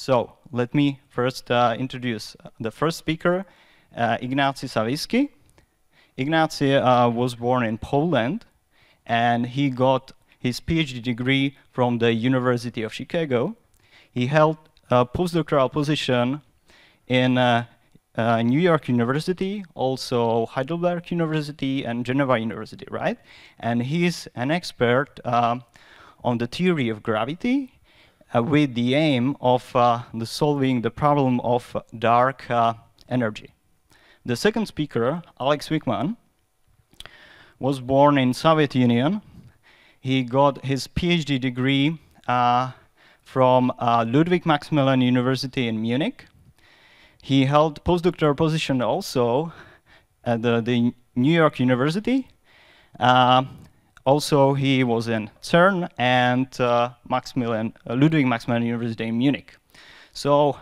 So let me first introduce the first speaker, Ignacy Sawicki. Ignacy was born in Poland, and he got his PhD degree from the University of Chicago. He held a postdoctoral position in New York University, also Heidelberg University and Geneva University, right? And he's an expert on the theory of gravity with the aim of solving the problem of dark energy. The second speaker, Alex Vikman, was born in Soviet Union. He got his PhD degree from Ludwig Maximilian University in Munich. He held postdoctoral position also at the New York University. Also, he was in CERN and Ludwig Maximilian University in Munich. So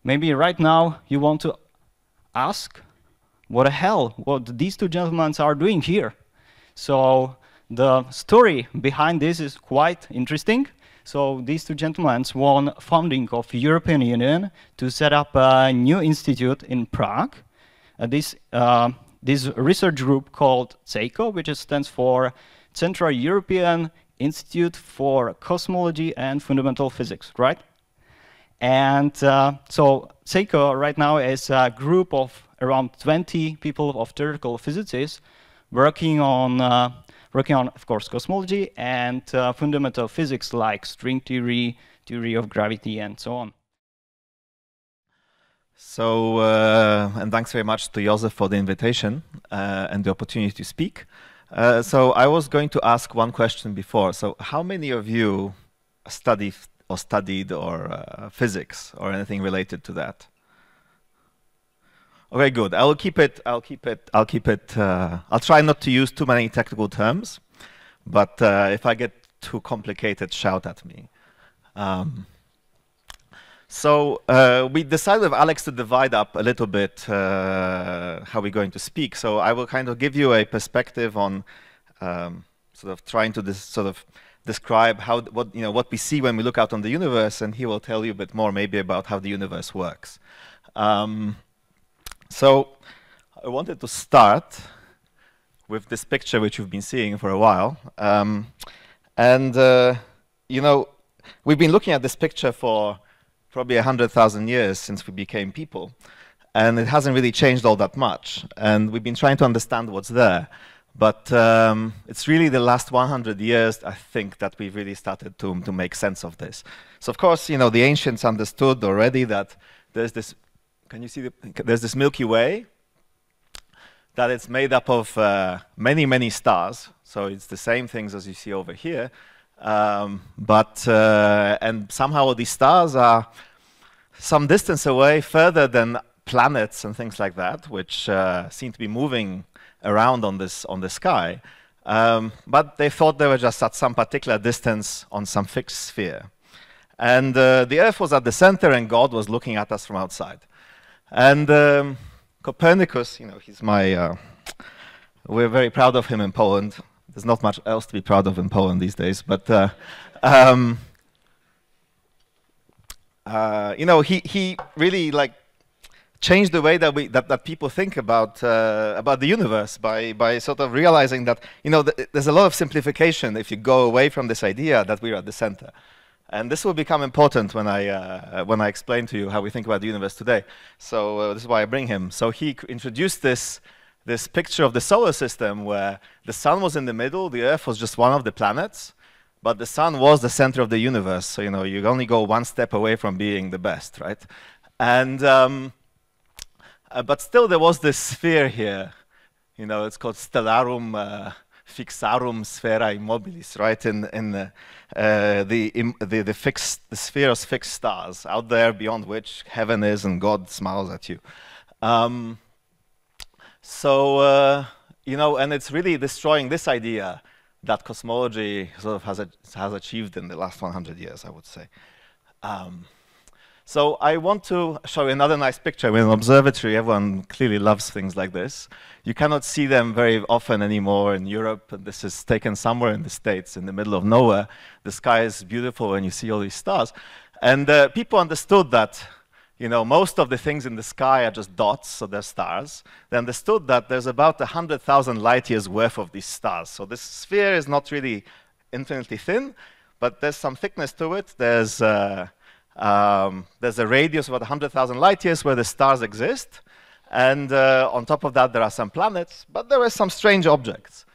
maybe right now you want to ask, what the hell, what these two gentlemen are doing here? So the story behind this is quite interesting. So these two gentlemen won funding of European Union to set up a new institute in Prague. This research group called CEICO, which stands for Central European Institute for Cosmology and Fundamental Physics, right? And so CEICO right now is a group of around 20 people of theoretical physicists working on, of course, cosmology and fundamental physics like string theory, theory of gravity, and so on. So, and thanks very much to Josef for the invitation and the opportunity to speak. So I was going to ask one question before. So how many of you studied physics or anything related to that? Okay, good. I'll try not to use too many technical terms, but if I get too complicated, shout at me. So we decided with Alex to divide up a little bit how we're going to speak. So I will kind of give you a perspective on sort of trying to describe what we see when we look out on the universe, and he will tell you a bit more maybe about how the universe works. So I wanted to start with this picture which you've been seeing for a while. You know, we've been looking at this picture for probably 100,000 years since we became people, and it hasn't really changed all that much. And we've been trying to understand what's there. But it's really the last 100 years, I think, that we've really started to make sense of this. So of course, you know, the ancients understood already that there's this, can you see, there's this Milky Way, that it's made up of many, many stars. So it's the same things as you see over here. And somehow these stars are some distance away, further than planets and things like that, which seem to be moving around on the sky. But they thought they were just at some particular distance on some fixed sphere. And the Earth was at the center, and God was looking at us from outside. And Copernicus, you know, he's my, we're very proud of him in Poland. There's not much else to be proud of in Poland these days, but you know, he really like changed the way that people think about the universe by sort of realizing that, you know, there's a lot of simplification if you go away from this idea that we're at the center. And this will become important when I explain to you how we think about the universe today. So this is why I bring him. So he introduced this picture of the solar system where the sun was in the middle, the Earth was just one of the planets, but the sun was the center of the universe. So, you know, you only go one step away from being the best, right? And but still there was this sphere here. You know, it's called stellarum fixarum sphera immobilis, right? In the sphere of fixed stars out there beyond which heaven is and God smiles at you. You know, and it's really destroying this idea that cosmology sort of has achieved in the last 100 years, I would say. So I want to show you another nice picture. In an observatory, everyone clearly loves things like this. You cannot see them very often anymore in Europe. This is taken somewhere in the States, in the middle of nowhere. The sky is beautiful and you see all these stars. And people understood that, you know, most of the things in the sky are just dots, so they're stars. They understood that there's about 100,000 light years worth of these stars. So this sphere is not really infinitely thin, but there's some thickness to it. There's a radius of about 100,000 light years where the stars exist. And on top of that, there are some planets, but there were some strange objects.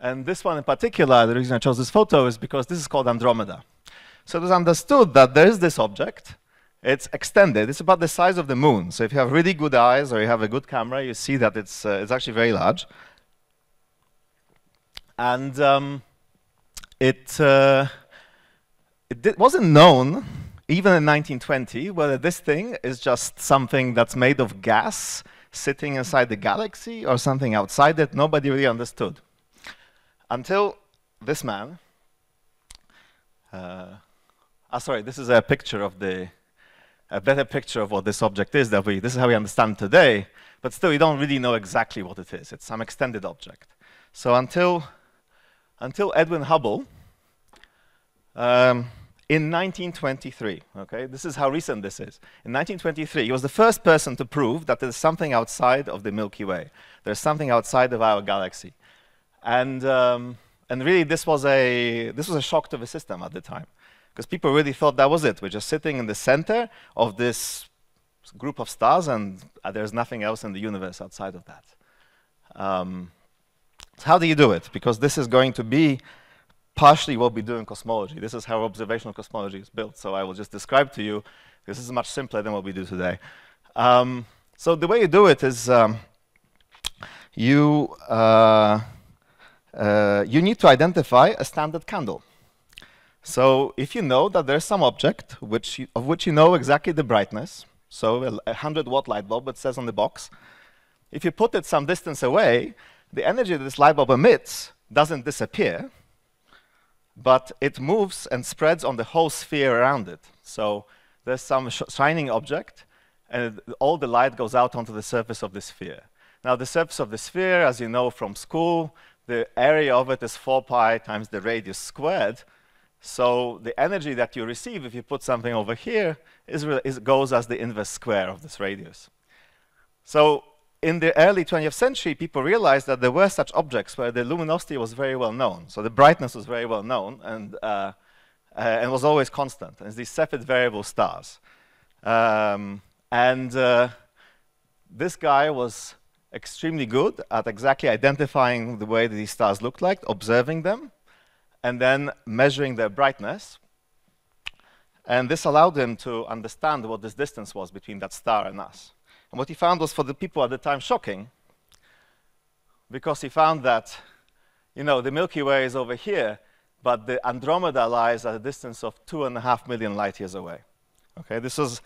And this one in particular, the reason I chose this photo is because this is called Andromeda. So it was understood that there is this object. It's extended. It's about the size of the moon. So if you have really good eyes or you have a good camera, you see that it's actually very large. And it wasn't known, even in 1920, whether this thing is just something that's made of gas sitting inside the galaxy or something outside it. Nobody really understood. Until this man. Sorry, this is a picture of a better picture of what this object is. This is how we understand today. But still, we don't really know exactly what it is. It's some extended object. So until Edwin Hubble, in 1923, okay, this is how recent this is. In 1923, he was the first person to prove that there's something outside of the Milky Way. There's something outside of our galaxy. And really, this was a shock to the system at the time, because people really thought that was it. We're just sitting in the center of this group of stars, and there's nothing else in the universe outside of that. So how do you do it? Because this is going to be partially what we do in cosmology. This is how observational cosmology is built. So I will just describe to you, because this is much simpler than what we do today. So the way you do it is you need to identify a standard candle. So if you know that there's some object of which you know exactly the brightness, so a 100-watt light bulb, it says on the box, if you put it some distance away, the energy that this light bulb emits doesn't disappear, but it moves and spreads on the whole sphere around it. So there's some shining object, and all the light goes out onto the surface of the sphere. Now, the surface of the sphere, as you know from school, the area of it is 4 pi times the radius squared. So the energy that you receive if you put something over here goes as the inverse square of this radius. So in the early 20th century, people realized that there were such objects where the luminosity was very well known. So the brightness was very well known and was always constant. And it's these Cepheid variable stars. This guy was extremely good at exactly identifying the way that these stars looked like, observing them, and then measuring their brightness. And this allowed him to understand what this distance was between that star and us. And what he found was, for the people at the time, shocking, because he found that, you know, the Milky Way is over here, but the Andromeda lies at a distance of 2.5 million light years away. Okay, this was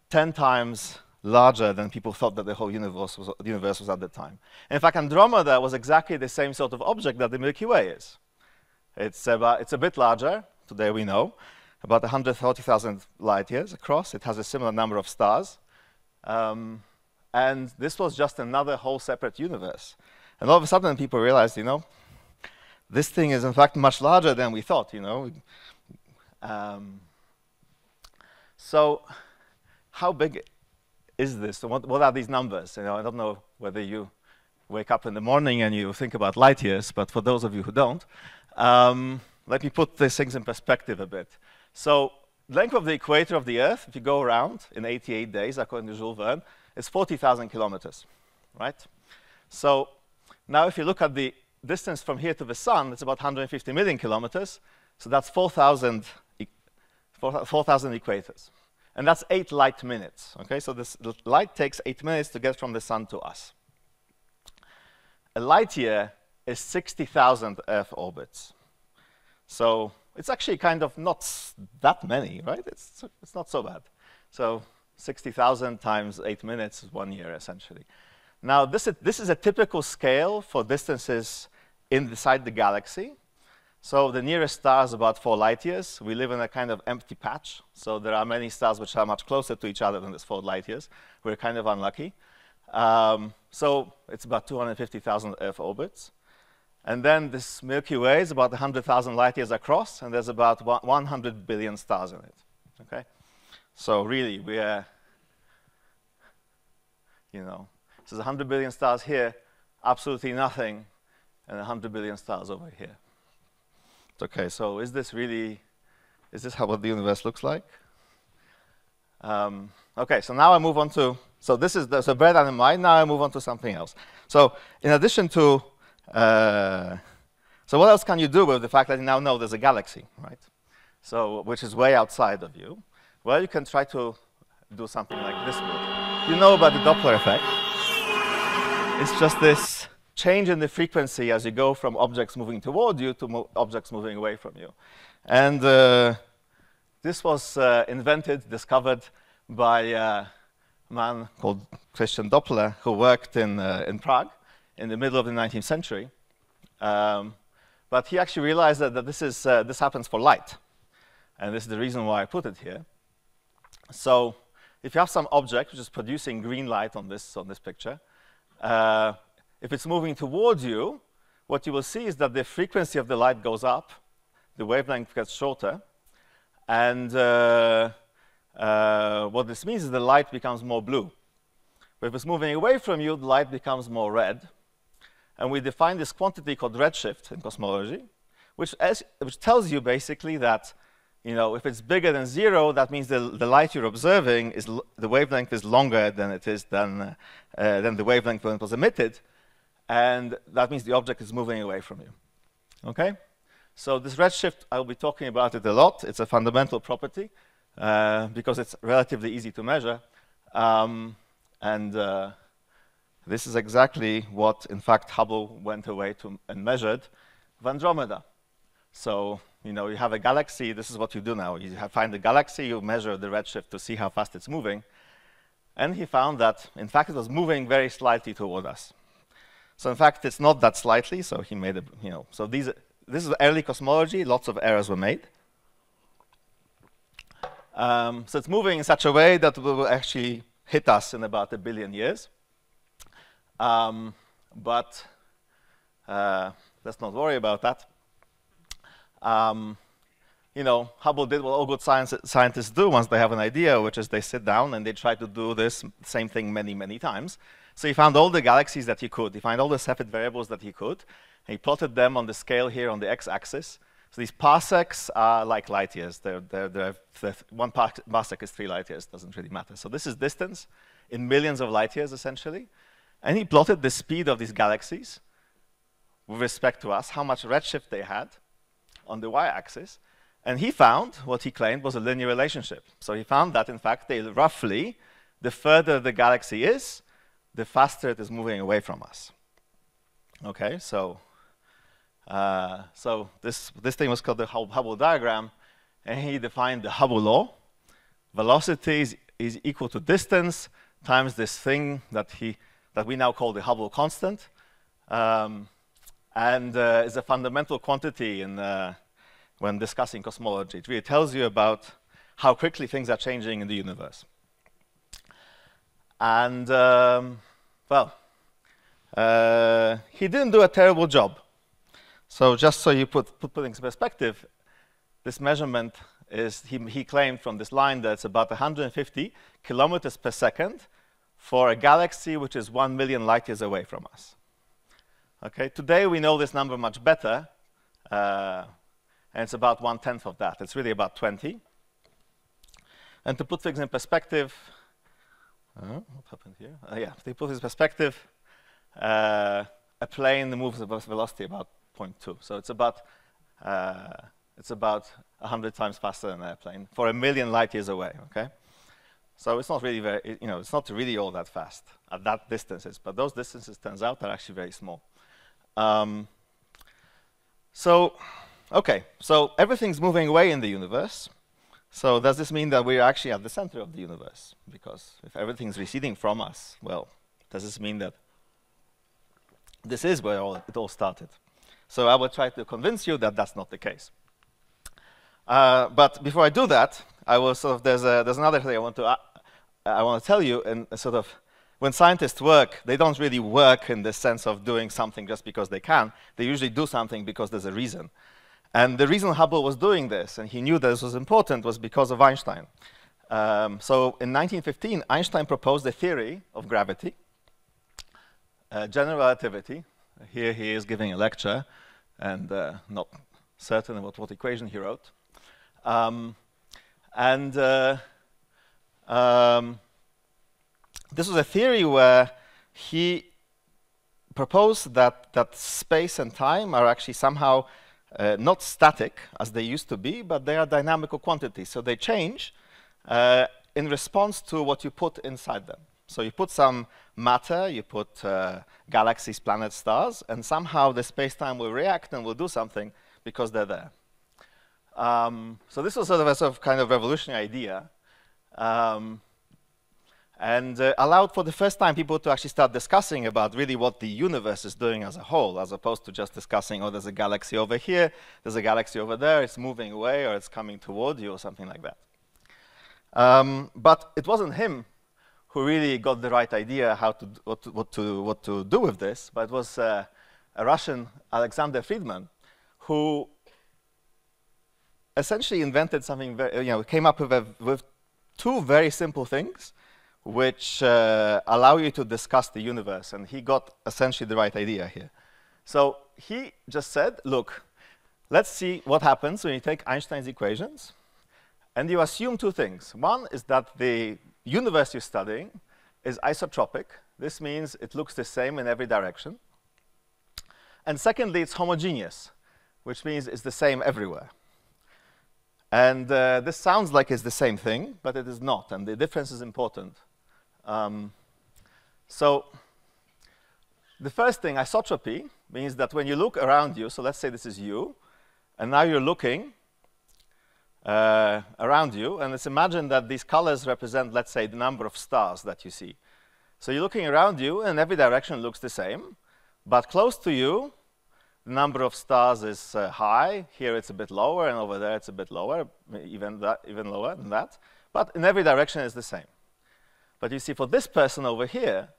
10 times larger than people thought that the whole universe was at the time. And in fact, Andromeda was exactly the same sort of object that the Milky Way is. It's a bit larger, today we know, about 140,000 light years across. It has a similar number of stars. And this was just another whole separate universe. And all of a sudden, people realized, you know, this thing is in fact much larger than we thought, you know. So how big is this? So what are these numbers? You know, I don't know whether you wake up in the morning and you think about light years, but for those of you who don't, let me put these things in perspective a bit. So length of the equator of the Earth, if you go around in 88 days, according to Jules Verne, is 40,000 kilometers, right? So now if you look at the distance from here to the sun, it's about 150 million kilometers. So that's 4,000 equators. And that's 8 light minutes, okay? So the light takes 8 minutes to get from the sun to us. A light year is 60,000 Earth orbits. So it's actually kind of not that many, right? It's not so bad. So 60,000 times 8 minutes is 1 year, essentially. Now, this is a typical scale for distances inside the galaxy. So the nearest star is about 4 light years. We live in a kind of empty patch. So there are many stars which are much closer to each other than this 4 light years. We're kind of unlucky. So it's about 250,000 Earth orbits. And then this Milky Way is about 100,000 light years across, and there's about 100 billion stars in it. Okay, so really we are, you know, there's 100 billion stars here, absolutely nothing, and 100 billion stars over here. Okay, so is this how what the universe looks like? Okay, so now I move on to, so this is, so bear that in mind, now I move on to something else. So in addition to, so what else can you do with the fact that you now know there's a galaxy, right? So, which is way outside of you. Well, you can try to do something like this. You know about the Doppler effect. It's just this change in the frequency as you go from objects moving toward you to objects moving away from you. And this was discovered by a man called Christian Doppler, who worked in Prague in the middle of the 19th century. But he actually realized that this happens for light. And this is the reason why I put it here. So if you have some object which is producing green light on this picture, if it's moving towards you, what you will see is that the frequency of the light goes up, the wavelength gets shorter, and what this means is the light becomes more blue. But if it's moving away from you, the light becomes more red. And we define this quantity called redshift in cosmology, which tells you basically that, you know, if it's bigger than 0, that means the light you're observing is the wavelength is longer than it is than the wavelength when it was emitted, and that means the object is moving away from you. Okay, so this redshift, I'll be talking about it a lot. It's a fundamental property because it's relatively easy to measure, and this is exactly what, in fact, Hubble went away and measured with Andromeda. So, you know, you have a galaxy. This is what you do now. You find the galaxy, you measure the redshift to see how fast it's moving. And he found that, in fact, it was moving very slightly toward us. So, in fact, it's not that slightly. So he made a, you know, so this is early cosmology. Lots of errors were made. So it's moving in such a way that it will actually hit us in about 1 billion years. But let's not worry about that. You know, Hubble did what all good scientists do once they have an idea, which is they sit down and they try to do this same thing many, many times. So he found all the galaxies that he could. He found all the Cepheid variables that he could. And he plotted them on the scale here on the x-axis. So these parsecs are like light years. One parsec is 3 light years. Doesn't really matter. So this is distance in millions of light years, essentially. And he plotted the speed of these galaxies with respect to us, how much redshift they had on the y-axis. And he found what he claimed was a linear relationship. So he found that, in fact, they roughly, the further the galaxy is, the faster it is moving away from us. Okay, so this thing was called the Hubble Diagram, and he defined the Hubble law. Velocity is equal to distance times this thing that we now call the Hubble Constant, and is a fundamental quantity when discussing cosmology. It really tells you about how quickly things are changing in the universe. And, well, he didn't do a terrible job. So just so you put things in perspective, this measurement is, he claimed from this line that it's about 150 kilometers per second for a galaxy which is 1 million light years away from us. Okay, today we know this number much better, and it's about 1/10 of that. It's really about 20. And to put things in perspective, what happened here? Yeah, to put this in perspective, a plane moves at velocity about 0.2. So it's about 100 times faster than an airplane for 1 million light years away. Okay, so it's not really very, you know, it's not really all that fast at that distances. But those distances, turns out, are actually very small. Okay, so everything's moving away in the universe. So does this mean that we're actually at the center of the universe? Because if everything's receding from us, well, does this mean that this is where it all started? So I will try to convince you that that's not the case. But before I do that, I will there's another thing I want to tell you. And sort of, when scientists work, they don't really work in the sense of doing something just because they can. They usually do something because there's a reason. And the reason Hubble was doing this, and he knew that this was important, was because of Einstein. So in 1915, Einstein proposed a theory of gravity, general relativity. Here he is giving a lecture, and not certain about what equation he wrote. This was a theory where he proposed that space and time are actually somehow not static, as they used to be, but they are dynamical quantities. So they change in response to what you put inside them. So you put some matter, you put galaxies, planets, stars, and somehow the space-time will react and will do something because they're there. So this was sort of kind of revolutionary idea, and allowed for the first time people to actually start discussing about really what the universe is doing as a whole, as opposed to just discussing, oh, there's a galaxy over here, there's a galaxy over there, it's moving away, or it's coming toward you, or something like that. But it wasn't him who really got the right idea how to what to do with this, but it was a Russian, Alexander Friedman, who essentially invented something very, came up with two very simple things which allow you to discuss the universe, and he got essentially the right idea here. So he just said, look, let's see what happens when you take Einstein's equations and you assume two things. One is that the universe you're studying is isotropic. This means it looks the same in every direction. And secondly, it's homogeneous, which means it's the same everywhere. And this sounds like it's the same thing, but it is not, and the difference is important. So the first thing, isotropy, means that when you look around you, so let's say this is you, and now you're looking around you, and let's imagine that these colors represent, let's say, the number of stars that you see. So you're looking around you, and every direction looks the same, but close to you, the number of stars is high. Here it's a bit lower, and over there it's a bit lower, even lower than that. But in every direction it's the same. But you see, for this person over here,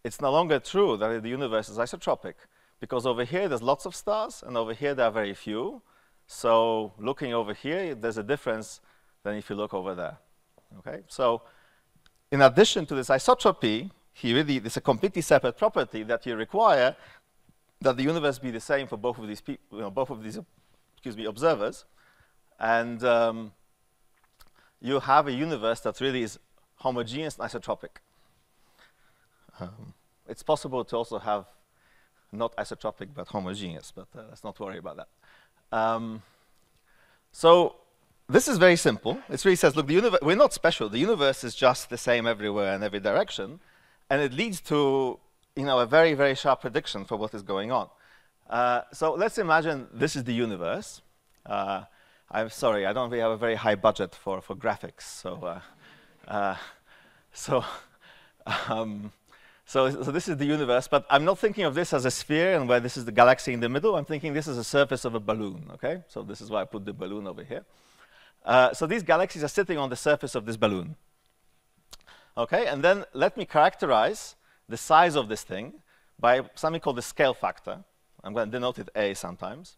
it's no longer true that the universe is isotropic, because over here there's lots of stars, and over here there are very few. So looking over here, there's a difference than if you look over there. Okay? So in addition to this isotropy, this is a completely separate property that you require that the universe be the same for both of these people, both of these, observers, and you have a universe that really is homogeneous and isotropic. It's possible to also have not isotropic but homogeneous, but let's not worry about that. So this is very simple. It really says, look, we're not special. The universe is just the same everywhere in every direction, and it leads to a very, very sharp prediction for what is going on. So let's imagine this is the universe. I'm sorry, I don't really have a very high budget for graphics. So this is the universe, but I'm not thinking of this as a sphere and where this is the galaxy in the middle. I'm thinking this is the surface of a balloon, okay? So this is why I put the balloon over here. So these galaxies are sitting on the surface of this balloon. Okay, and then let me characterize the size of this thing by something called the scale factor. I'm going to denote it A sometimes.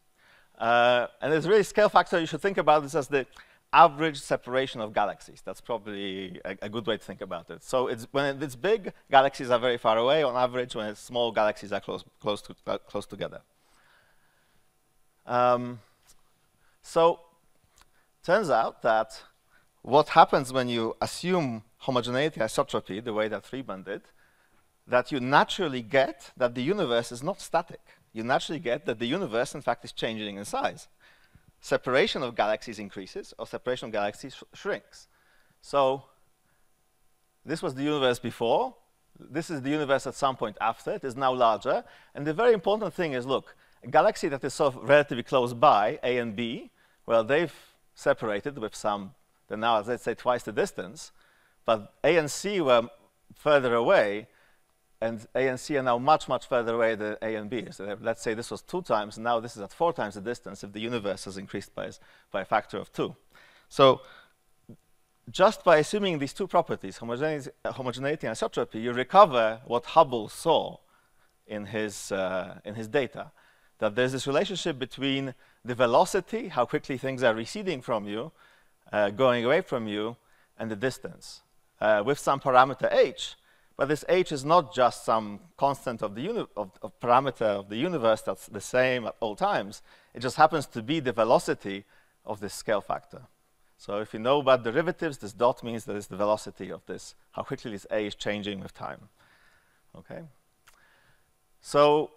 And this really scale factor, you should think about this as the average separation of galaxies. That's probably a good way to think about it. So when it's big, galaxies are very far away. On average, when it's small, galaxies are close together. So turns out that what happens when you assume homogeneity isotropy, the way that Friedman did, that you naturally get that the universe is not static. You naturally get that the universe, in fact, is changing in size. Separation of galaxies increases, or separation of galaxies shrinks. So this was the universe before. This is the universe at some point after. It is now larger. And the very important thing is, look, a galaxy that is sort of relatively close by, A and B, well, they've separated with some, they're now, let's say, twice the distance. But A and C were further away, and A and C are now much, much further away than A and B. So let's say this was 2 times, and now this is at 4 times the distance if the universe has increased by a factor of 2. So just by assuming these two properties, homogeneity and isotropy, you recover what Hubble saw in his data. that there's this relationship between the velocity, how quickly things are receding from you, going away from you, and the distance, with some parameter h. But this h is not just some constant of the parameter of the universe that's the same at all times. It just happens to be the velocity of this scale factor. So if you know about derivatives, this dot means that it's the velocity of this, how quickly this a is changing with time. Okay? So,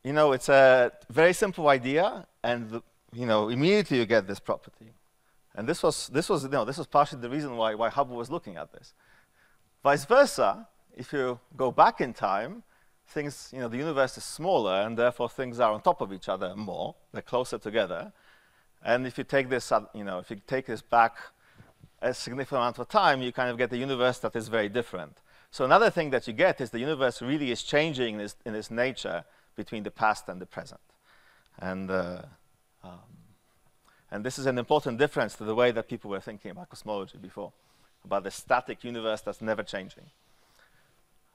you know, it's a very simple idea, and you know, immediately you get this property. And this was partially the reason why Hubble was looking at this. Vice versa, if you go back in time, things, you know, the universe is smaller, and therefore things are on top of each other more. They're closer together. And if you take this, you know, if you take this back a significant amount of time, you kind of get a universe that is very different. So another thing that you get is the universe really is changing in its nature between the past and the present. And this is an important difference to the way that people were thinking about cosmology before, about the static universe that's never changing.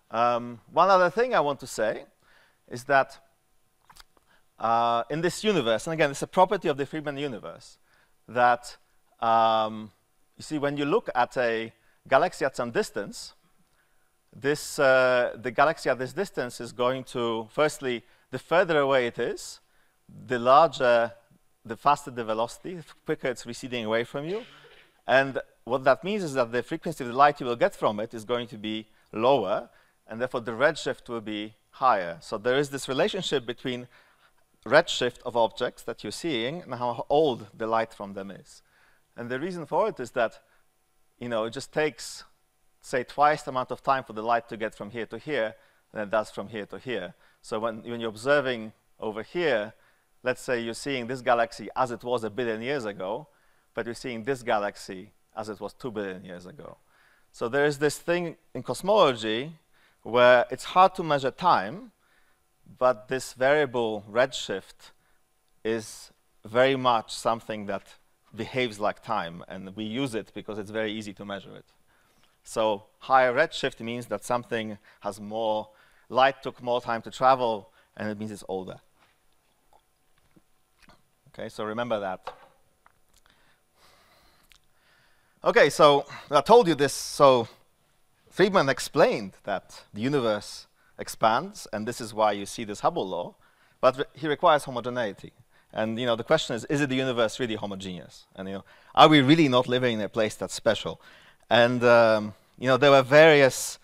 One other thing I want to say is that in this universe, and again, it's a property of the Friedmann universe, that you see, when you look at a galaxy at some distance, the galaxy at this distance is going to, firstly, the further away it is, the larger, the faster the velocity, the quicker it's receding away from you. And what that means is that the frequency of the light you will get from it is going to be lower, and therefore the redshift will be higher. So there is this relationship between redshift of objects that you're seeing and how old the light from them is. And the reason for it is that, you know, it just takes, say, twice the amount of time for the light to get from here to here than it does from here to here. So when you're observing over here, let's say you're seeing this galaxy as it was 1 billion years ago, but you're seeing this galaxy as it was 2 billion years ago. So there is this thing in cosmology where it's hard to measure time, but this variable redshift is very much something that behaves like time, and we use it because it's very easy to measure it. So higher redshift means that something has more, light took more time to travel, and it means it's older. Okay, so remember that. Okay, so I told you this, so Friedmann explained that the universe expands, and this is why you see this Hubble law, but he requires homogeneity. And you know, the question is it the universe really homogeneous? And you know, are we really not living in a place that's special? And you know, there were various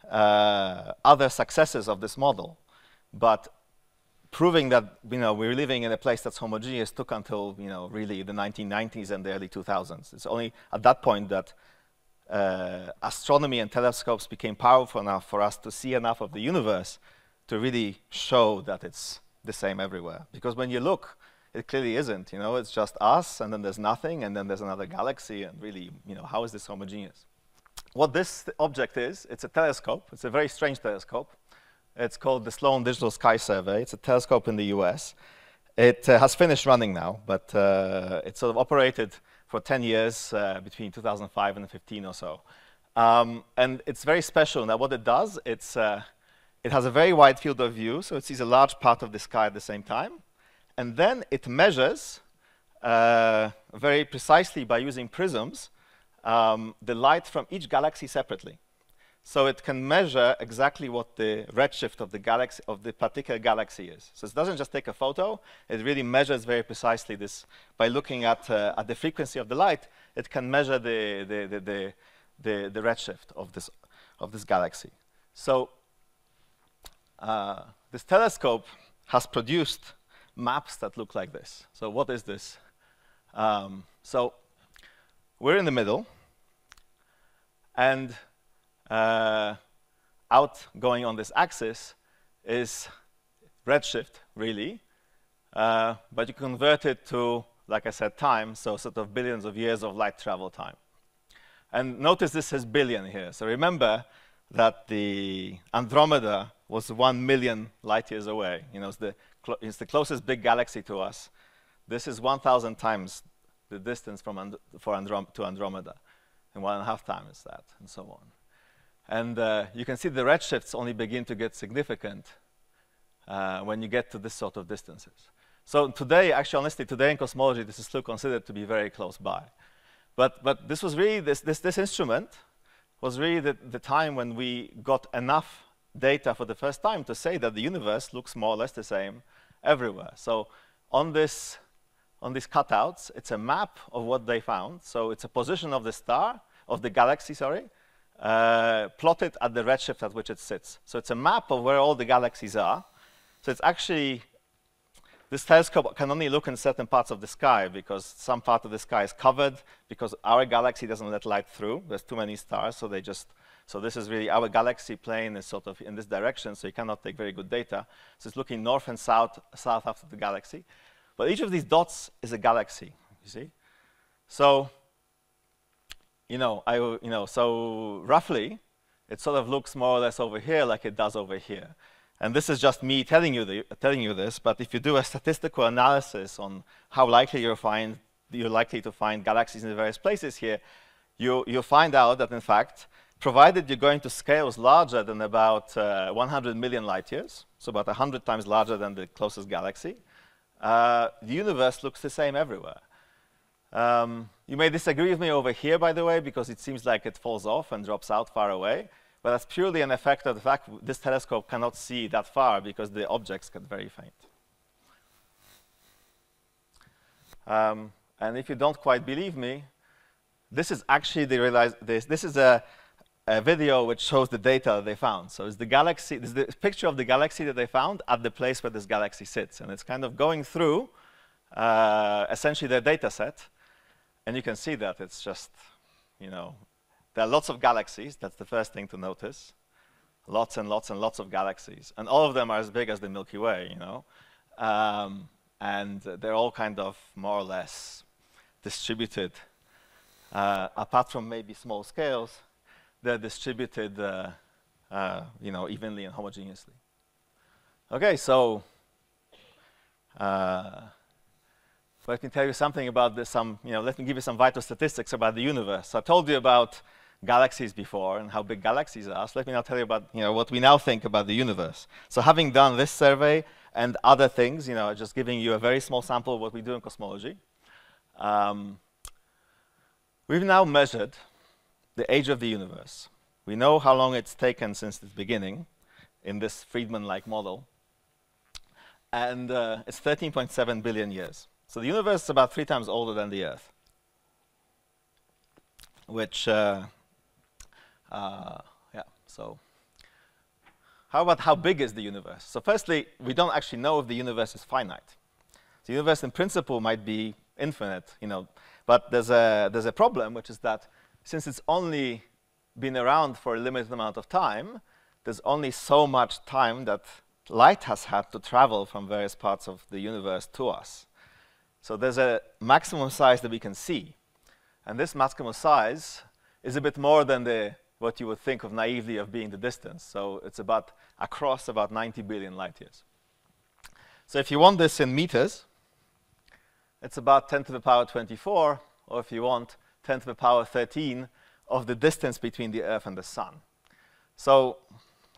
other successes of this model, but proving that, you know, we're living in a place that's homogeneous took until, you know, really the 1990s and the early 2000s. It's only at that point that astronomy and telescopes became powerful enough for us to see enough of the universe to really show that it's the same everywhere. Because when you look, it clearly isn't. You know, it's just us, and then there's nothing, and then there's another galaxy, and really, you know, how is this homogeneous? What this object is, it's a telescope. It's a very strange telescope. It's called the Sloan Digital Sky Survey. It's a telescope in the US. It has finished running now, but it sort of operated for 10 years between 2005 and 2015 or so. And it's very special. Now, what it does, it has a very wide field of view, so it sees a large part of the sky at the same time. And then it measures very precisely by using prisms the light from each galaxy separately. So it can measure exactly what the redshift of the galaxy, of the particular galaxy is. So it doesn't just take a photo, it really measures very precisely this. By looking at the frequency of the light, it can measure the redshift of this galaxy. So this telescope has produced maps that look like this. So what is this? So we're in the middle, and outgoing on this axis is redshift, really. But you convert it to, like I said, time, so sort of billions of years of light travel time. And notice this says billion here. So remember that the Andromeda was 1 million light years away. You know, it's the closest big galaxy to us. This is 1,000 times the distance from to Andromeda, and 1.5 times that, and so on. And you can see the redshifts only begin to get significant when you get to this sort of distances. So today, actually, honestly, today in cosmology, this is still considered to be very close by. But this was really, this instrument was really the time when we got enough data for the first time to say that the universe looks more or less the same everywhere. So on these cutouts, it's a map of what they found. So it's a position of the star, of the galaxy, sorry, plotted at the redshift at which it sits. So it's a map of where all the galaxies are. So it's actually, this telescope can only look in certain parts of the sky because some part of the sky is covered because our galaxy doesn't let light through. There's too many stars, so they just, so this is really, our galaxy plane is sort of in this direction, so you cannot take very good data. So it's looking north and south after the galaxy. But each of these dots is a galaxy, you see? So, so roughly, it sort of looks more or less over here like it does over here. And this is just me telling you this, but if you do a statistical analysis on how likely you're likely to find galaxies in the various places here, you'll find out that, in fact, provided you're going to scales larger than about 100 million light years, so about 100 times larger than the closest galaxy, the universe looks the same everywhere. You may disagree with me over here, by the way, because it seems like it falls off and drops out far away. But that's purely an effect of the fact this telescope cannot see that far because the objects get very faint. And if you don't quite believe me, this is actually this is a video which shows the data that they found. So it's the galaxy, this is the picture of the galaxy that they found at the place where this galaxy sits. And it's kind of going through essentially their data set. And you can see that it's just, there are lots of galaxies. That's the first thing to notice. Lots and lots and lots of galaxies. And all of them are as big as the Milky Way, and they're all kind of more or less distributed. Apart from maybe small scales, they're distributed evenly and homogeneously. Okay, so let me tell you something about this. Let me give you some vital statistics about the universe. So I told you about galaxies before and how big galaxies are. So let me now tell you about what we now think about the universe. So having done this survey and other things, just giving you a very small sample of what we do in cosmology, we've now measured the age of the universe. We know how long it's taken since its beginning in this Friedman-like model. And it's 13.7 billion years. So the universe is about 3 times older than the Earth, which, so how about how big is the universe? So firstly, we don't actually know if the universe is finite. The universe in principle might be infinite, but there's a problem, which is that since it's only been around for a limited amount of time, there's only so much time that light has had to travel from various parts of the universe to us. So there's a maximum size that we can see. And this maximum size is a bit more than what you would think of naively of being the distance. So it's across about 90 billion light years. So if you want this in meters, it's about 10 to the power 24, or if you want 10 to the power 13 of the distance between the Earth and the Sun. So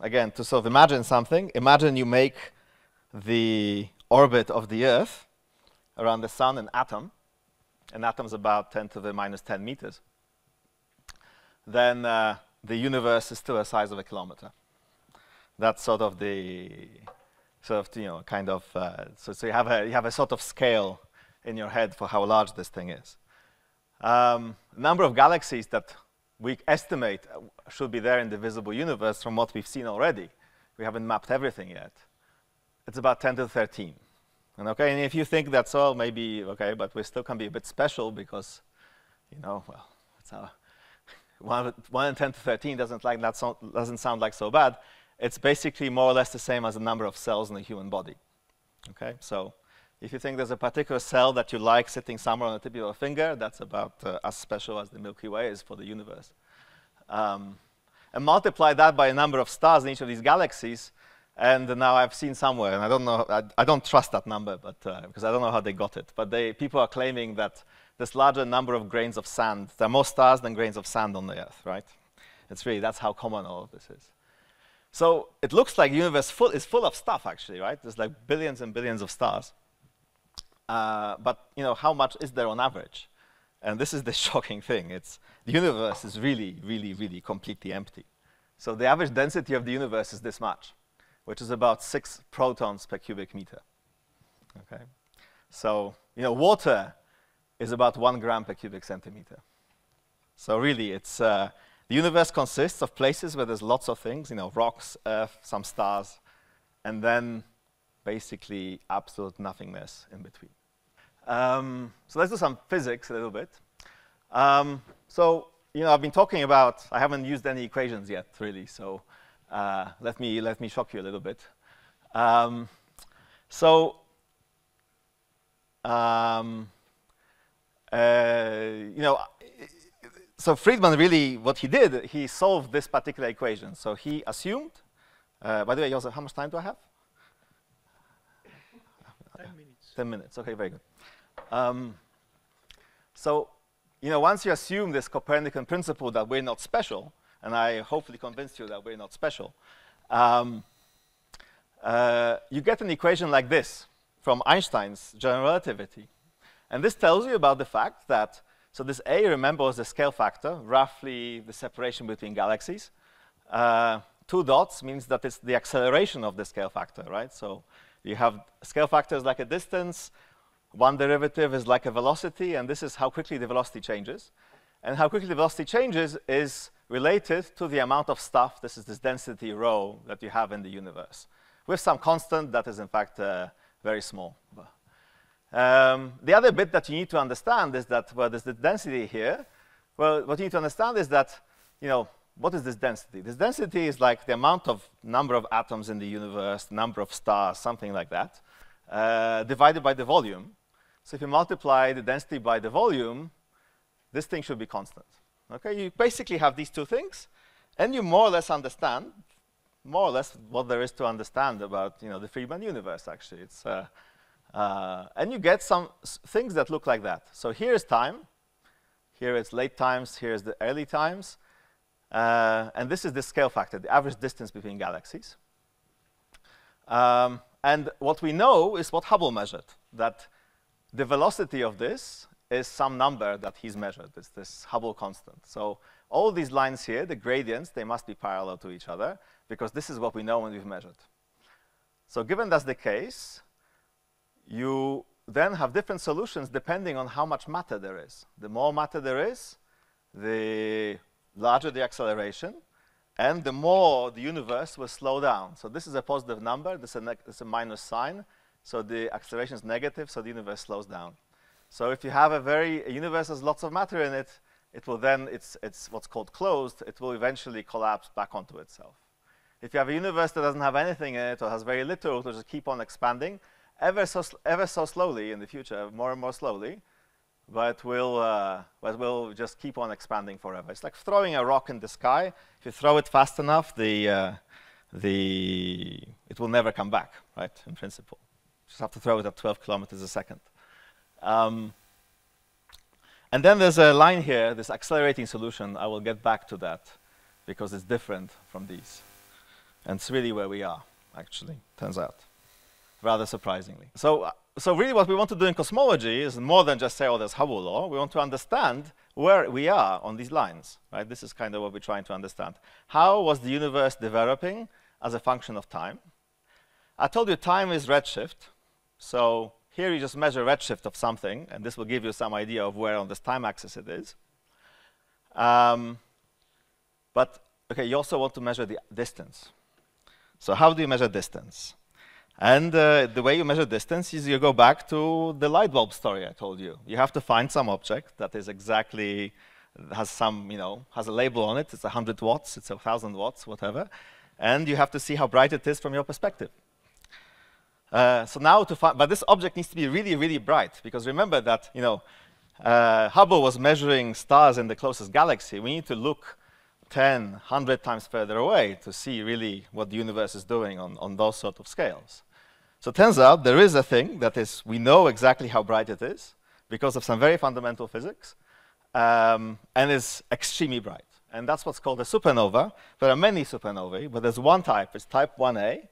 again, to sort of imagine something, imagine you make the orbit of the Earth around the Sun an atom. An atom's about 10 to the minus 10 meters. Then the universe is still the size of a kilometer. That's sort of so you have a sort of scale in your head for how large this thing is. Number of galaxies that we estimate should be there in the visible universe from what we've seen already. We haven't mapped everything yet. It's about 10 to the 13. And if you think that's all, maybe okay, but we still can be a bit special because, it's 1 in 10 to 13 doesn't sound like so bad. It's basically more or less the same as the number of cells in the human body. Okay, so if you think there's a particular cell that you like sitting somewhere on the tip of your finger, that's about as special as the Milky Way is for the universe. And multiply that by a number of stars in each of these galaxies, and now I've seen somewhere, and I don't know, I don't trust that number, but because I don't know how they got it. But people are claiming that this larger number of grains of sand, there are more stars than grains of sand on the Earth, right? It's really, that's how common all of this is. So it looks like the universe is full of stuff, actually, right? There's like billions and billions of stars. But how much is there on average? And this is the shocking thing. The universe is really, really, really completely empty. So the average density of the universe is this much, which is about 6 protons per cubic meter. Okay. So water is about 1 gram per cubic centimeter. So really, the universe consists of places where there's lots of things, rocks, Earth, some stars, and then basically absolute nothingness in between. So let's do some physics a little bit. So I've been talking about, I haven't used any equations yet, really. So let me shock you a little bit. So Friedman really, what he did, he solved this particular equation. So he assumed, by the way, Joseph, how much time do I have? 10 minutes. 10 minutes, okay, very good. So, once you assume this Copernican principle that we're not special, and I hopefully convinced you that we're not special, you get an equation like this from Einstein's general relativity. And this tells you about the fact that, so this A, remember, is the scale factor, roughly the separation between galaxies. 2 dots means that it's the acceleration of the scale factor, right? So you have scale factor is like a distance, one derivative is like a velocity, and this is how quickly the velocity changes. And how quickly the velocity changes is related to the amount of stuff, this is this density rho that you have in the universe, with some constant that is in fact very small. The other bit that you need to understand is that, well, there's the density here. Well, what you need to understand is that, what is this density? This density is like the amount of number of atoms in the universe, number of stars, something like that, divided by the volume. So if you multiply the density by the volume, this thing should be constant. Okay, you basically have these 2 things, and you more or less understand, more or less what there is to understand about, the Friedman universe. Actually, it's and you get some things that look like that. So here is time, here it's late times, here is the early times, and this is the scale factor, the average distance between galaxies. And what we know is what Hubble measured, that the velocity of this is some number that he's measured. It's this Hubble constant. So all these lines here, the gradients, they must be parallel to each other, because this is what we know when we've measured. So given that's the case, you then have different solutions depending on how much matter there is. The more matter there is, the larger the acceleration, and the more the universe will slow down. So this is a positive number, this is a minus sign, so the acceleration is negative, so the universe slows down. So if you have a universe has lots of matter in it, it will then, it's what's called closed, it will eventually collapse back onto itself. If you have a universe that doesn't have anything in it or has very little, it will just keep on expanding, ever so slowly in the future, more and more slowly, but will just keep on expanding forever. It's like throwing a rock in the sky. If you throw it fast enough, it will never come back, right, in principle. You just have to throw it at 12 kilometers a second. And then there's a line here, this accelerating solution. I will get back to that because it's different from these. And it's really where we are, actually, turns out, rather surprisingly. So really what we want to do in cosmology is more than just say, oh, there's Hubble law. We want to understand where we are on these lines, right? This is kind of what we're trying to understand. How was the universe developing as a function of time? I told you time is redshift. So here you just measure redshift of something, and this will give you some idea of where on this time axis it is. But okay, you also want to measure the distance. So how do you measure distance? And the way you measure distance is you go back to the light bulb story I told you. You have to find some object that is exactly, has some, has a label on it. It's 100 watts, it's 1,000 watts, whatever. And you have to see how bright it is from your perspective. So now to find, but this object needs to be really, really bright, because remember that, Hubble was measuring stars in the closest galaxy. We need to look 10, 100 times further away to see really what the universe is doing on those sort of scales. So it turns out there is a thing that is, we know exactly how bright it is because of some very fundamental physics, and it's extremely bright. and that's what's called a supernova. There are many supernovae, but there's one type. It's type 1a,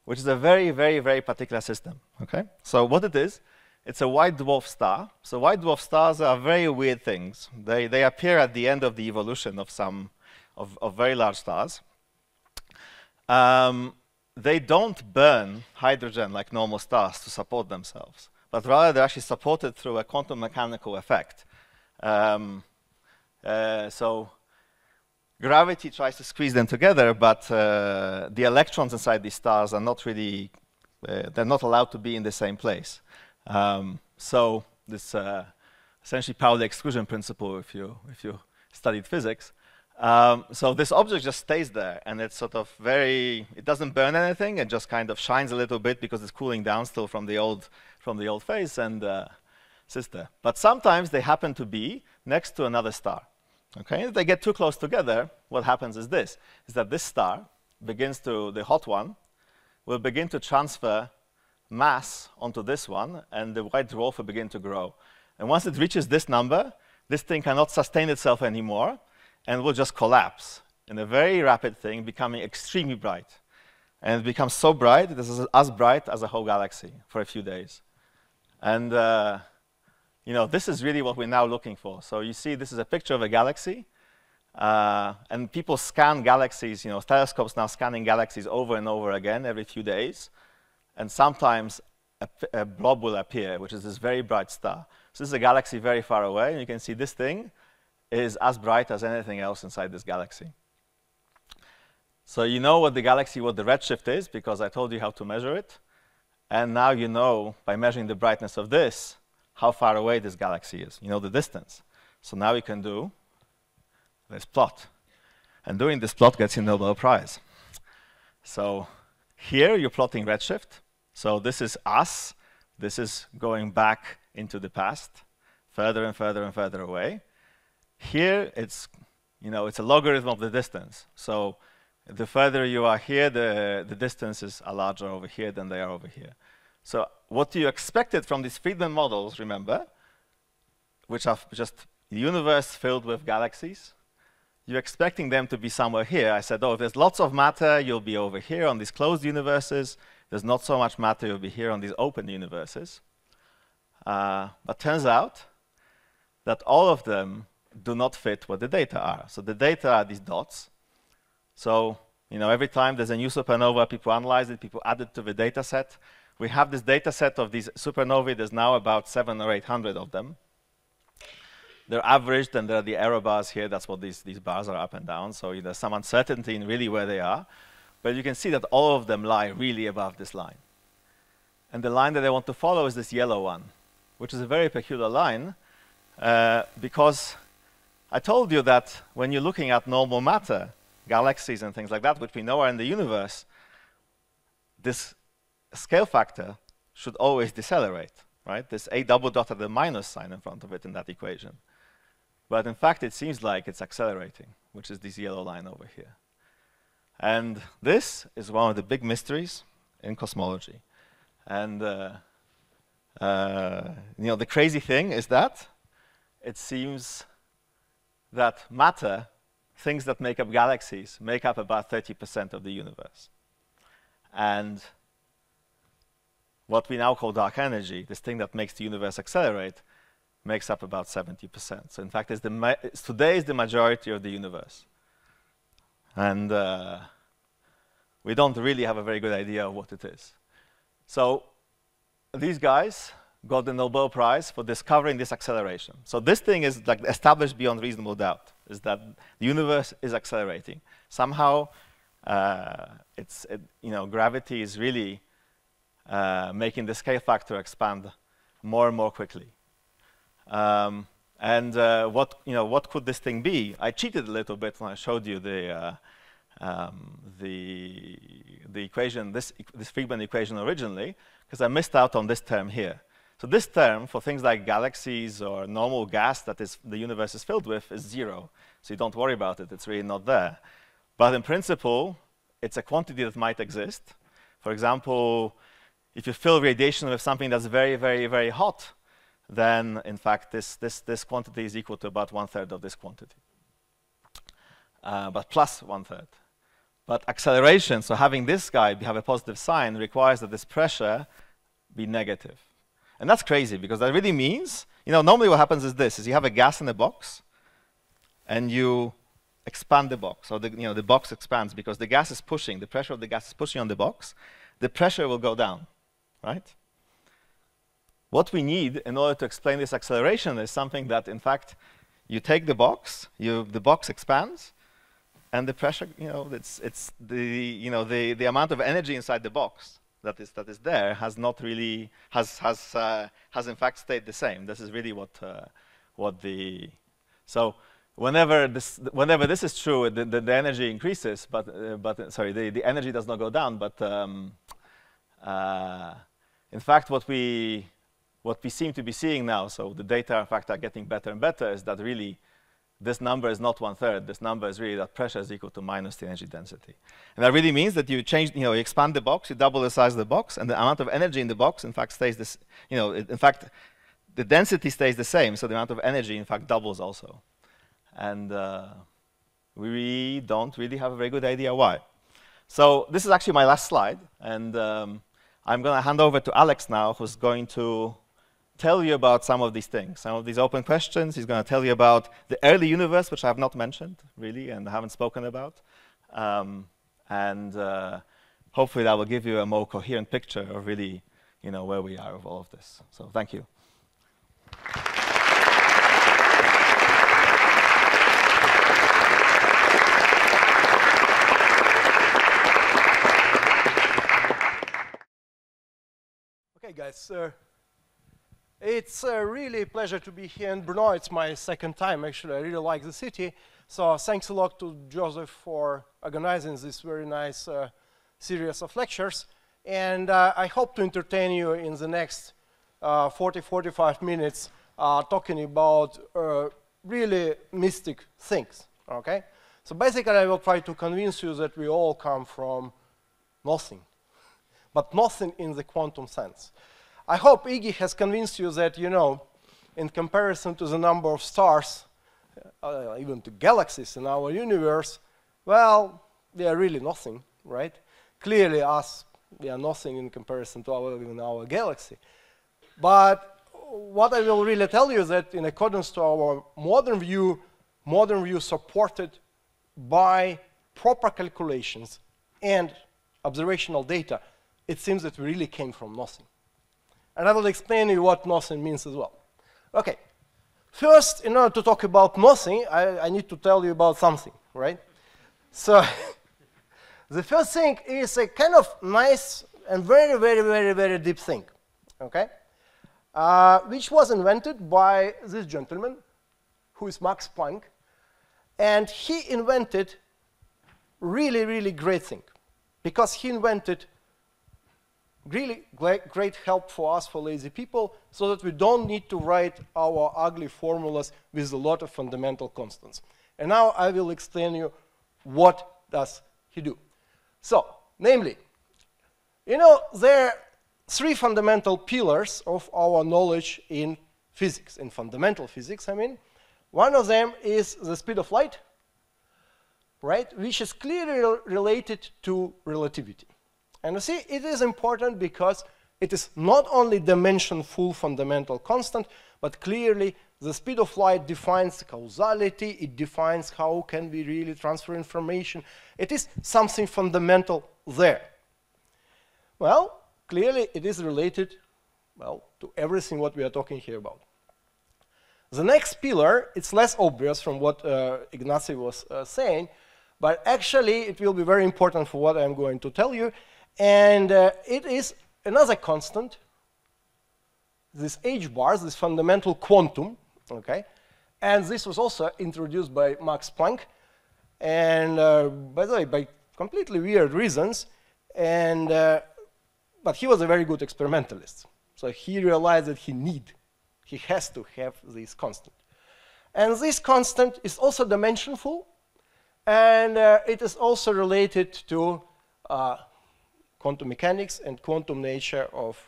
which is a very, very, very particular system. Okay? So what it is, it's a white dwarf star. So white dwarf stars are very weird things. They appear at the end of the evolution of some of very large stars. They don't burn hydrogen like normal stars to support themselves, but rather they're actually supported through a quantum mechanical effect. So gravity tries to squeeze them together, but the electrons inside these stars are not really, they're not allowed to be in the same place. So this essentially Pauli exclusion principle if you studied physics. So this object just stays there, and it's sort of it doesn't burn anything, it just kind of shines a little bit because it's cooling down still from the old phase and sits there. But sometimes they happen to be next to another star. Okay? If they get too close together, what happens is that this star begins to, the hot one, will begin to transfer mass onto this one, and the white dwarf will begin to grow. And once it reaches this number, this thing cannot sustain itself anymore, and will just collapse in a very rapid thing, becoming extremely bright. And it becomes so bright, it is as bright as a whole galaxy for a few days. And you know, this is really what we're now looking for. So you see, this is a picture of a galaxy. And people scan galaxies, you know, telescopes now scanning galaxies over and over again every few days. And sometimes a blob will appear, which is this very bright star. So this is a galaxy very far away, and you can see this thing is as bright as anything else inside this galaxy. So you know what the redshift is, because I told you how to measure it. And now you know, by measuring the brightness of this, how far away this galaxy is. You know the distance. So now we can do this plot. And doing this plot gets you a Nobel Prize. So here you're plotting redshift. So this is us. This is going back into the past, further and further and further away. Here, it's a logarithm of the distance. So the further you are here, the distances are larger over here than they are over here. So what you expected from these Friedman models, remember, which are just the universe filled with galaxies, you're expecting them to be somewhere here. I said, oh, if there's lots of matter, you'll be over here on these closed universes. There's not so much matter, you'll be here on these open universes. But turns out that all of them do not fit what the data are. So the data are these dots. So every time there's a new supernova, people analyze it, people add it to the data set. We have this data set of these supernovae. There's now about 700 or 800 of them. They're averaged, and there are the error bars here. That's what these bars are up and down. So there's some uncertainty in really where they are. But you can see that all of them lie really above this line. And the line that I want to follow is this yellow one, which is a very peculiar line, because I told you that when you're looking at normal matter, galaxies and things like that, which we know are in the universe, this scale factor should always decelerate, right? This a double dot at the minus sign in front of it in that equation. But in fact, it seems like it's accelerating, which is this yellow line over here. And this is one of the big mysteries in cosmology. And the crazy thing is that it seems that matter, things that make up galaxies, make up about 30% of the universe. And what we now call dark energy, this thing that makes the universe accelerate, makes up about 70%. So in fact, today is the majority of the universe. And we don't really have a very good idea of what it is. So these guys got the Nobel Prize for discovering this acceleration. So this thing is like established beyond reasonable doubt, is that the universe is accelerating. Somehow, gravity is really making the scale factor expand more and more quickly. What could this thing be? I cheated a little bit when I showed you the equation, this Friedman equation originally, because I missed out on this term here. So this term for things like galaxies or normal gas that the universe is filled with is 0. So you don't worry about it. It's really not there. But in principle, it's a quantity that might exist. For example, if you fill radiation with something that's very, very, very hot, then in fact this quantity is equal to about 1/3 of this quantity. but plus 1/3. But acceleration, so having this guy have a positive sign, requires that this pressure be negative. And that's crazy, because that really means, normally what happens is this, is you have a gas in a box, and you expand the box, or the box expands because the gas is pushing, the pressure of the gas is pushing on the box, the pressure will go down, right? What we need in order to explain this acceleration is something that, in fact, you take the box, the box expands, and the pressure, it's the amount of energy inside the box that is there has not really has in fact stayed the same. This is really so whenever this is true, the energy increases, but sorry, the energy does not go down. But in fact, what we seem to be seeing now, so the data in fact are getting better and better, is that really this number is not 1/3. This number is really that pressure is equal to minus the energy density. And that really means that you you expand the box, you double the size of the box, and the amount of energy in the box, in fact, stays this. In fact, the density stays the same, so the amount of energy, in fact, doubles also. And we don't really have a very good idea why. So this is actually my last slide, and I'm going to hand over to Alex now, who's going to tell you about some of these things, some of these open questions. He's going to tell you about the early universe, which I have not mentioned, really, and haven't spoken about. Hopefully that will give you a more coherent picture of really, where we are with all of this. So thank you. Okay, guys. It's really a pleasure to be here in Brno. It's my second time, actually. I really like the city. So thanks a lot to Joseph for organizing this very nice series of lectures. And I hope to entertain you in the next 40-45 minutes talking about really mystic things, okay? So basically, I will try to convince you that we all come from nothing, but nothing in the quantum sense. I hope Iggy has convinced you that, in comparison to the number of stars, even to galaxies in our universe, well, they are really nothing, right? Clearly, we are nothing in comparison to our galaxy. But what I will really tell you is that in accordance to our modern view supported by proper calculations and observational data, it seems that we really came from nothing. And I will explain to you what nothing means as well. Okay, first, in order to talk about nothing, I need to tell you about something, right? So the first thing is a kind of nice and very, very, very, very deep thing, okay? Which was invented by this gentleman, who is Max Planck. And he invented really, really great thing, because he invented really great help for us, for lazy people, so that we don't need to write our ugly formulas with a lot of fundamental constants. And now I will explain you what does he do. So, namely, there are three fundamental pillars of our knowledge in physics, in fundamental physics, I mean. One of them is the speed of light, right, which is clearly related to relativity. And you see, it is important because it is not only dimension-full fundamental constant, but clearly the speed of light defines causality, it defines how can we really transfer information. It is something fundamental there. Well, clearly it is related, well, to everything what we are talking here about. The next pillar, it's less obvious from what Ignacy was saying, but actually it will be very important for what I'm going to tell you. And it is another constant, this h bars, this fundamental quantum, okay? And this was also introduced by Max Planck, and by the way, by completely weird reasons. And but he was a very good experimentalist, so he realized that he has to have this constant. And this constant is also dimensionful, and it is also related to quantum mechanics and quantum nature of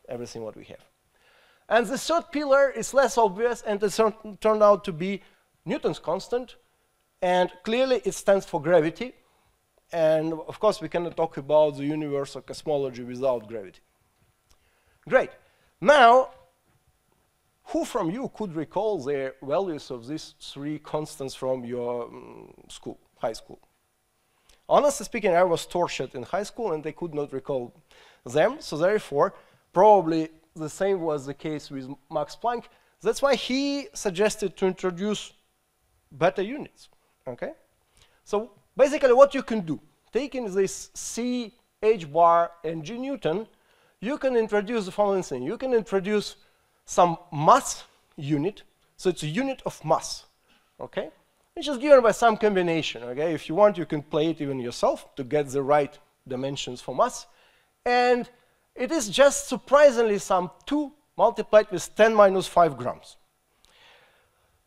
everything what we have. And the third pillar is less obvious, and it turned out to be Newton's constant, And clearly it stands for gravity. And of course, we cannot talk about the universe or cosmology without gravity. Great. Now, who from you could recall the values of these three constants from your school, high school? Honestly speaking, I was tortured in high school and I could not recall them. So therefore, probably the same was the case with Max Planck. That's why he suggested to introduce better units. Okay? So basically what you can do, taking this C, H bar, and G Newton, you can introduce the following thing. You can introduce some mass unit. So it's a unit of mass. Okay? Which is given by some combination. Okay? If you want, you can play it even yourself to get the right dimensions for mass. And it is just surprisingly some 2 multiplied with 10 minus 5 grams.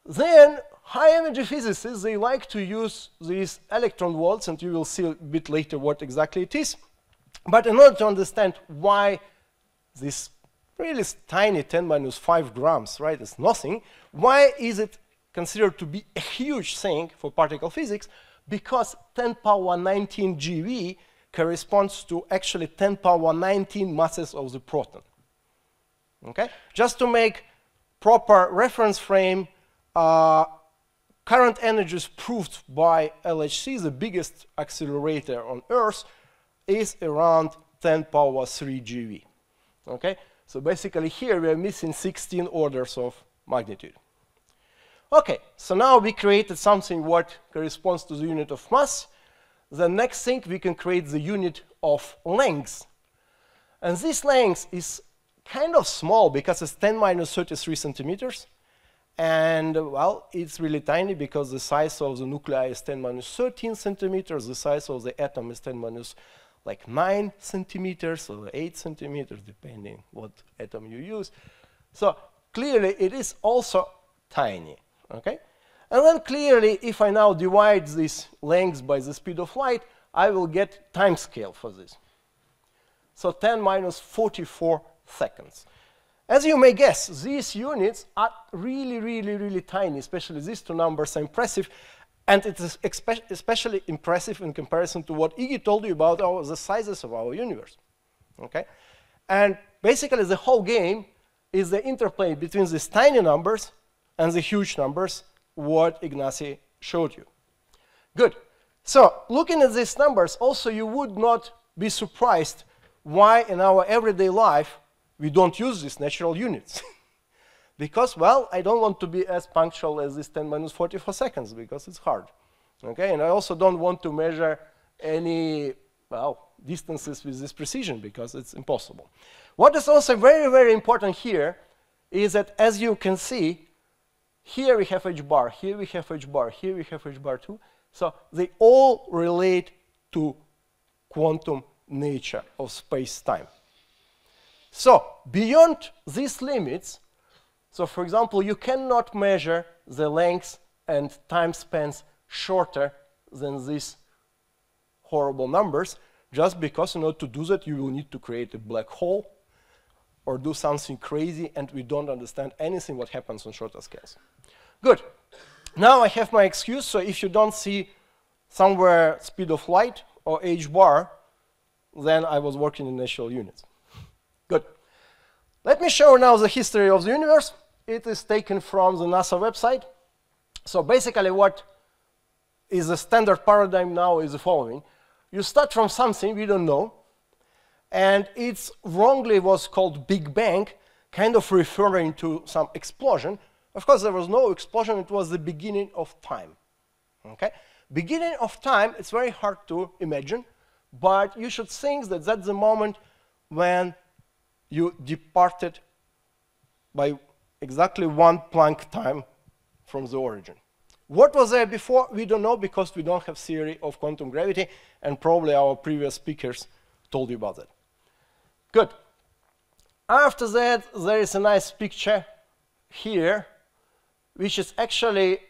Then high-energy physicists, they like to use these electron volts, and you will see a bit later what exactly it is. But in order to understand why this really tiny 10 minus 5 grams, right, is nothing, why is it considered to be a huge thing for particle physics? Because 10 power 19 GeV corresponds to actually 10 power 19 masses of the proton. Okay? Just to make proper reference frame, current energies proved by LHC, the biggest accelerator on Earth, is around 10 power 3 GeV. Okay? So basically here we are missing 16 orders of magnitude. Okay, so now we created something what corresponds to the unit of mass. The next thing, we can create the unit of length. And this length is kind of small because it's 10 minus 33 centimeters. And, well, it's really tiny because the size of the nuclei is 10 minus 13 centimeters. The size of the atom is 10 minus like 9 centimeters or 8 centimeters, depending what atom you use. So clearly, it is also tiny. Okay? And then clearly, if I now divide this length by the speed of light, I will get time scale for this. So 10 minus 44 seconds. As you may guess, these units are really, really, really tiny, especially these two numbers are impressive. And it is especially impressive in comparison to what Iggy told you about the sizes of our universe. Okay? And basically, the whole game is the interplay between these tiny numbers and the huge numbers, what Ignacy showed you. Good. So looking at these numbers, also you would not be surprised why in our everyday life we don't use these natural units. Because, well, I don't want to be as punctual as this 10 minus 44 seconds because it's hard. Okay? And I also don't want to measure any, well, distances with this precision because it's impossible. What is also very, very important here is that, as you can see, here we have H bar, here we have H bar, here we have H bar too. So they all relate to quantum nature of space-time. So beyond these limits, so for example, you cannot measure the length and time spans shorter than these horrible numbers, just because in order to do that, you will need to create a black hole or do something crazy, and we don't understand anything what happens on shorter scales. Good. Now I have my excuse, so if you don't see somewhere speed of light or H bar, then I was working in natural units. Good. Let me show now the history of the universe. It is taken from the NASA website. So basically what is the standard paradigm now is the following. You start from something we don't know, and it's wrongly was called Big Bang, kind of referring to some explosion. Of course, there was no explosion. It was the beginning of time. Okay? Beginning of time, it's very hard to imagine, but you should think that that's the moment when you departed by exactly 1 Planck time from the origin. What was there before? We don't know because we don't have theory of quantum gravity, and probably our previous speakers told you about that. Good. After that, there is a nice picture here, which is actually,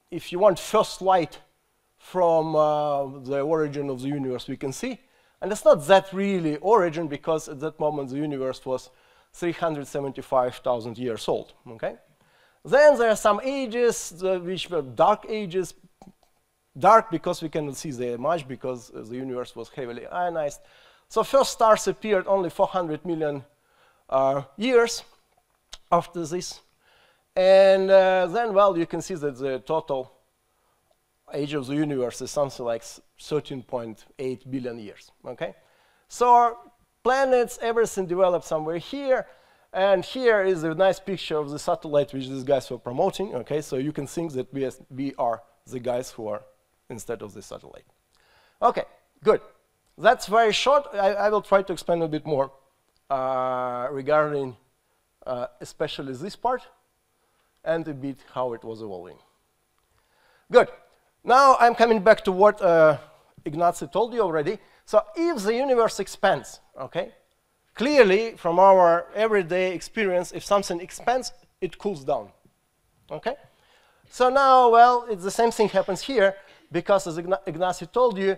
if you want, first light from the origin of the universe we can see. And it's not that really origin, because at that moment the universe was 375,000 years old. Okay? Then there are some ages which were dark ages. Dark because we cannot see them much because the universe was heavily ionized. So first stars appeared only 400 million years after this. And then, well, you can see that the total age of the universe is something like 13.8 billion years, okay? So planets, everything developed somewhere here. And here is a nice picture of the satellite which these guys were promoting, okay? So you can think that we are the guys who are instead of the satellite. Okay, good. That's very short. I will try to explain a bit more regarding especially this part and a bit how it was evolving. Good. Now I'm coming back to what Ignacy told you already. So if the universe expands, okay, clearly from our everyday experience, if something expands, it cools down, okay? So now, well, it's the same thing happens here because as Ignacy told you,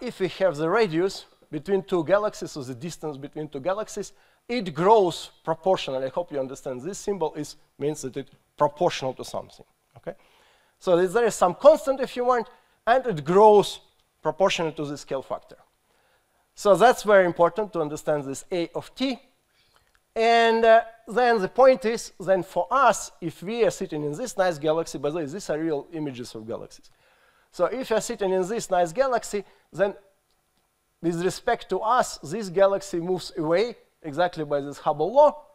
if we have the radius between two galaxies, so the distance between two galaxies, it grows proportionally. I hope you understand. This symbol means that it's proportional to something, okay? So there is some constant, if you want, and it grows proportional to the scale factor. So that's very important to understand this A of t. And then the point is, then for us, if we are sitting in this nice galaxy, by the way, these are real images of galaxies. So if you're sitting in this nice galaxy, then with respect to us, this galaxy moves away exactly by this Hubble law.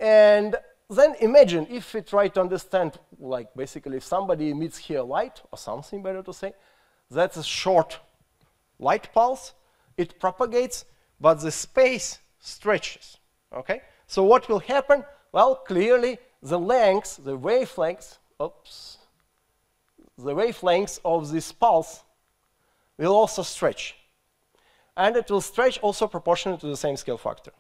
And then imagine if we try to understand, like basically if somebody emits here light, or something better to say, that's a short light pulse. It propagates, but the space stretches, okay? So what will happen? Well, clearly the lengths, the wavelengths, the wavelengths of this pulse will also stretch. And it will stretch also proportional to the same scale factor.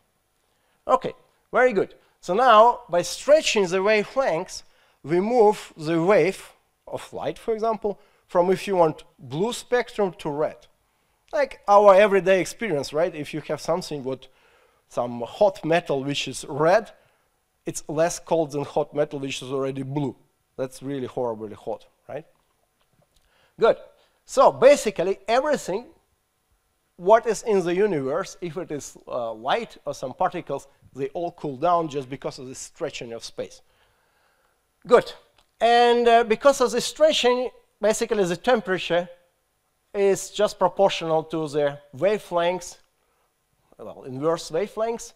Okay, very good. So now, by stretching the wavelengths, we move the wave of light, for example, from, if you want, blue spectrum to red. Like our everyday experience, right? If you have something with some hot metal which is red, it's less cold than hot metal which is already blue. That's really horribly hot, right? Good. So basically everything what is in the universe, if it is light or some particles, they all cool down just because of the stretching of space. Good. And because of the stretching, basically the temperature is just proportional to the wavelengths, well, inverse wavelengths.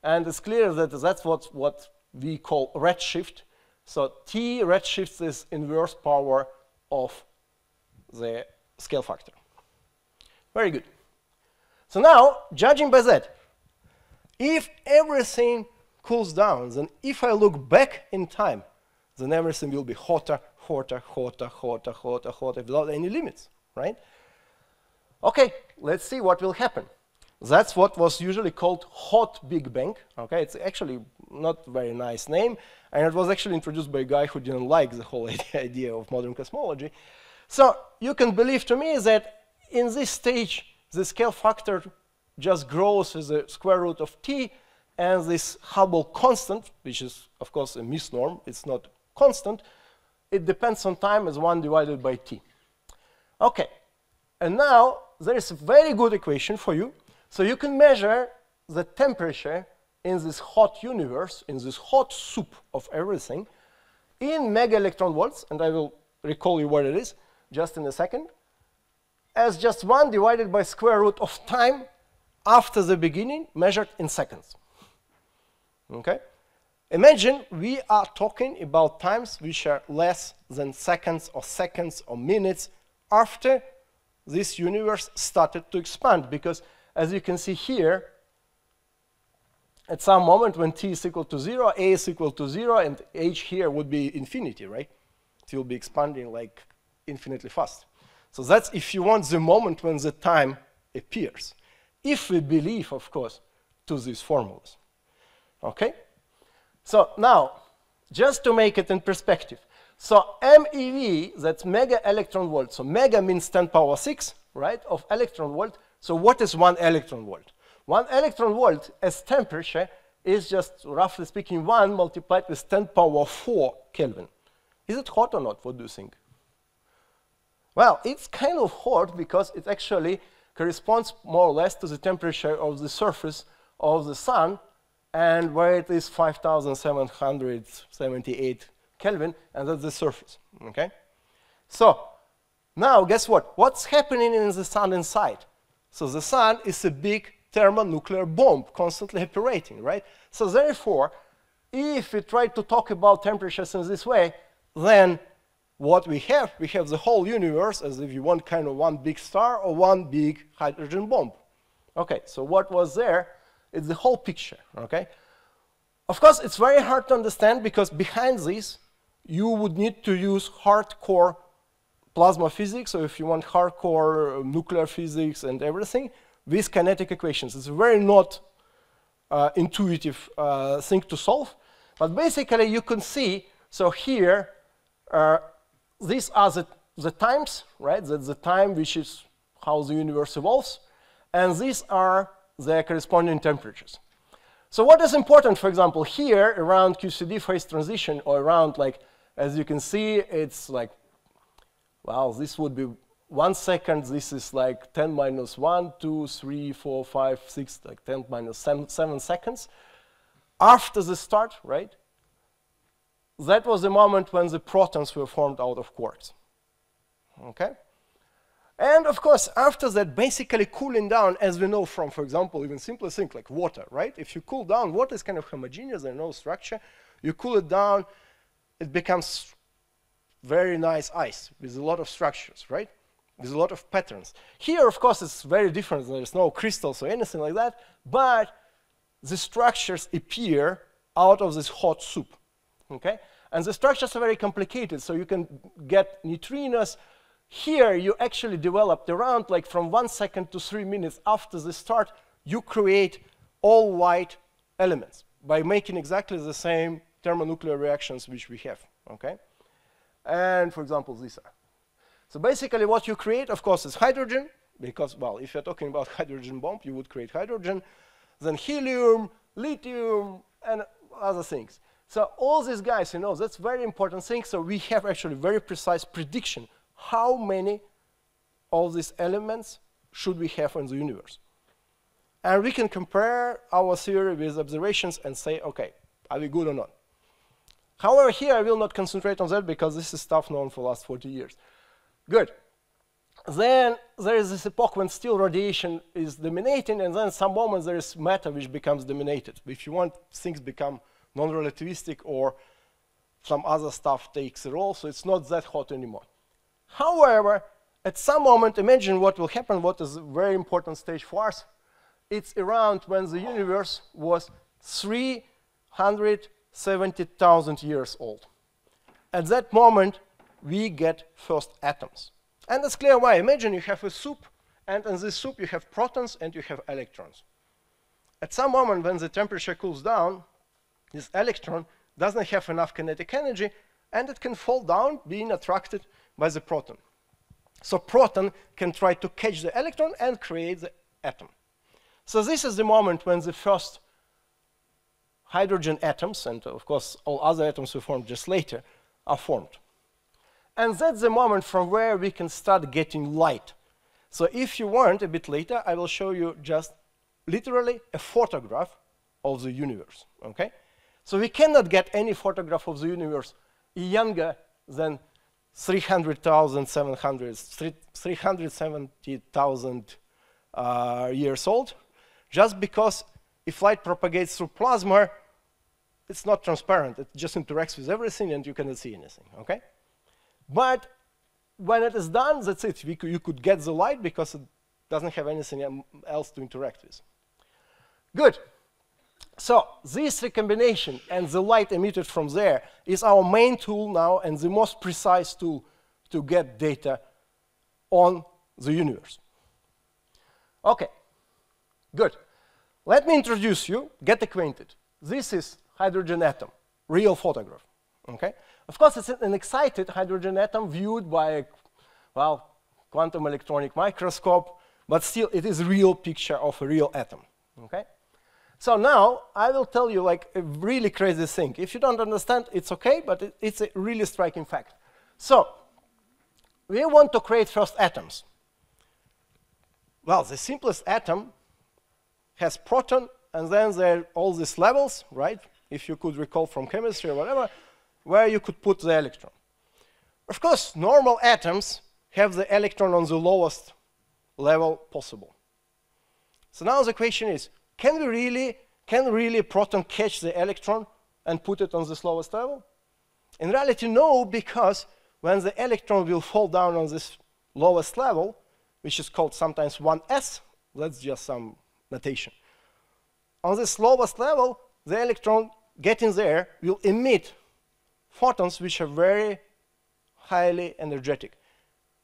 And it's clear that that's what we call redshift. So T redshift is inverse power of the scale factor. Very good. So now, judging by that, if everything cools down, then if I look back in time, then everything will be hotter, hotter, hotter, hotter, hotter, hotter, without any limits, right? Okay, let's see what will happen. That's what was usually called hot Big Bang. Okay, it's actually not a very nice name, and it was actually introduced by a guy who didn't like the whole idea of modern cosmology. So you can believe to me that in this stage, the scale factor just grows with the square root of t, and this Hubble constant, which is, of course, a misnorm, it's not constant, it depends on time as 1 divided by t. Okay, and now there is a very good equation for you. So you can measure the temperature in this hot universe, in this hot soup of everything, in mega electron volts, and I will recall you what it is just in a second, as just 1 divided by square root of time after the beginning, measured in seconds. Okay? Imagine we are talking about times which are less than seconds or minutes after this universe started to expand, because as you can see here, at some moment when t is equal to 0, a is equal to 0, and h here would be infinity, right? It will be expanding like infinitely fast. So that's, if you want, the moment when the time appears. If we believe, of course, to these formulas. Okay? So now, just to make it in perspective. So MeV, that's mega electron volt. So mega means 10 power 6, right, of electron volt. So what is 1 electron volt? 1 electron volt as temperature is just, roughly speaking, 1 multiplied with 10 power 4 Kelvin. Is it hot or not? What do you think? Well, it's kind of hot because it actually corresponds more or less to the temperature of the surface of the sun, and where it is 5,778 Kelvin, and that's the surface, okay? So, now guess what? What's happening in the sun inside? So the sun is a big thermonuclear bomb constantly operating, right? So therefore, if we try to talk about temperatures in this way, then what we have the whole universe as if you want kind of one big star or one big hydrogen bomb. Okay, so what was there? It's the whole picture, okay? Of course, it's very hard to understand because behind this, you would need to use hardcore plasma physics, or if you want hardcore nuclear physics and everything, with kinetic equations. It's a very not intuitive thing to solve. But basically, you can see, so here, these are the times, right? That's the time which is how the universe evolves. And these are the corresponding temperatures. So what is important, for example, here around QCD phase transition, or around, like, as you can see, it's like, well, this would be 1 second. This is like 10 minus 1, 2, 3, 4, 5, 6, like 10 minus 7 seconds. After the start, right? That was the moment when the protons were formed out of quarks. Okay? And of course, after that, basically cooling down, as we know from, for example, even simpler things like water, right? If you cool down, water is kind of homogeneous, there's no structure. You cool it down, it becomes very nice ice with a lot of structures, right? With a lot of patterns. Here, of course, it's very different. There's no crystals or anything like that, but the structures appear out of this hot soup. Okay? And the structures are very complicated, so you can get neutrinos. Here, you actually developed around, like, from 1 second to 3 minutes after the start, you create all white elements by making exactly the same thermonuclear reactions which we have. Okay? And, for example, these are. So basically, what you create, of course, is hydrogen, because, well, if you're talking about hydrogen bomb, you would create hydrogen, then helium, lithium, and other things. So all these guys, you know, that's very important thing. So we have actually very precise prediction how many of these elements should we have in the universe. And we can compare our theory with observations and say, okay, are we good or not? However, here I will not concentrate on that because this is stuff known for the last 40 years. Good. Then there is this epoch when still radiation is dominating, and then some moments there is matter which becomes dominated. If you want, things become non-relativistic or some other stuff takes a role, so it's not that hot anymore. However, at some moment, imagine what will happen, what is a very important stage for us. It's around when the universe was 370,000 years old. At that moment, we get first atoms. And it's clear why. Imagine you have a soup, and in this soup you have protons and you have electrons. At some moment when the temperature cools down, this electron doesn't have enough kinetic energy, and it can fall down, being attracted by the proton. So proton can try to catch the electron and create the atom. So this is the moment when the first hydrogen atoms, and of course all other atoms we formed just later, are formed. And that's the moment from where we can start getting light. So if you want, a bit later, I will show you just literally a photograph of the universe, okay? So we cannot get any photograph of the universe younger than 370,000 years old, just because if light propagates through plasma, it's not transparent. It just interacts with everything and you cannot see anything, okay? But when it is done, that's it. You could get the light because it doesn't have anything else to interact with. Good. So this recombination and the light emitted from there is our main tool now and the most precise tool to get data on the universe. Okay, good. Let me introduce you, get acquainted. This is hydrogen atom, real photograph, okay? Of course, it's an excited hydrogen atom viewed by a, well, quantum electronic microscope, but still it is a real picture of a real atom, okay? So now I will tell you like a really crazy thing. If you don't understand, it's okay, but it's a really striking fact. So we want to create first atoms. Well, the simplest atom has proton, and then there are all these levels, right? If you could recall from chemistry or whatever, where you could put the electron. Of course, normal atoms have the electron on the lowest level possible. So now the question is, can really a proton catch the electron and put it on this lowest level? In reality, no, because when the electron will fall down on this lowest level, which is called sometimes 1s, that's just some notation. On this lowest level, the electron getting there will emit photons which are very highly energetic.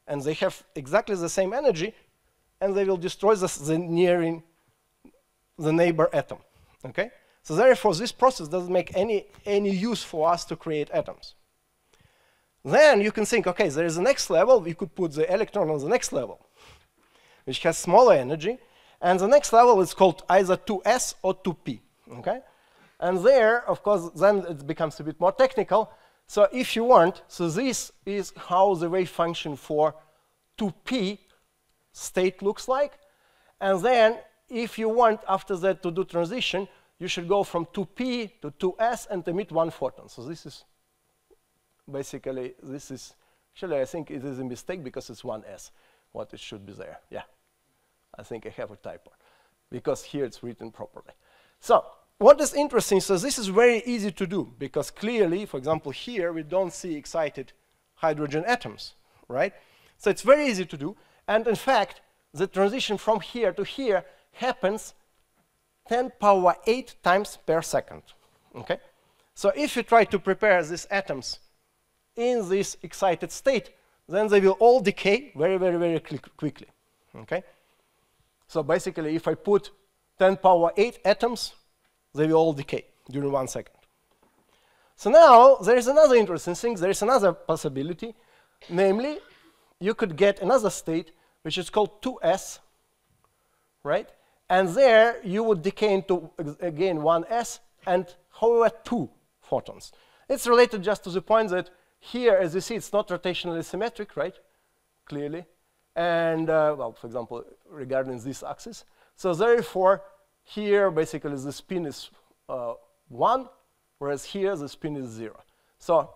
And they have exactly the same energy, and they will destroy the neighbor atom. Okay? So therefore, this process doesn't make any use for us to create atoms. Then you can think, okay, there is the next level. We could put the electron on the next level, which has smaller energy. And the next level is called either 2s or 2p. Okay? And there, of course, then it becomes a bit more technical. So if you want, so this is how the wave function for 2p state looks like. And then if you want after that to do transition, you should go from 2p to 2s and emit one photon. So this is basically, actually I think it is a mistake because it's 1s, what it should be there. Yeah, I think I have a typo because here it's written properly. So what is interesting, so this is very easy to do because clearly, for example, here we don't see excited hydrogen atoms, right? So it's very easy to do. And in fact, the transition from here to here happens 10⁸ times per second. Okay? So if you try to prepare these atoms in this excited state, then they will all decay very, very, very quickly. Okay? So basically, if I put 10⁸ atoms, they will all decay during 1 second. So now there is another interesting thing. There is another possibility, namely, you could get another state which is called 2s, right? And there you would decay into, again, 1s and, however, 2 photons. It's related just to the point that here, as you see, it's not rotationally symmetric, right? Clearly. And, well, for example, regarding this axis. So therefore, here, basically, the spin is 1, whereas here, the spin is 0. So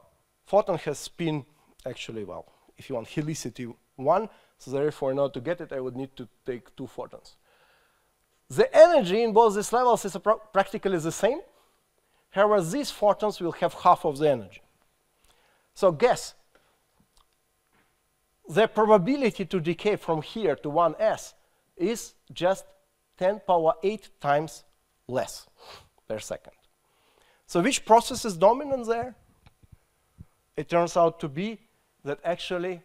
photon has spin, actually, well, if you want helicity 1, so therefore, in order to get it, I would need to take 2 photons. The energy in both these levels is practically the same. However, these photons will have half of the energy. So guess, the probability to decay from here to 1s is just 10⁸ times less per second. So which process is dominant there? It turns out to be that actually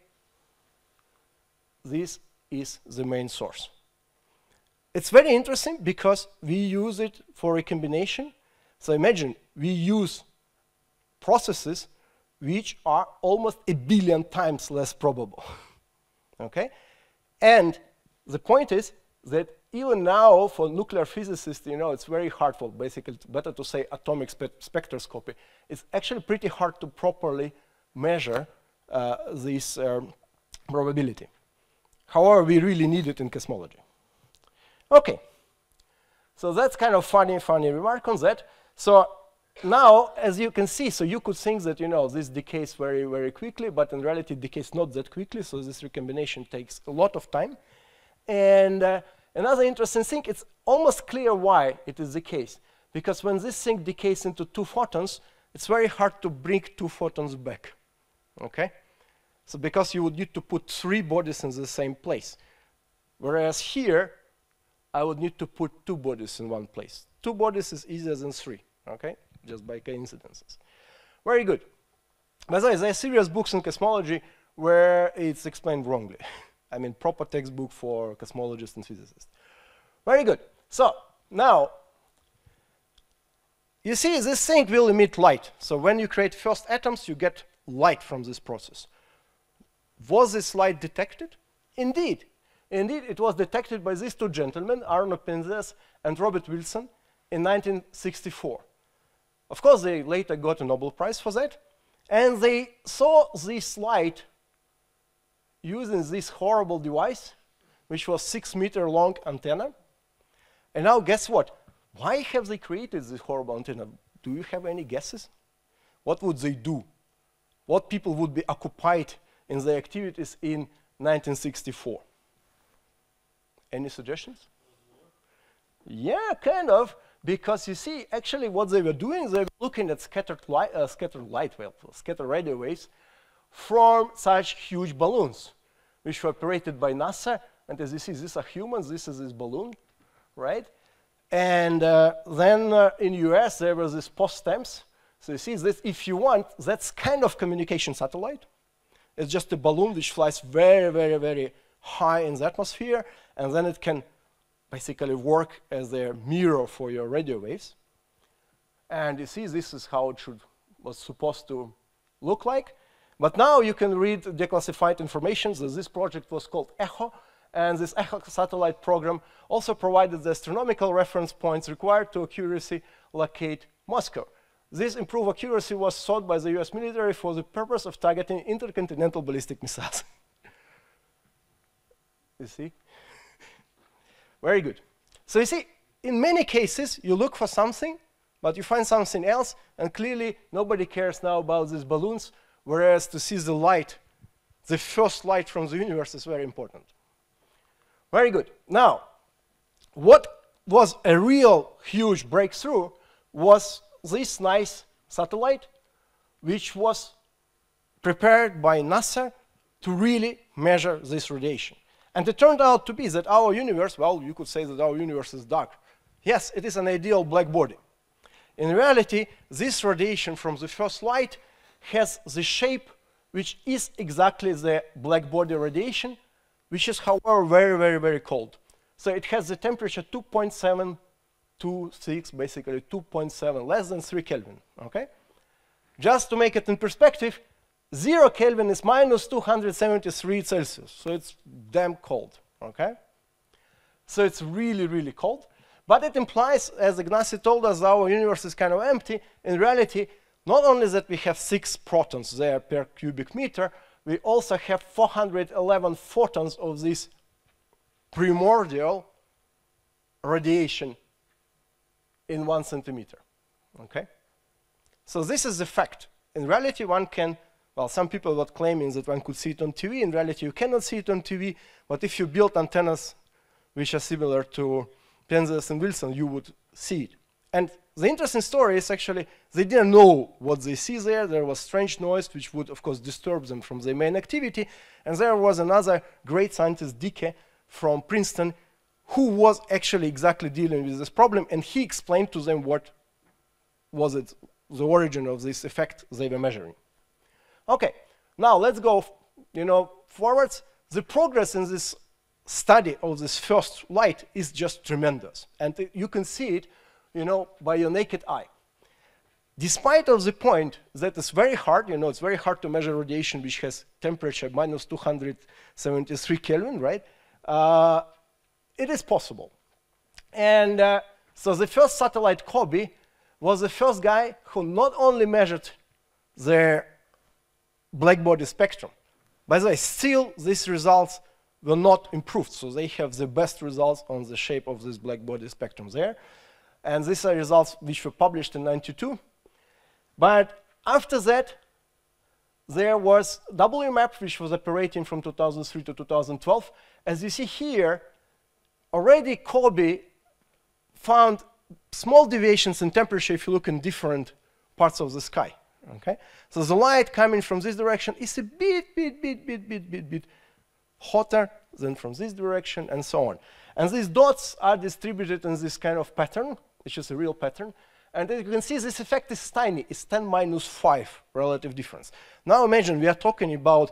this is the main source. It's very interesting because we use it for recombination. So imagine we use processes which are almost 1 billion times less probable. Okay? And the point is that even now for nuclear physicists, you know, it's very hard for, basically, it's better to say atomic spectroscopy. It's actually pretty hard to properly measure this probability. However, we really need it in cosmology. Okay, so that's kind of funny remark on that. So now, as you can see, so you could think that, you know, this decays very, very quickly, but in reality it decays not that quickly, so this recombination takes a lot of time. And another interesting thing, it's almost clear why it is the case. Because when this thing decays into 2 photons, it's very hard to bring 2 photons back. Okay? So because you would need to put 3 bodies in the same place. Whereas here, I would need to put 2 bodies in one place. 2 bodies is easier than 3, okay? Just by coincidences. Very good. By the way, there are serious books in cosmology where it's explained wrongly. I mean, proper textbook for cosmologists and physicists. Very good. So now, you see this thing will emit light. So when you create first atoms, you get light from this process. Was this light detected? Indeed. Indeed, it was detected by these 2 gentlemen, Arno Penzias and Robert Wilson, in 1964. Of course, they later got a Nobel Prize for that. And they saw this light using this horrible device, which was 6-meter long antenna. And now guess what? Why have they created this horrible antenna? Do you have any guesses? What would they do? What people would be occupied in their activities in 1964? Any suggestions? Yeah, kind of. Because you see, actually what they were doing, they were looking at scattered radio waves from such huge balloons, which were operated by NASA. And as you see, these are humans, this is this balloon, right? And then in US, there was this post-temps. So you see this, if you want, that's kind of communication satellite. It's just a balloon which flies very, very, very high in the atmosphere, and then it can basically work as a mirror for your radio waves. And you see, this is how it was supposed to look like. But now you can read declassified information. So this project was called ECHO, and this ECHO satellite program also provided the astronomical reference points required to accurately locate Moscow. This improved accuracy was sought by the US military for the purpose of targeting intercontinental ballistic missiles. You see? Very good. So you see, in many cases, you look for something, but you find something else, and clearly nobody cares now about these balloons, whereas to see the light, the first light from the universe, is very important. Very good. Now, what was a real huge breakthrough was this nice satellite, which was prepared by NASA to really measure this radiation. And it turned out to be that our universe, well, you could say that our universe is dark. Yes, it is an ideal black body. In reality, this radiation from the first light has the shape which is exactly the black body radiation, which is, however, very, very, very cold. So it has the temperature 2.726, basically 2.7, less than 3 Kelvin, okay? Just to make it in perspective, 0 Kelvin is minus 273 Celsius, so it's damn cold, okay? So it's really, really cold. But it implies, as Ignacy told us, our universe is kind of empty. In reality, not only that we have 6 protons there per cubic meter, we also have 411 photons of this primordial radiation in 1 centimeter, okay? So this is the fact. In reality, one can, well, some people were claiming that one could see it on TV. In reality, you cannot see it on TV, but if you build antennas which are similar to Penzias and Wilson, you would see it. And the interesting story is actually they didn't know what they see there. There was strange noise, which would, of course, disturb them from their main activity. And there was another great scientist, Dicke, from Princeton, who was actually exactly dealing with this problem. And he explained to them what was it, the origin of this effect they were measuring. Okay, now let's go, forwards. The progress in this study of this first light is just tremendous. And you can see it, by your naked eye. Despite of the point that it's very hard, it's very hard to measure radiation which has temperature minus 273 Kelvin, right? It is possible. And so the first satellite, Kobe, was the first guy who not only measured the black body spectrum. By the way, still these results were not improved, so they have the best results on the shape of this black body spectrum there. And these are results which were published in '92. But after that, there was WMAP, which was operating from 2003 to 2012. As you see here, already Kobe found small deviations in temperature if you look in different parts of the sky. Okay? So the light coming from this direction is a bit hotter than from this direction, and so on. And these dots are distributed in this kind of pattern, which is a real pattern. And as you can see, this effect is tiny. It's 10 minus 5 relative difference. Now imagine we are talking about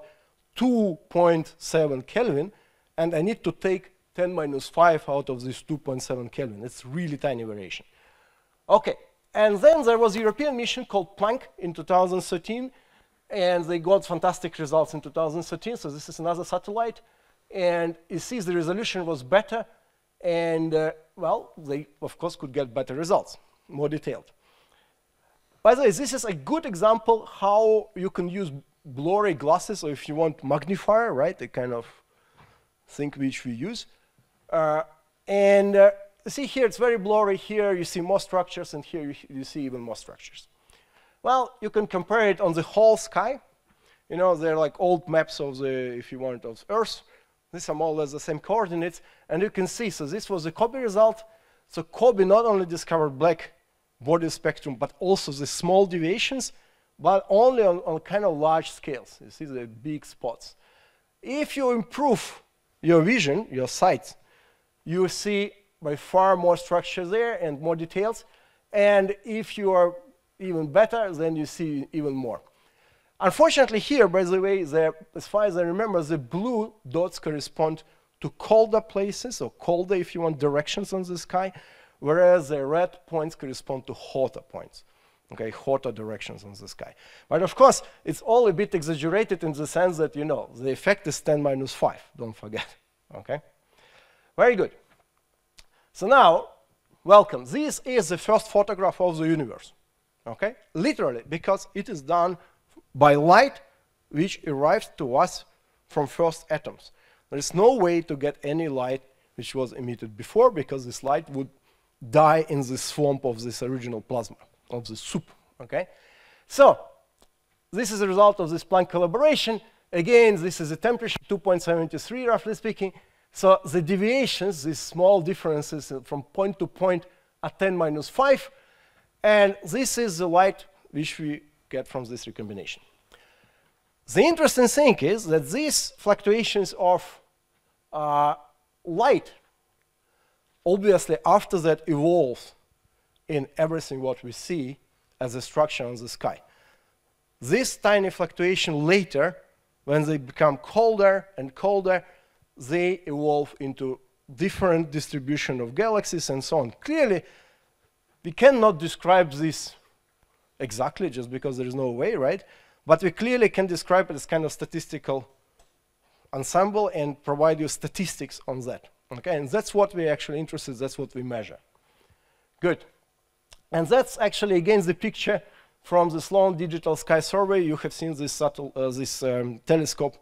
2.7 Kelvin, and I need to take 10 minus 5 out of this 2.7 Kelvin. It's really tiny variation. Okay, and then there was a European mission called Planck in 2013, and they got fantastic results in 2013. So this is another satellite, and you see the resolution was better, And, well, they, of course, could get better results, more detailed. By the way, this is a good example how you can use blurry glasses, or if you want magnifier, right, the kind of thing which we use. See here, it's very blurry. Here you see more structures, and here you see even more structures. Well, you can compare it on the whole sky. You know, they're like old maps of the, if you want, of Earth. These are more or less the same coordinates. And you can see, so this was the Kobe result. So Kobe not only discovered black body spectrum, but also the small deviations, but only on kind of large scales. You see the big spots. If you improve your vision, your sight, you see by far more structure there and more details. And if you are even better, then you see even more. Unfortunately here, by the way, as far as I remember, the blue dots correspond to colder places, or colder, if you want, directions on the sky, whereas the red points correspond to hotter points, okay, hotter directions on the sky. But of course, it's all a bit exaggerated in the sense that, you know, the effect is 10 minus 5, don't forget, okay? Very good. So now, welcome. This is the first photograph of the universe, okay? Literally, because it is done by light which arrives to us from first atoms. There is no way to get any light which was emitted before, because this light would die in the swamp of this original plasma, of the soup, okay? So, this is a result of this Planck collaboration. Again, this is a temperature, 2.73, roughly speaking. So the deviations, these small differences from point to point, are 10 minus 5. And this is the light which we get from this recombination. The interesting thing is that these fluctuations of light, obviously after that evolves in everything what we see as a structure on the sky. This tiny fluctuation later, when they become colder and colder, they evolve into different distribution of galaxies and so on. Clearly, we cannot describe this exactly just because there is no way, right? But we clearly can describe it as kind of statistical ensemble and provide you statistics on that. Okay, and that's what we're actually interested in, that's what we measure. Good. And that's actually, again, the picture from the Sloan Digital Sky Survey. You have seen this, telescope,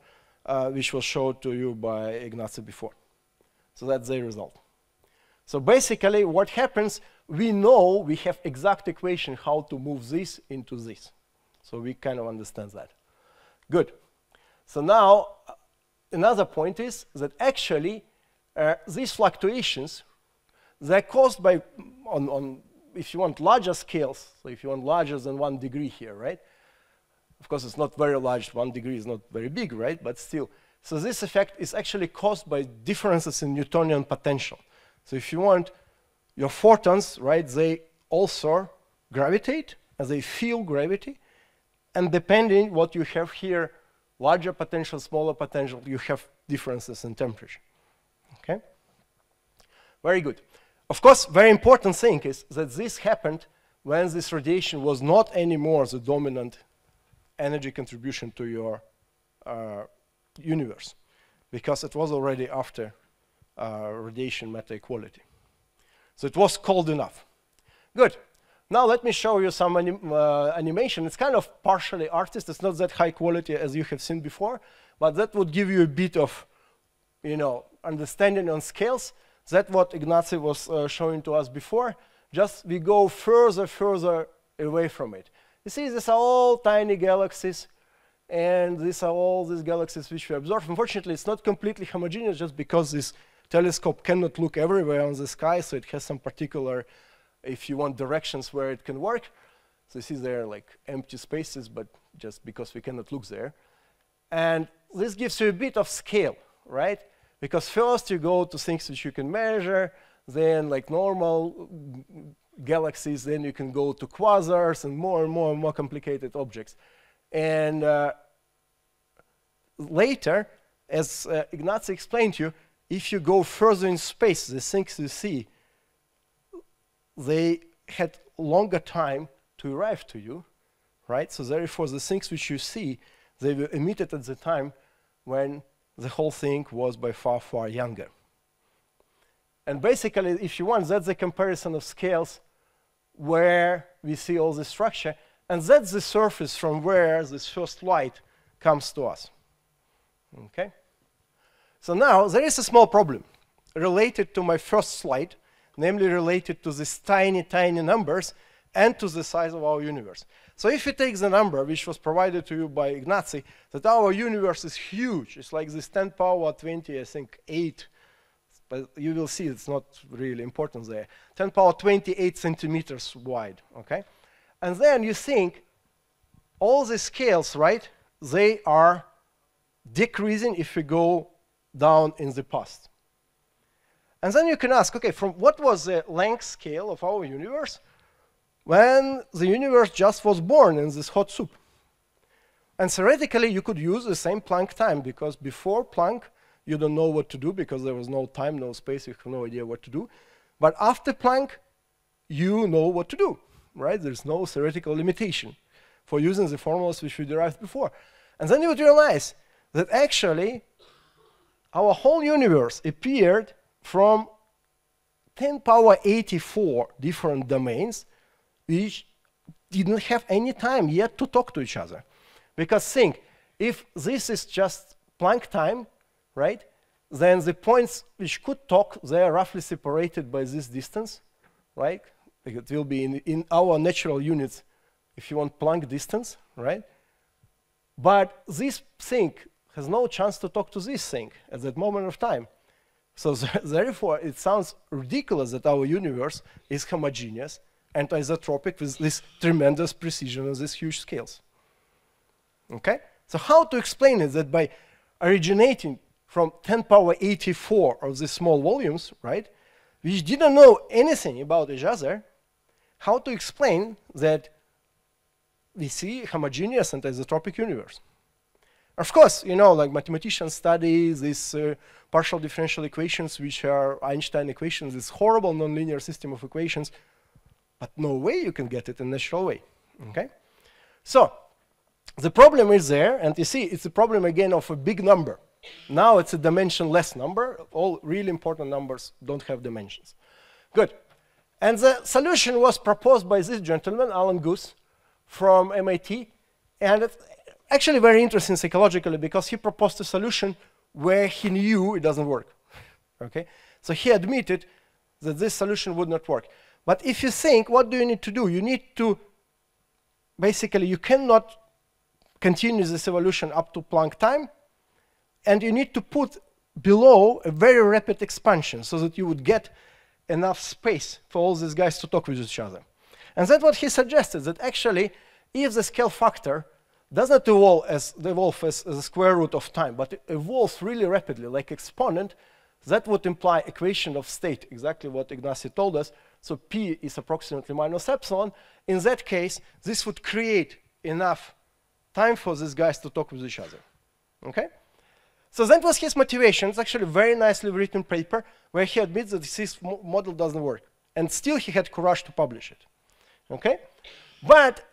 which was showed to you by Ignacy before. So that's the result. So basically, what happens, we know we have exact equation how to move this into this. So we kind of understand that. Good. So now, another point is that actually, these fluctuations, they're caused by, if you want larger scales, so if you want larger than 1 degree here, right? Of course, it's not very large, 1 degree is not very big, right? But still. So this effect is actually caused by differences in Newtonian potential. So if you want your photons, right, they also gravitate, and they feel gravity. And depending what you have here, larger potential, smaller potential, you have differences in temperature. Okay? Very good. Of course, very important thing is that this happened when this radiation was not anymore the dominant energy contribution to your universe, because it was already after radiation matter equality. So it was cold enough. Good. Now let me show you some animation. It's kind of partially artist. It's not that high quality as you have seen before, but that would give you a bit of, you know, understanding on scales. That's what Ignacy was showing to us before. Just we go further away from it. You see, these are all tiny galaxies, and these are all these galaxies which we observe. Unfortunately, it's not completely homogeneous just because this telescope cannot look everywhere on the sky, so it has some particular, if you want, directions where it can work. So you see there are like empty spaces, but just because we cannot look there. And this gives you a bit of scale, right? Because first you go to things which you can measure, then like normal galaxies, then you can go to quasars and more complicated objects. And later, as Ignacy explained to you, if you go further in space, the things you see, they had longer time to arrive to you, right? So therefore, the things which you see, they were emitted at the time when the whole thing was by far younger. And basically, if you want, that's the comparison of scales where we see all the structure. And that's the surface from where this first light comes to us. Okay? So now, there is a small problem related to my first slide, namely related to these tiny, tiny numbers and to the size of our universe. So if you take the number which was provided to you by Ignacy, that our universe is huge, it's like this 10 power 20, I think, 8, but you will see it's not really important there, 10 power 28 centimeters wide, okay? And then you think all the scales, right, they are decreasing if we go down in the past. And then you can ask, okay, from what was the length scale of our universe when the universe just was born in this hot soup? And theoretically, you could use the same Planck time, because before Planck, you don't know what to do because there was no time, no space, you have no idea what to do. But after Planck, you know what to do, right? There's no theoretical limitation for using the formulas which we derived before. And then you would realize that actually our whole universe appeared from 10 power 84 different domains which didn't have any time yet to talk to each other. Because think, if this is just Planck time, right, then the points which could talk, they are roughly separated by this distance, right? It will be in our natural units, if you want, Planck distance, right? But this thing has no chance to talk to this thing at that moment of time. So therefore, it sounds ridiculous that our universe is homogeneous and isotropic with this tremendous precision and these huge scales. Okay? So how to explain it that by originating from 10 power 84 of these small volumes, right, which didn't know anything about each other, how to explain that we see homogeneous and isotropic universe? Of course, you know, like mathematicians study these partial differential equations, which are Einstein equations, this horrible nonlinear system of equations, but no way you can get it in a natural way, okay? So, the problem is there, and you see, it's a problem again of a big number. Now it's a dimensionless number. All really important numbers don't have dimensions. Good. And the solution was proposed by this gentleman, Alan Guth, from MIT, and it's actually very interesting psychologically because he proposed a solution where he knew it doesn't work, okay? So he admitted that this solution would not work. But if you think, what do you need to do? You need to, basically, you cannot continue this evolution up to Planck time, and you need to put below a very rapid expansion so that you would get enough space for all these guys to talk with each other. And that's what he suggested, that actually, if the scale factor does not evolve as a square root of time, but it evolves really rapidly, like exponent, that would imply equation of state, exactly what Ignacy told us. So P is approximately minus epsilon. In that case, this would create enough time for these guys to talk with each other, okay? So that was his motivation. It's actually a very nicely written paper where he admits that this model doesn't work. And still he had courage to publish it, okay? But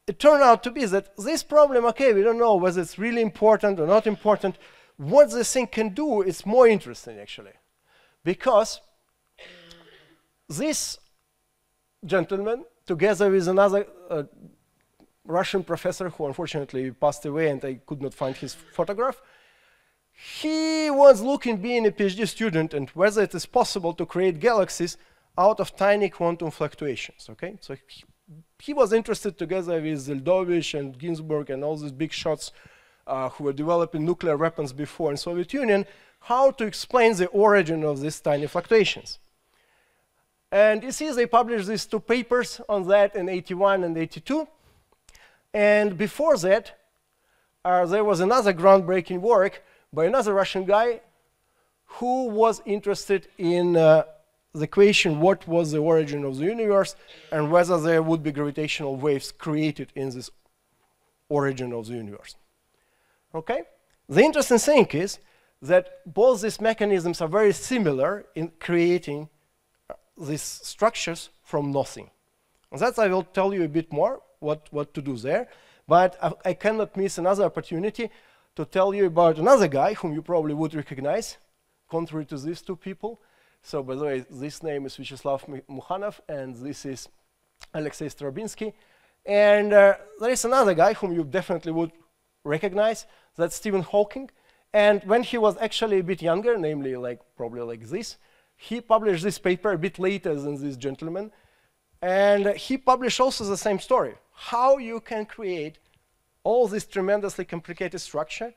it turned out to be that this problem, okay, we don't know whether it's really important or not important. What this thing can do is more interesting, actually. Because this gentleman, together with another Russian professor who unfortunately passed away and I could not find his photograph, he was looking, being a PhD student, and whether it is possible to create galaxies out of tiny quantum fluctuations, okay? So he was interested together with Zeldovich and Ginzburg and all these big shots who were developing nuclear weapons before in Soviet Union, how to explain the origin of these tiny fluctuations. And you see they published these two papers on that in 81 and 82. And before that, there was another groundbreaking work by another Russian guy who was interested in the question what was the origin of the universe and whether there would be gravitational waves created in this origin of the universe. Okay? The interesting thing is that both these mechanisms are very similar in creating these structures from nothing. And that I will tell you a bit more what to do there, but I cannot miss another opportunity to tell you about another guy whom you probably would recognize, contrary to these two people. So by the way, this name is Vyacheslav Mukhanov, and this is Alexei Stravinsky. And there is another guy whom you definitely would recognize. That's Stephen Hawking. And when he was actually a bit younger, namely probably like this, he published this paper a bit later than this gentleman. And he published also the same story, how you can create all this tremendously complicated structure,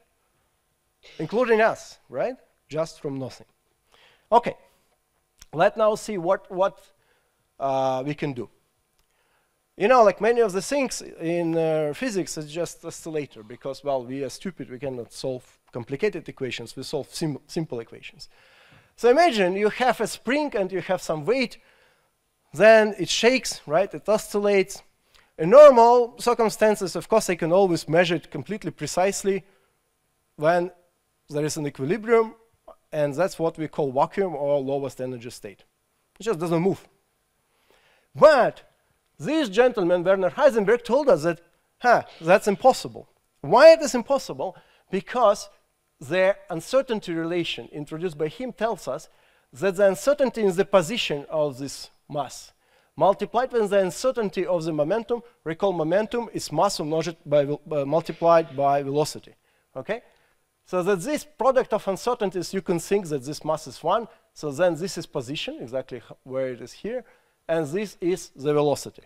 including us, right? Just from nothing. Okay, let's now see what we can do. You know, like many of the things in physics, it's just oscillator, because, well, we are stupid, we cannot solve complicated equations, we solve simple equations. So imagine you have a spring and you have some weight, then it shakes, right? It oscillates. In normal circumstances, of course, I can always measure it completely precisely when there is an equilibrium, and that's what we call vacuum or lowest energy state. It just doesn't move. But this gentleman, Werner Heisenberg, told us that, that's impossible. Why it is impossible? Because the uncertainty relation introduced by him tells us that the uncertainty in the position of this mass multiplied with the uncertainty of the momentum, recall momentum is mass multiplied by velocity, okay? So that this product of uncertainties, you can think that this mass is 1, so then this is position, exactly where it is here, and this is the velocity,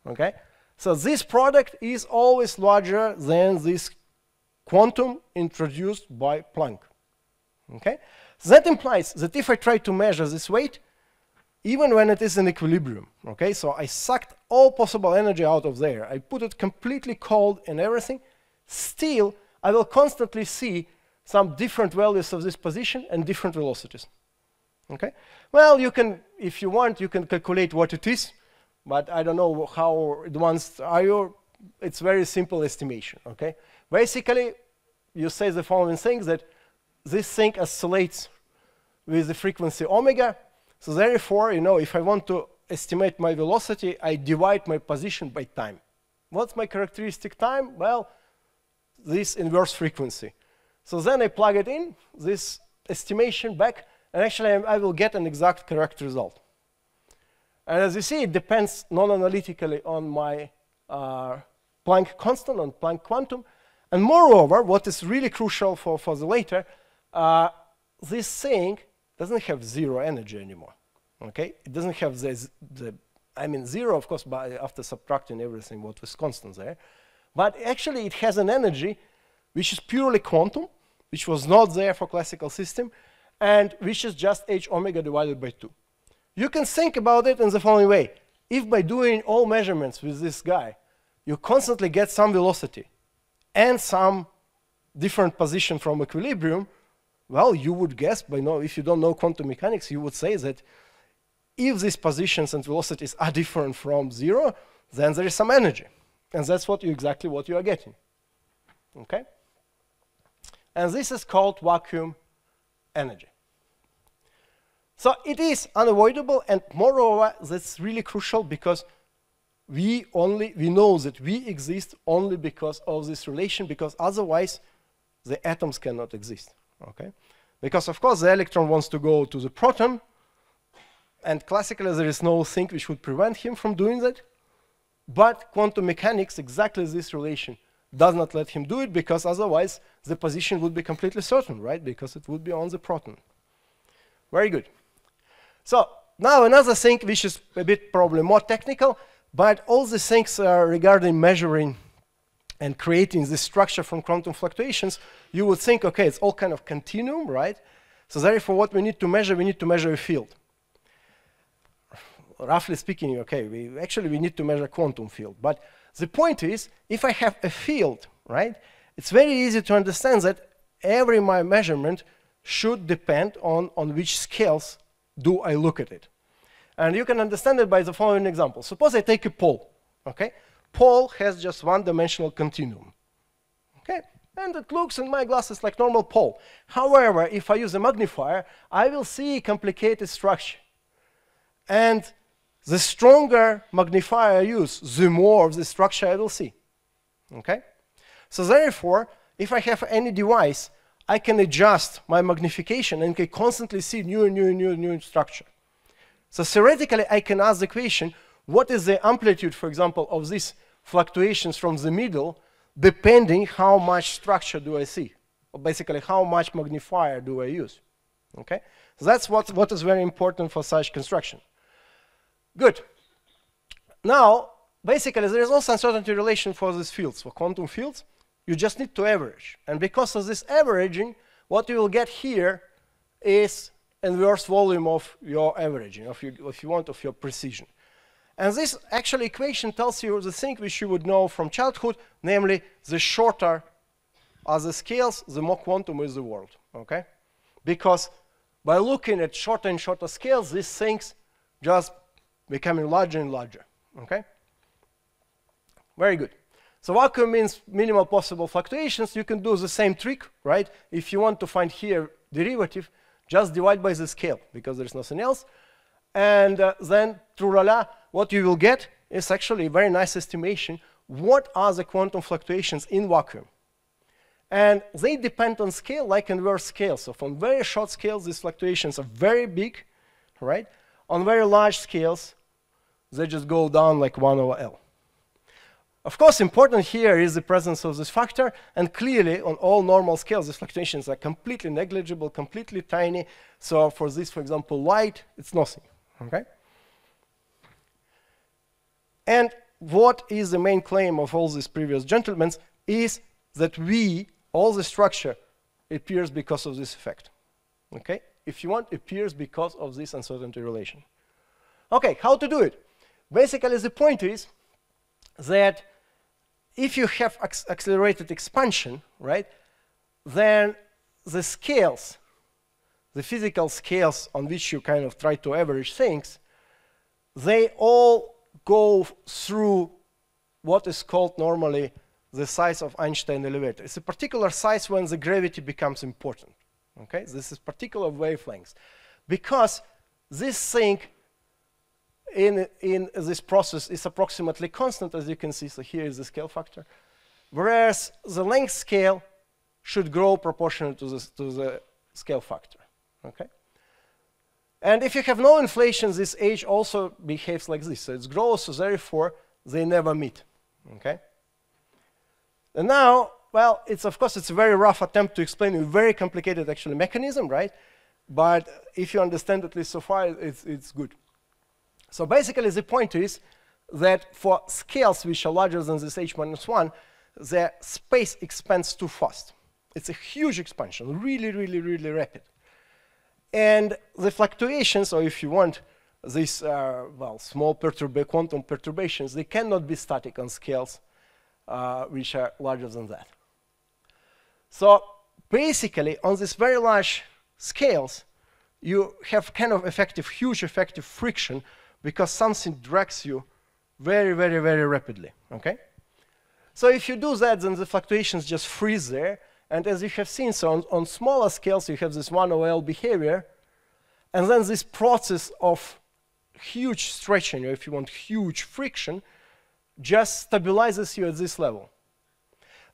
okay? So this product is always larger than this quantum introduced by Planck, okay? So that implies that if I try to measure this weight, even when it is in equilibrium, okay? So I sucked all possible energy out of there. I put it completely cold and everything. Still, I will constantly see some different values of this position and different velocities, okay? Well, you can, if you want, you can calculate what it is, but I don't know how advanced are you. It's very simple estimation, okay? Basically, you say the following thing, that this thing oscillates with the frequency omega. So therefore, you know, if I want to estimate my velocity, I divide my position by time. What's my characteristic time? Well, this inverse frequency. So then I plug it in, this estimation back, and actually I will get an exact correct result. And as you see, it depends non-analytically on my Planck constant, on Planck quantum. And moreover, what is really crucial for the later, this thing doesn't have zero energy anymore, okay? It doesn't have I mean zero, of course, after subtracting everything what was constant there. But actually it has an energy which is purely quantum, which was not there for classical system, and which is just h omega divided by 2. You can think about it in the following way. If by doing all measurements with this guy, you constantly get some velocity and some different position from equilibrium, well, you would guess by now, if you don't know quantum mechanics, you would say that if these positions and velocities are different from 0, then there is some energy. And that's exactly what you are getting, okay? And this is called vacuum energy. So it is unavoidable, and moreover, that's really crucial because we know that we exist only because of this relation, because otherwise the atoms cannot exist, okay? Because of course the electron wants to go to the proton, and classically there is no thing which would prevent him from doing that, but quantum mechanics, exactly this relation, does not let him do it, because otherwise the position would be completely certain, right? Because it would be on the proton. Very good. So now another thing which is a bit probably more technical, but all the things regarding measuring and creating this structure from quantum fluctuations, you would think, okay, it's all kind of continuum, right? So therefore, what we need to measure a field. Roughly speaking, okay, we need to measure quantum field. But the point is, if I have a field, right, it's very easy to understand that every my measurement should depend on which scales do I look at it. And you can understand it by the following example. Suppose I take a pole, okay? Pole has just one-dimensional continuum, okay? And it looks in my glasses like normal pole. However, if I use a magnifier, I will see a complicated structure. And the stronger magnifier I use, the more of the structure I will see, okay? So therefore, if I have any device, I can adjust my magnification and can constantly see new structure. So theoretically, I can ask the question, what is the amplitude, for example, of these fluctuations from the middle, depending how much structure do I see? Or basically, how much magnifier do I use? Okay? So that's what is very important for such construction. Good. Now, basically, there is also uncertainty relation for these fields. For quantum fields, you just need to average. And because of this averaging, what you will get here is inverse volume of your averaging, if you want, of your precision. And this actually equation tells you the thing which you would know from childhood, namely, the shorter are the scales, the more quantum is the world. Okay? Because by looking at shorter and shorter scales, these things just becoming larger and larger. Okay? Very good. So vacuum means minimal possible fluctuations. You can do the same trick, right? If you want to find here derivative, just divide by the scale, because there's nothing else. And then, true-la-la, what you will get is actually a very nice estimation. What are the quantum fluctuations in vacuum? And they depend on scale, like inverse scale. So from very short scales, these fluctuations are very big, right? On very large scales, they just go down like 1 over L. Of course, important here is the presence of this factor, and clearly on all normal scales, these fluctuations are completely negligible, completely tiny. So for this, for example, light, it's nothing. Okay? And what is the main claim of all these previous gentlemen is that all the structure appears because of this effect. Okay? If you want, appears because of this uncertainty relation. Okay, how to do it? Basically, the point is that if you have accelerated expansion, right, then the scales, the physical scales on which you kind of try to average things, they all go through what is called normally the size of Einstein elevator. It's a particular size when the gravity becomes important. Okay, this is particular wavelengths, because this thing in this process is approximately constant, as you can see. So here is the scale factor, whereas the length scale should grow proportional to the scale factor. Okay, and if you have no inflation, this H also behaves like this. So it grows, so therefore they never meet. Okay. And now, well, of course it's a very rough attempt to explain a very complicated actually mechanism, right? But if you understand at least so far, it's good. So basically the point is that for scales which are larger than this h-1, the space expands too fast. It's a huge expansion, really, really, really rapid. And the fluctuations, or if you want, these small quantum perturbations, they cannot be static on scales which are larger than that. So basically, on these very large scales, you have kind of huge effective friction, because something drags you very, very, very rapidly. Okay? So if you do that, then the fluctuations just freeze there. And as you have seen, so on smaller scales, you have this 1 over L behavior. And then this process of huge stretching, or if you want, huge friction, just stabilizes you at this level.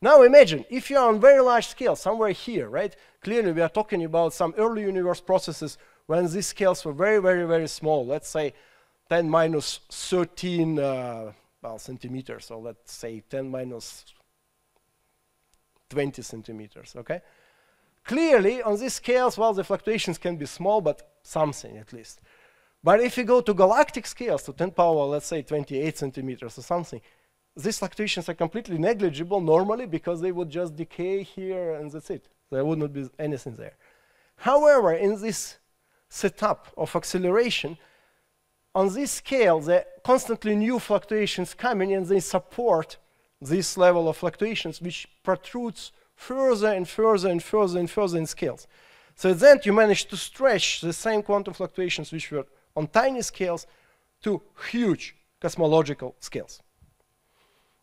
Now imagine, if you are on very large scale, somewhere here, right? Clearly, we are talking about some early universe processes when these scales were very, very, very small. Let's say 10 minus 13 centimeters, or let's say 10 minus 20 centimeters, okay? Clearly, on these scales, well, the fluctuations can be small, but something at least. But if you go to galactic scales, to 10 power, let's say 28 centimeters or something, these fluctuations are completely negligible normally, because they would just decay here and that's it. There would not be anything there. However, in this setup of acceleration, on this scale, there are constantly new fluctuations coming, and they support this level of fluctuations, which protrudes further and further and further and further in scales. So at the end, you manage to stretch the same quantum fluctuations which were on tiny scales to huge cosmological scales.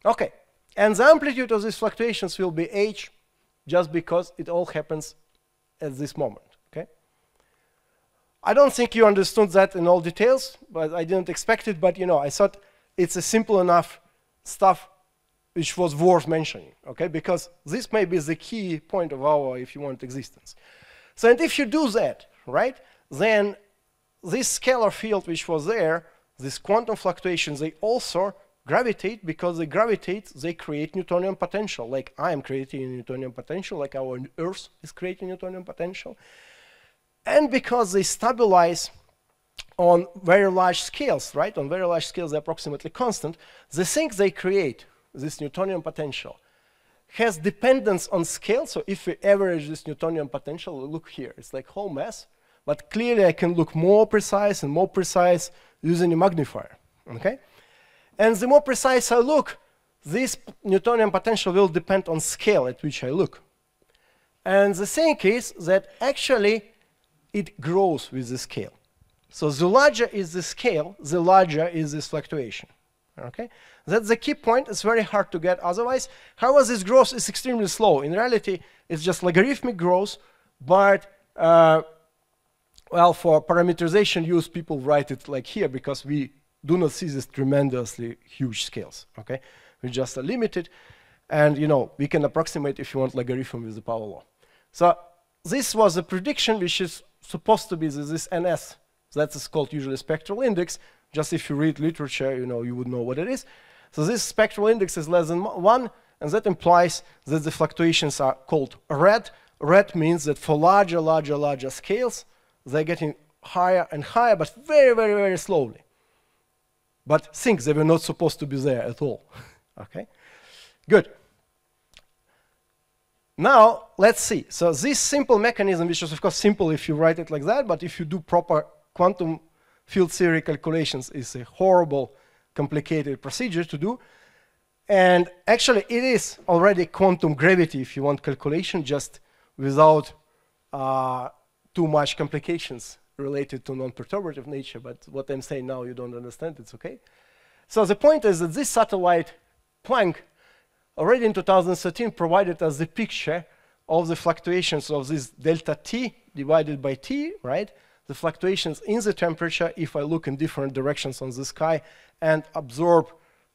Okay, and the amplitude of these fluctuations will be h, just because it all happens at this moment. Okay. I don't think you understood that in all details, but I didn't expect it. But I thought it's a simple enough stuff which was worth mentioning, okay? Because this may be the key point of our, if you want, existence. So, and if you do that, right, then this scalar field which was there, these quantum fluctuations, they also gravitate. Because they gravitate, they create Newtonian potential, like I am creating a Newtonian potential, like our Earth is creating Newtonian potential. And because they stabilize on very large scales, right? On very large scales, they're approximately constant. The things they create, this Newtonian potential, has dependence on scale. So if we average this Newtonian potential, look here, it's like whole mass. But clearly, I can look more precise and more precise using a magnifier, okay? And the more precise I look, this Newtonian potential will depend on scale at which I look. And the thing is that actually it grows with the scale. So the larger is the scale, the larger is this fluctuation, okay? That's the key point. It's very hard to get otherwise. However, this growth is extremely slow. In reality, it's just logarithmic growth, but well, for parameterization use, people write it like here because we do not see these tremendously huge scales, okay? We just are limited, and you know, we can approximate, if you want, logarithm with the power law. So this was a prediction which is supposed to be this NS. That is called usually spectral index. Just if you read literature, you know, you would know what it is. So this spectral index is less than 1, and that implies that the fluctuations are called red. Red means that for larger scales, they're getting higher and higher, but very slowly. But things they were not supposed to be there at all. Okay, good. Now let's see. So this simple mechanism, which is of course simple if you write it like that, but if you do proper quantum field theory calculations, is a horrible, complicated procedure to do. And actually, it is already quantum gravity, if you want calculation, just without too much complications related to non-perturbative nature. But what I'm saying now, you don't understand. It's okay. So the point is that this satellite Planck, already in 2013, provided us the picture of the fluctuations of this delta T divided by T, right? The fluctuations in the temperature if I look in different directions on the sky and absorb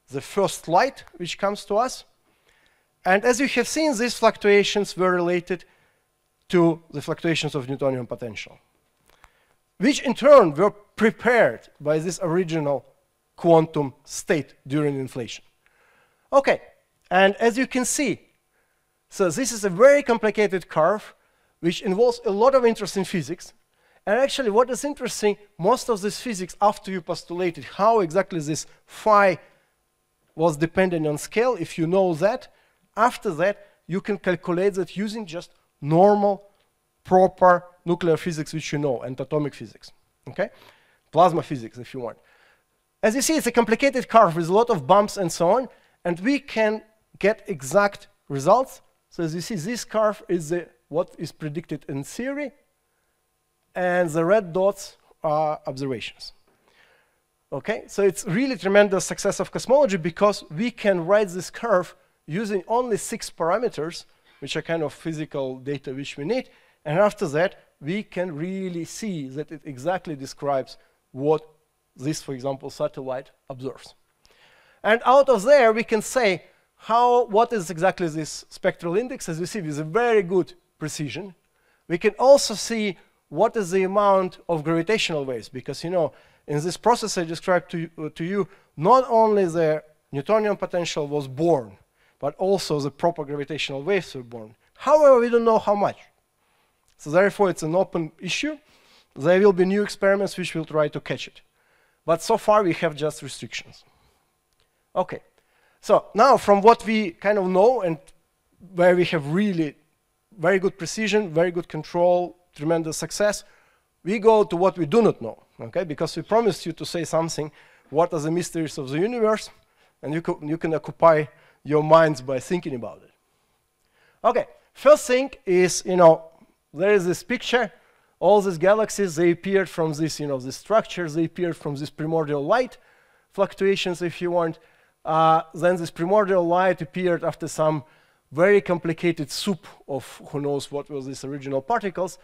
the first light which comes to us. And as you have seen, these fluctuations were related to the fluctuations of Newtonian potential, which in turn were prepared by this original quantum state during inflation. Okay, and as you can see, so this is a very complicated curve which involves a lot of interest in physics. And actually, what is interesting, most of this physics, after you postulated how exactly this phi was dependent on scale, if you know that, after that, you can calculate that using just normal, proper nuclear physics, which you know, and atomic physics, okay? Plasma physics, if you want. As you see, it's a complicated curve with a lot of bumps and so on, and we can get exact results. So as you see, this curve is what is predicted in theory, and the red dots are observations. Okay, so it's really tremendous success of cosmology because we can write this curve using only 6 parameters, which are kind of physical data which we need. And after that, we can really see that it exactly describes what this, for example, satellite observes. And out of there, we can say what is exactly this spectral index, as you see, with a very good precision. We can also see what is the amount of gravitational waves, because, you know, in this process I described to you, not only the Newtonian potential was born, but also the proper gravitational waves were born. However, we don't know how much. So therefore, it's an open issue. There will be new experiments which will try to catch it. But so far, we have just restrictions. Okay. So now, from what we kind of know and where we have really very good precision, very good control, tremendous success, we go to what we do not know, okay? Because we promised you to say something, what are the mysteries of the universe, and you can occupy your minds by thinking about it. Okay, first thing is, you know, there is this picture, all these galaxies, they appeared from this, you know, these structures, they appeared from this primordial light fluctuations, if you want. Then this primordial light appeared after some very complicated soup of who knows what was these original particles.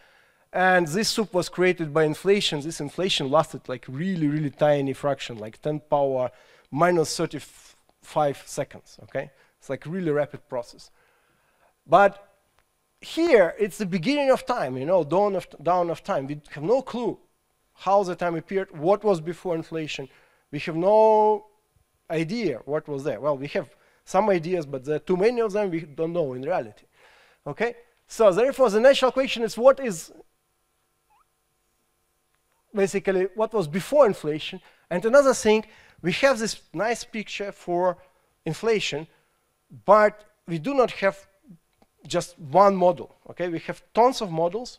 And this soup was created by inflation. This inflation lasted like really tiny fraction, like 10 power minus 35 seconds, okay? It's like a really rapid process. But here, it's the beginning of time, you know, dawn of time. We have no clue how the time appeared, what was before inflation. We have no idea what was there. Well, we have some ideas, but there are too many of them, we don't know in reality. Okay? So therefore, the natural question is what is basically what was before inflation. And another thing, we have this nice picture for inflation, but we do not have just one model. Okay? We have tons of models.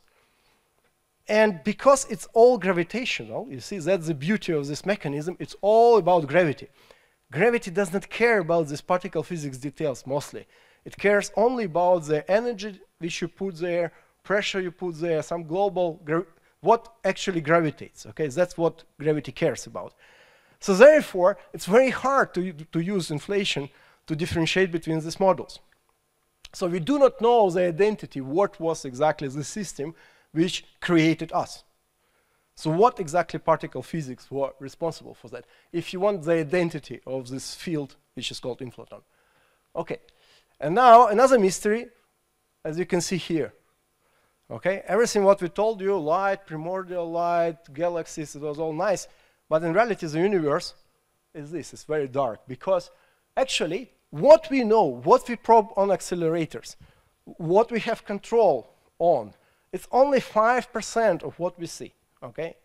And because it's all gravitational, you see, that's the beauty of this mechanism, it's all about gravity. Gravity does not care about these particle physics details mostly. It cares only about the energy which you put there, pressure you put there, some global, what actually gravitates. Okay, that's what gravity cares about. So therefore, it's very hard to use inflation to differentiate between these models. So we do not know the identity, what was exactly the system which created us. So what exactly particle physics were responsible for that? If you want the identity of this field, which is called inflaton. Okay, and now another mystery, as you can see here. Okay, everything what we told you, light, primordial light, galaxies, it was all nice. But in reality, the universe is this, it's very dark. Because actually, what we know, what we probe on accelerators, what we have control on, it's only 5% of what we see. Okay?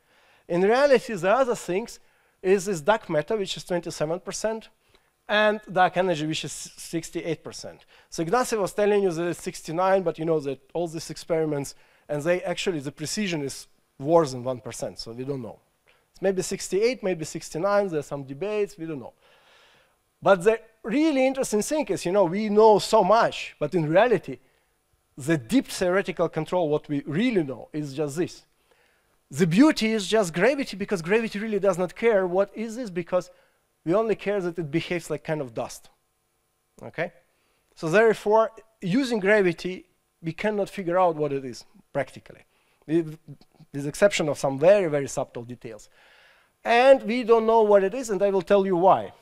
In reality, the other things is this dark matter, which is 27%, and dark energy, which is 68%. So Ignacy was telling you that it's 69, but you know that all these experiments, and they actually, the precision is worse than 1%, so we don't know. It's maybe 68, maybe 69, there's some debates, we don't know. But the really interesting thing is, you know, we know so much, but in reality, the deep theoretical control, what we really know, is just this. The beauty is just gravity, because gravity really does not care what is this, because we only care that it behaves like kind of dust. Okay? So therefore, using gravity, we cannot figure out what it is, practically. With the exception of some very, very subtle details. And we don't know what it is, and I will tell you why.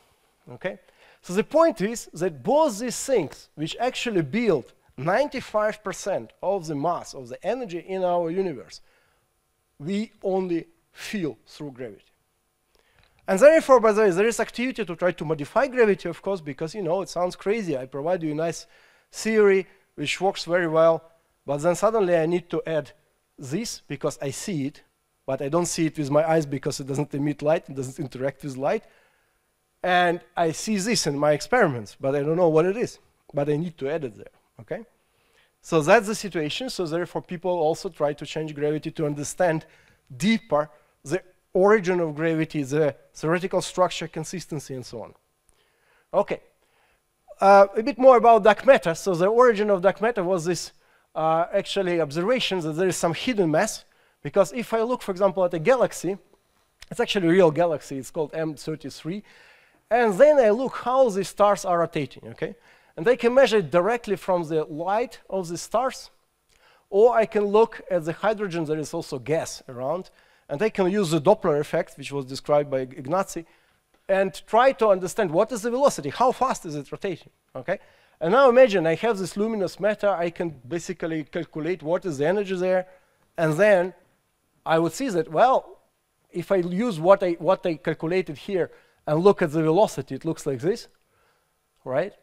Okay? So the point is that both these things, which actually build 95% of the mass, of the energy in our universe, we only feel through gravity. And therefore, by the way, there is activity to try to modify gravity, of course, because, you know, it sounds crazy. I provide you a nice theory which works very well, but then suddenly I need to add this because I see it, but I don't see it with my eyes because it doesn't emit light, it doesn't interact with light. And I see this in my experiments, but I don't know what it is. But I need to add it there, okay? So that's the situation. So therefore, people also try to change gravity to understand deeper the origin of gravity, the theoretical structure, consistency, and so on. Okay. A bit more about dark matter. So the origin of dark matter was this actually observation that there is some hidden mass. Because if I look, for example, at a galaxy, it's actually a real galaxy. It's called M33. And then I look how the stars are rotating, okay? And I can measure it directly from the light of the stars, or I can look at the hydrogen, there is also gas around, and I can use the Doppler effect, which was described by Ignacy, and try to understand what is the velocity, how fast is it rotating, okay? And now imagine I have this luminous matter, I can basically calculate what is the energy there, and then I would see that, well, if I use what I calculated here and look at the velocity, it looks like this, right?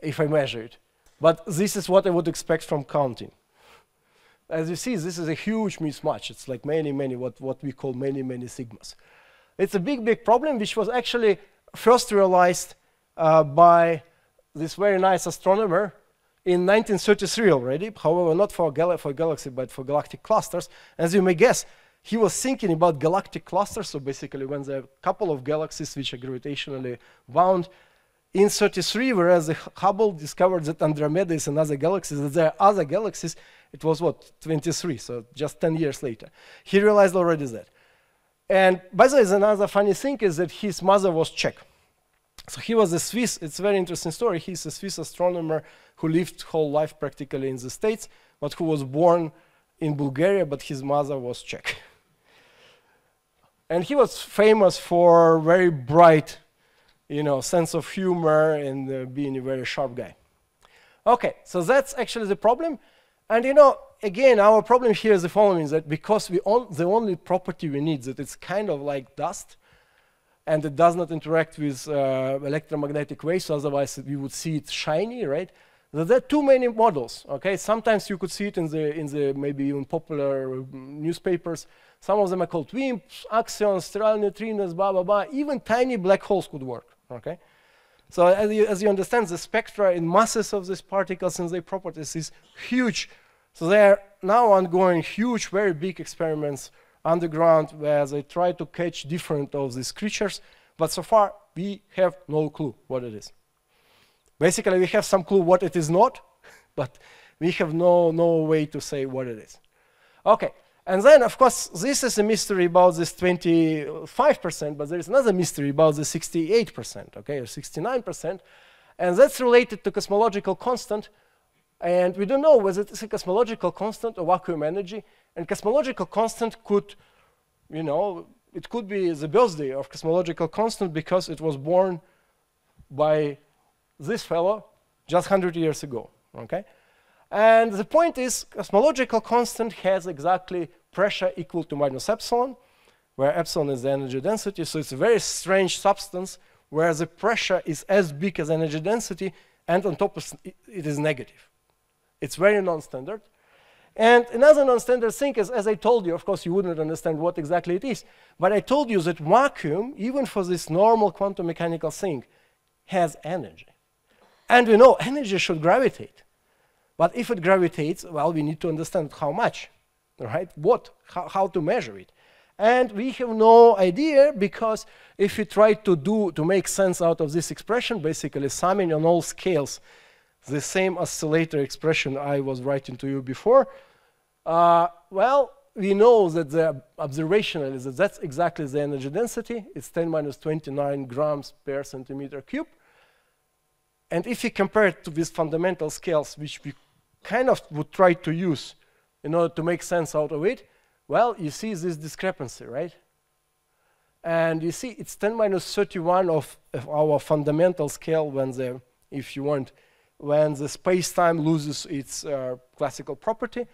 If I measure it. But this is what I would expect from counting. As you see, this is a huge mismatch. It's like many, what we call many, many sigmas. It's a big, big problem, which was actually first realized by this very nice astronomer in 1933 already, however, not for galaxy, but for galactic clusters. As you may guess, he was thinking about galactic clusters, so basically when there are a couple of galaxies which are gravitationally bound, in 33, whereas the Hubble discovered that Andromeda is another galaxy, that there are other galaxies, it was what, 23, so just 10 years later. He realized already that. And by the way, another funny thing is that his mother was Czech. So he was a Swiss, it's a very interesting story, he's a Swiss astronomer who lived whole life practically in the States, but who was born in Bulgaria, but his mother was Czech. And he was famous for very bright you know, sense of humor and being a very sharp guy. Okay, so that's actually the problem. And you know, again, our problem here is the following, is that because the only property we need is that it's kind of like dust, and it does not interact with electromagnetic waves, otherwise we would see it shiny, right? So there are too many models, okay? Sometimes you could see it in the maybe even popular newspapers. Some of them are called WIMPs, axions, sterile neutrinos, blah, blah, blah. Even tiny black holes could work, okay? So as you understand, the spectra and masses of these particles and their properties is huge. So there are now ongoing huge, very big experiments underground where they try to catch different of these creatures, but so far we have no clue what it is. Basically, we have some clue what it is not, but we have no way to say what it is. Okay, and then of course this is a mystery about this 25%, but there is another mystery about the 68%, okay, or 69%, and that's related to cosmological constant. And we don't know whether it's a cosmological constant or vacuum energy. And cosmological constant could, you know, it could be the birthday of cosmological constant because it was born by this fellow just 100 years ago, okay? And the point is, cosmological constant has exactly pressure equal to minus epsilon, where epsilon is the energy density. So it's a very strange substance where the pressure is as big as energy density, and on top of it is negative. It's very non-standard. And another non-standard thing is, as I told you, of course, you wouldn't understand what exactly it is, but I told you that vacuum, even for this normal quantum mechanical thing, has energy. And we know energy should gravitate. But if it gravitates, well, we need to understand how much, right? What, how to measure it. And we have no idea, because if we try to make sense out of this expression, basically summing on all scales the same oscillator expression I was writing to you before, well, we know that the observational is that that's exactly the energy density. It's 10 minus 29 grams per centimeter cube. And if you compare it to these fundamental scales, which we kind of would try to use in order to make sense out of it, well, you see this discrepancy, right? And you see it's 10 minus 31 of our fundamental scale when the, if you want, when the space-time loses its classical property.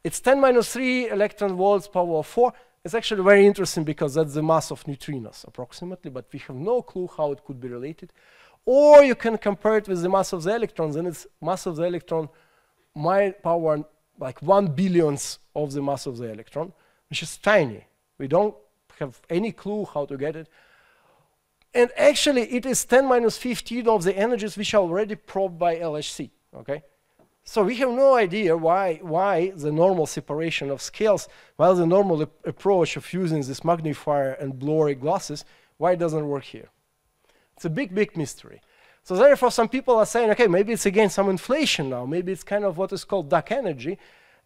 It's 10 minus 3 electron volts power of 4. It's actually very interesting because that's the mass of neutrinos approximately, but we have no clue how it could be related. Or you can compare it with the mass of the electrons, and it's mass of the electron power like 1 billionth of the mass of the electron, which is tiny. We don't have any clue how to get it. And actually, it is 10 minus 15 of the energies which are already probed by LHC, okay? So we have no idea why the normal separation of scales, while the normal approach of using this magnifier and blurry glasses, why it doesn't work here? It's a big, big mystery. So therefore, some people are saying, okay, maybe it's again some inflation now. Maybe it's kind of what is called dark energy.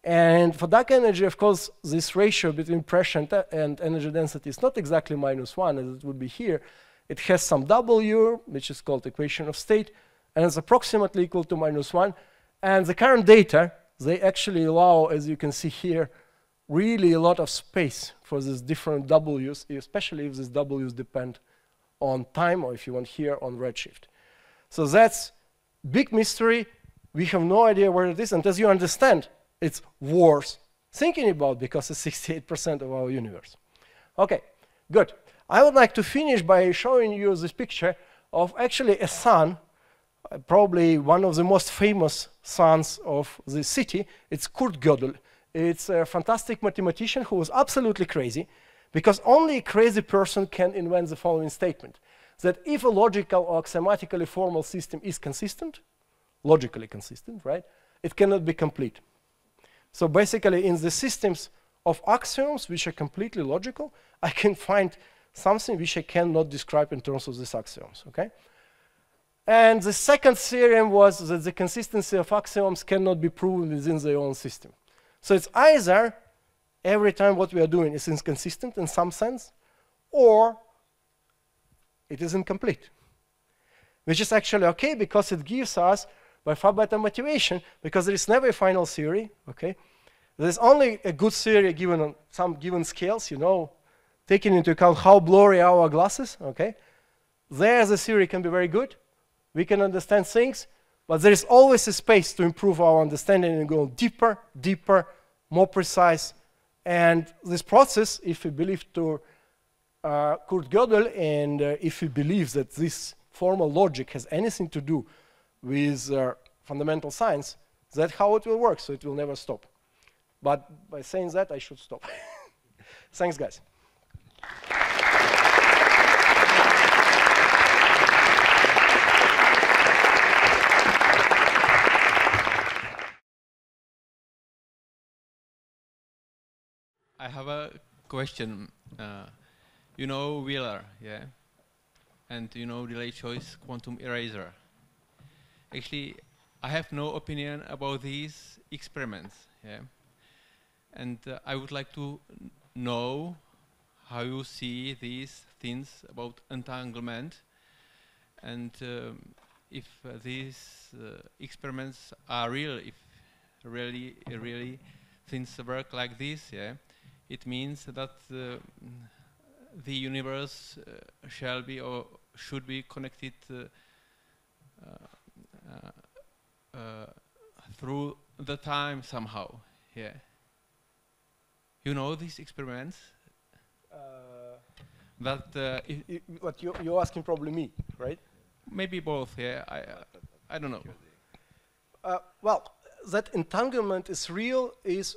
And for dark energy, of course, this ratio between pressure and energy density is not exactly -1, as it would be here. It has some W, which is called equation of state, and it's approximately equal to -1. And the current data, they actually allow, as you can see here, really a lot of space for these different W's, especially if these W's depend on time, or if you want here, on redshift. So that's big mystery. We have no idea where it is, and as you understand, it's worth thinking about because it's 68% of our universe. Okay, good. I would like to finish by showing you this picture of actually a son, probably one of the most famous sons of the city. It's Kurt Gödel. It's a fantastic mathematician who was absolutely crazy, because only a crazy person can invent the following statement, that if a logical or axiomatically formal system is consistent, logically consistent, right, it cannot be complete. So basically, in the systems of axioms, which are completely logical, I can find something which I cannot describe in terms of these axioms, okay? And the second theorem was that the consistency of axioms cannot be proven within their own system. So it's either every time what we are doing is inconsistent in some sense, or it is incomplete, which is actually okay because it gives us by far better motivation, because there is never a final theory, okay? There's only a good theory given on some given scales, you know, taking into account how blurry our glasses, okay? there the theory can be very good. We can understand things, but there is always a space to improve our understanding and go deeper, deeper, more precise. And this process, if we believe to Kurt Gödel, and if we believe that this formal logic has anything to do with fundamental science, that's how it will work, so it will never stop. But by saying that, I should stop. Thanks, guys. I have a question. You know Wheeler, yeah? And you know delay choice quantum eraser. Actually, I have no opinion about these experiments, yeah? And I would like to know how you see these things about entanglement, and if these experiments are real, if really things work like this, yeah? It means that the universe shall be or should be connected through the time somehow. Yeah. You know these experiments? What you're asking probably me, right? Maybe both. Yeah. I don't know. Well, that entanglement is real is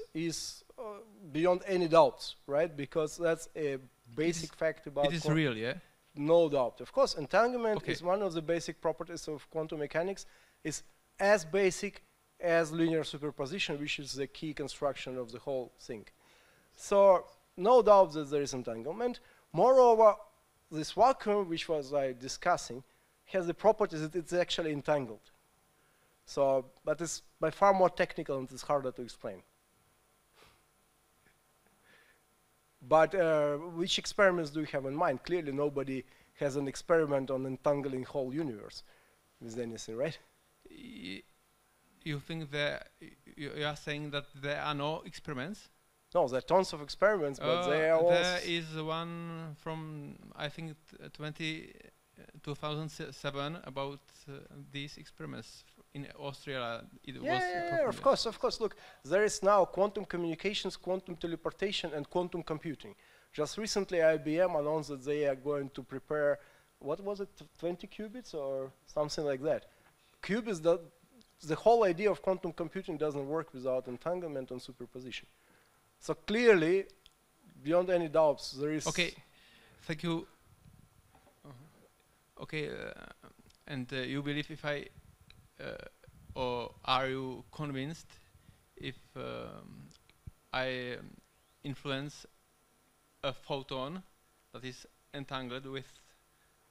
beyond any doubt, right? Because that's a basic fact about. It is real, yeah. No doubt. Of course, entanglement is one of the basic properties of quantum mechanics. It's as basic as linear superposition, which is the key construction of the whole thing. So, no doubt that there is entanglement. Moreover, this vacuum, which was discussing, has the property that it's actually entangled. So, but it's by far more technical and it's harder to explain. But which experiments do you have in mind? Clearly, nobody has an experiment on entangling whole universe with anything, right? You think that you are saying that there are no experiments? No, there are tons of experiments, but they are all. There is one from I think 2007 about these experiments in Austria. It was of course. Look, there is now quantum communications, quantum teleportation, and quantum computing. Just recently, IBM announced that they are going to prepare, what was it, 20 qubits or something like that. Qubits, the whole idea of quantum computing doesn't work without entanglement and superposition. So clearly, beyond any doubts, there is. Okay, thank you. Okay, and you believe if I, or are you convinced if I influence a photon that is entangled with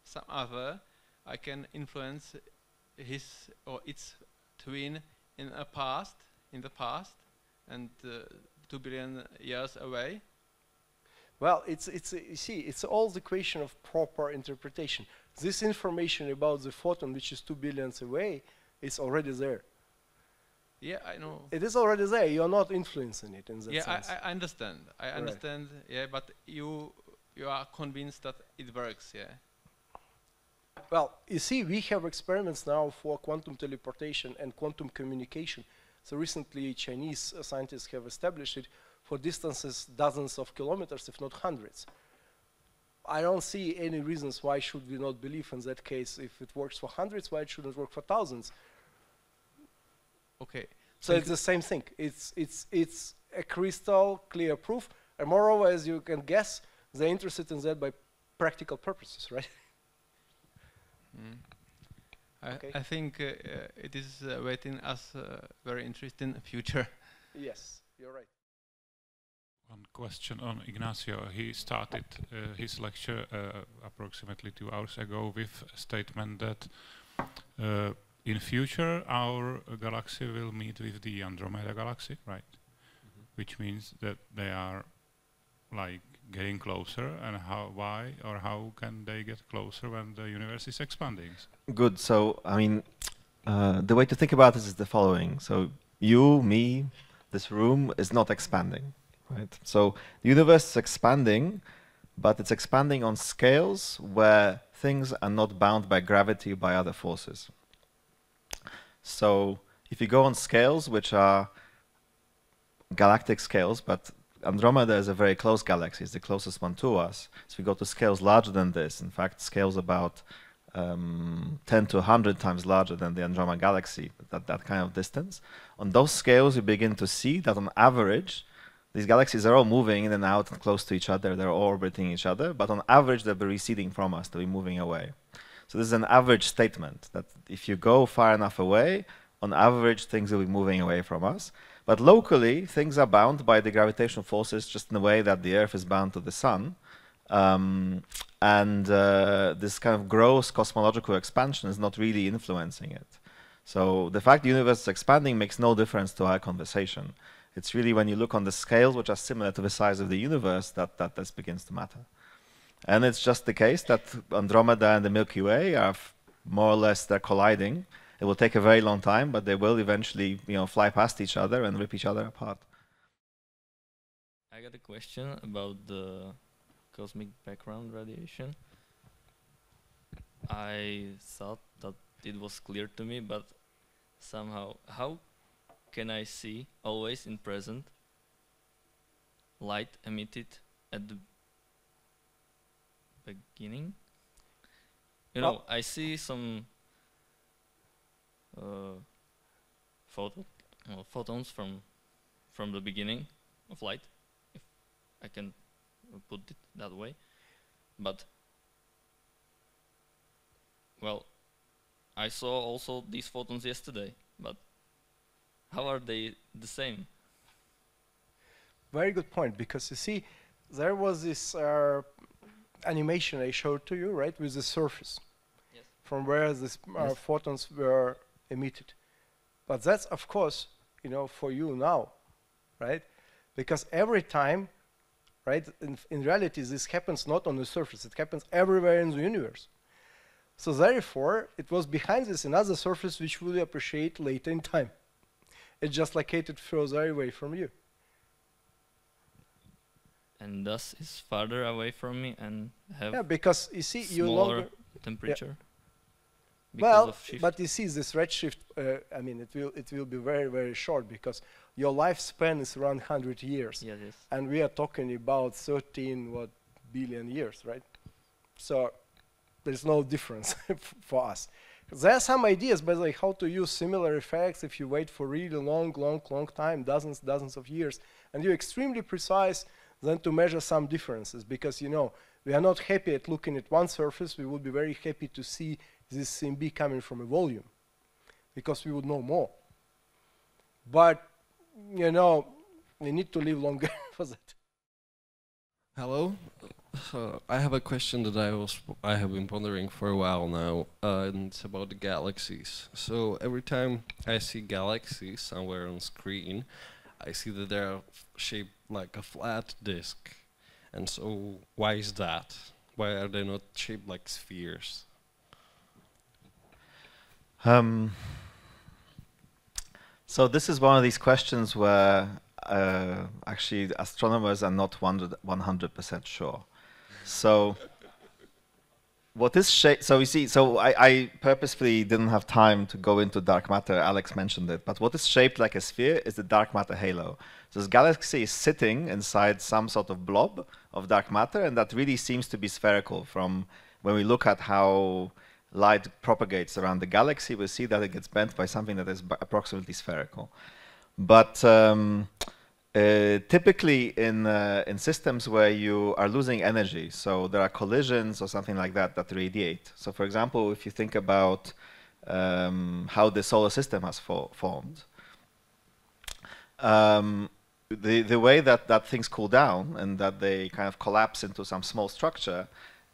some other, I can influence his or its twin in the past, and 2 billion years away? Well, you see, it's all the question of proper interpretation. This information about the photon, which is 2 billion away, is already there. Yeah, I know. It is already there. You're not influencing it in that sense. Yeah, I understand. I understand. Yeah, but you are convinced that it works. Yeah. Well, you see, we have experiments now for quantum teleportation and quantum communication. So recently, Chinese scientists have established it for distances dozens of kilometers, if not hundreds. I don't see any reasons why should we not believe in that case. If it works for hundreds, why it shouldn't work for thousands? Okay. So it's the same thing. It's a crystal clear proof. And moreover, as you can guess, they're interested in that by practical purposes, right? Mm. Okay. I think it is waiting us very interesting future. Yes, you're right. One question on Ignacio. He started his lecture approximately 2 hours ago with a statement that in future our galaxy will meet with the Andromeda galaxy, right? Mm-hmm. Which means that they are like getting closer, and why or how can they get closer when the universe is expanding? Good. So, I mean, the way to think about this is the following. So, you, me, this room is not expanding, right? So, the universe is expanding, but it's expanding on scales where things are not bound by gravity or by other forces. So if you go on scales, which are galactic scales, but Andromeda is a very close galaxy, it's the closest one to us. So we go to scales larger than this, in fact, scales about 10 to 100 times larger than the Andromeda galaxy, that kind of distance. On those scales, you begin to see that on average, these galaxies are all moving in and out and close to each other, they're all orbiting each other, but on average, they'll be receding from us, they'll be moving away. So this is an average statement, that if you go far enough away, on average, things will be moving away from us. But locally, things are bound by the gravitational forces just in the way that the Earth is bound to the Sun. This kind of gross cosmological expansion is not really influencing it. So the fact the universe is expanding makes no difference to our conversation. It's really when you look on the scales, which are similar to the size of the universe, that this begins to matter. And it's just the case that Andromeda and the Milky Way are more or less, they're colliding. It will take a very long time, but they will eventually, fly past each other and rip each other apart. I got a question about the cosmic background radiation. I thought that it was clear to me, but somehow, how can I see always in present light emitted at the beginning? I see some photons from the beginning of light, if I can put it that way. But, well, I saw also these photons yesterday, but how are they the same? Very good point, because you see, there was this animation I showed to you, right, with the surface, yes, from where these yes, photons were emitted. But that's, of course, for you now, right? Because every time, right, in reality, this happens not on the surface, it happens everywhere in the universe. So therefore, it was behind this another surface which we will appreciate later in time. It's just located further away from you. And thus is farther away from me and have because you see, you smaller temperature. Well, but you see, this redshift, I mean, it will be very, very short, because your lifespan is around 100 years. Yes, yes. And we are talking about 13 billion years, right? So there's no difference for us. There are some ideas, by the way, how to use similar effects if you wait for really long time, dozens of years, and you're extremely precise then to measure some differences, because, we are not happy at looking at one surface, we would be very happy to see this CMB coming from a volume, because we would know more. But, we need to live longer for that. Hello. I have a question that I have been pondering for a while now, and it's about the galaxies. So every time I see galaxies somewhere on screen, I see that they're shaped like a flat disk. And so why is that? Why are they not shaped like spheres? So this is one of these questions where actually astronomers are not 100% sure. So what is shape? So you see, I purposefully didn't have time to go into dark matter. Alex mentioned it, but what is shaped like a sphere is the dark matter halo. So this galaxy is sitting inside some sort of blob of dark matter, and that really seems to be spherical. From when we look at how light propagates around the galaxy, we see that it gets bent by something that is approximately spherical. But typically in systems where you are losing energy, so there are collisions or something like that that radiate. So for example, if you think about how the solar system has formed, the way that things cool down and that they kind of collapse into some small structure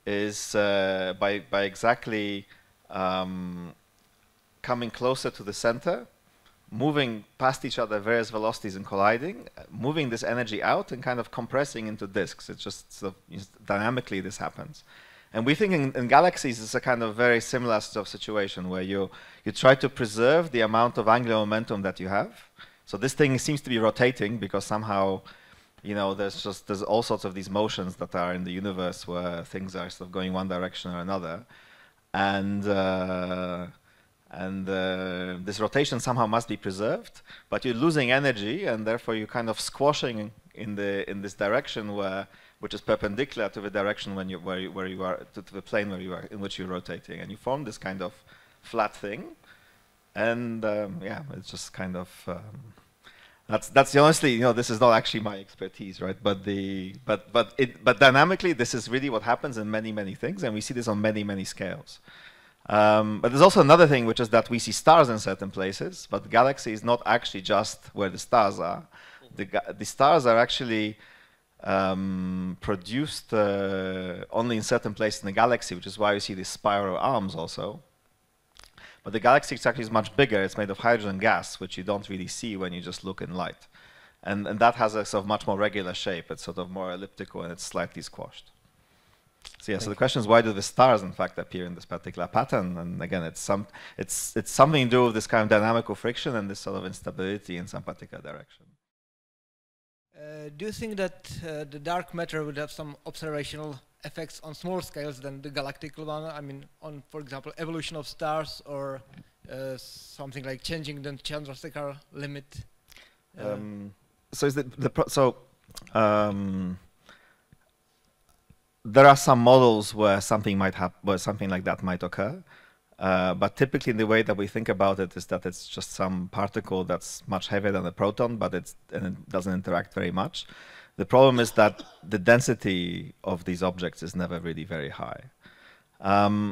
is by exactly coming closer to the center, moving past each other various velocities and colliding, moving this energy out and kind of compressing into disks. It's just dynamically this happens. And we think in galaxies it's a kind of very similar sort of situation where you try to preserve the amount of angular momentum that you have. So this thing seems to be rotating because somehow you know, there's all sorts of these motions that are in the universe where things are sort of going one direction or another, and this rotation somehow must be preserved, but you're losing energy, and therefore you're kind of squashing in this direction which is perpendicular to the direction where you are to the plane in which you're rotating, and you form this kind of flat thing, and yeah, it's just kind of that's honestly, you know, this is not actually my expertise, right? But dynamically, this is really what happens in many things, and we see this on many scales. But there's also another thing, which is that we see stars in certain places, but the galaxy is not actually just where the stars are. The stars are actually produced only in certain places in the galaxy, which is why you see these spiral arms also. But the galaxy actually is much bigger. It's made of hydrogen gas, which you don't really see when you just look in light. And that has a sort of much more regular shape. It's sort of more elliptical, and it's slightly squashed. So yeah, so the question is, why do the stars in fact appear in this particular pattern? And again, it's something to do with this kind of dynamical friction and this sort of instability in some particular direction. Do you think that the dark matter would have some observational effects on smaller scales than the galactical one? I mean, on, for example, evolution of stars, or something like changing the Chandrasekhar limit? There are some models where something like that might occur, but typically the way that we think about it is that it's just some particle that's much heavier than a proton, but it doesn't interact very much. The problem is that the density of these objects is never really very high.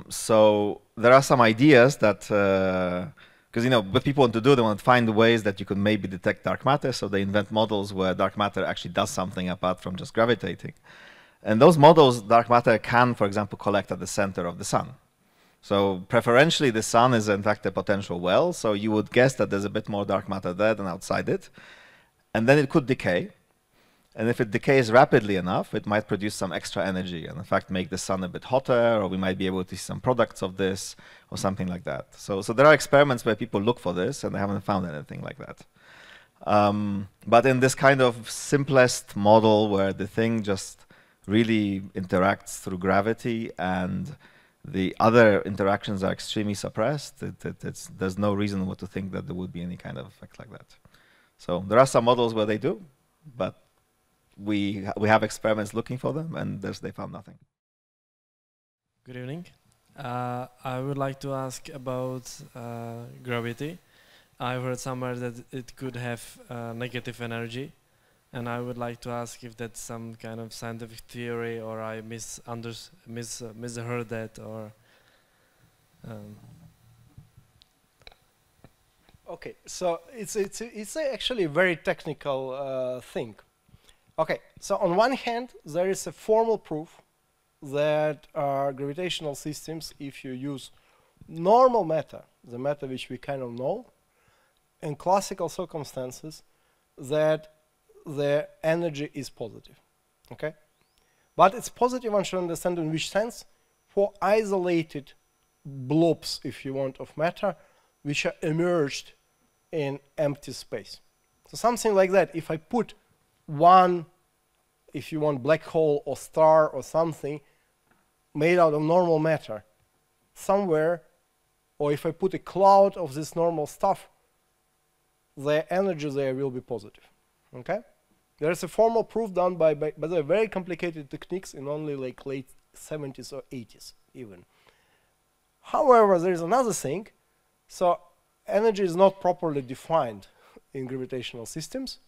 So there are some ideas that, because you know, what people want to do, they want to find ways that you could maybe detect dark matter, so they invent models where dark matter actually does something apart from just gravitating. And those models, dark matter can, for example, collect at the center of the sun. So preferentially, the sun is in fact a potential well, so you would guess that there's a bit more dark matter there than outside it. And then it could decay. And if it decays rapidly enough, it might produce some extra energy and in fact make the sun a bit hotter, or we might be able to see some products of this or something like that. So there are experiments where people look for this, and they haven't found anything like that. But in this kind of simplest model where the thing just really interacts through gravity and the other interactions are extremely suppressed, there's no reason to think that there would be any kind of effect like that. So there are some models where they do, but we have experiments looking for them, and they found nothing. Good evening. I would like to ask about gravity. I've heard somewhere that it could have negative energy, and I would like to ask if that's some kind of scientific theory, or I misheard that, or. Okay, so it's actually a very technical thing. Okay, so on one hand, there is a formal proof that gravitational systems, if you use normal matter, the matter which we kind of know, in classical circumstances, that the energy is positive. Okay, but it's positive, one should understand in which sense, for isolated blobs, if you want, of matter, which are emerged in empty space. So something like that, if I put one, if you want, black hole or star or something made out of normal matter somewhere, or if I put a cloud of this normal stuff, the energy there will be positive. Okay? There is a formal proof done by the very complicated techniques in only like late 70s or 80s even. However, there is another thing. So energy is not properly defined in gravitational systems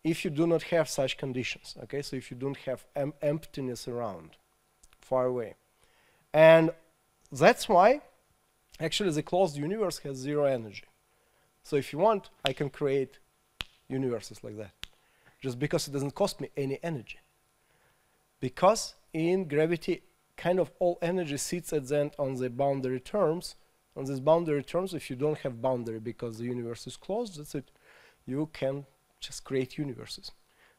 if you do not have such conditions. Okay, so if you don't have emptiness around, far away. And that's why actually the closed universe has zero energy. So if you want, I can create universes like that, just because it doesn't cost me any energy. Because in gravity, kind of all energy sits at the end on the boundary terms. On these boundary terms, if you don't have boundary because the universe is closed, that's it. You can just create universes.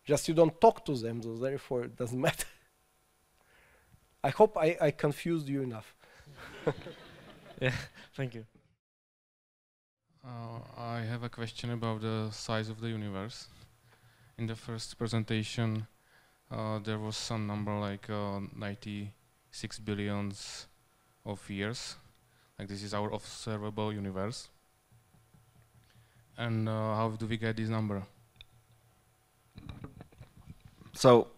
Just you don't talk to them, so therefore it doesn't matter. I hope I confused you enough. Yeah, thank you. I have a question about the size of the universe. in the first presentation, there was some number like 96 billions of years. Like this is our observable universe. And how do we get this number? So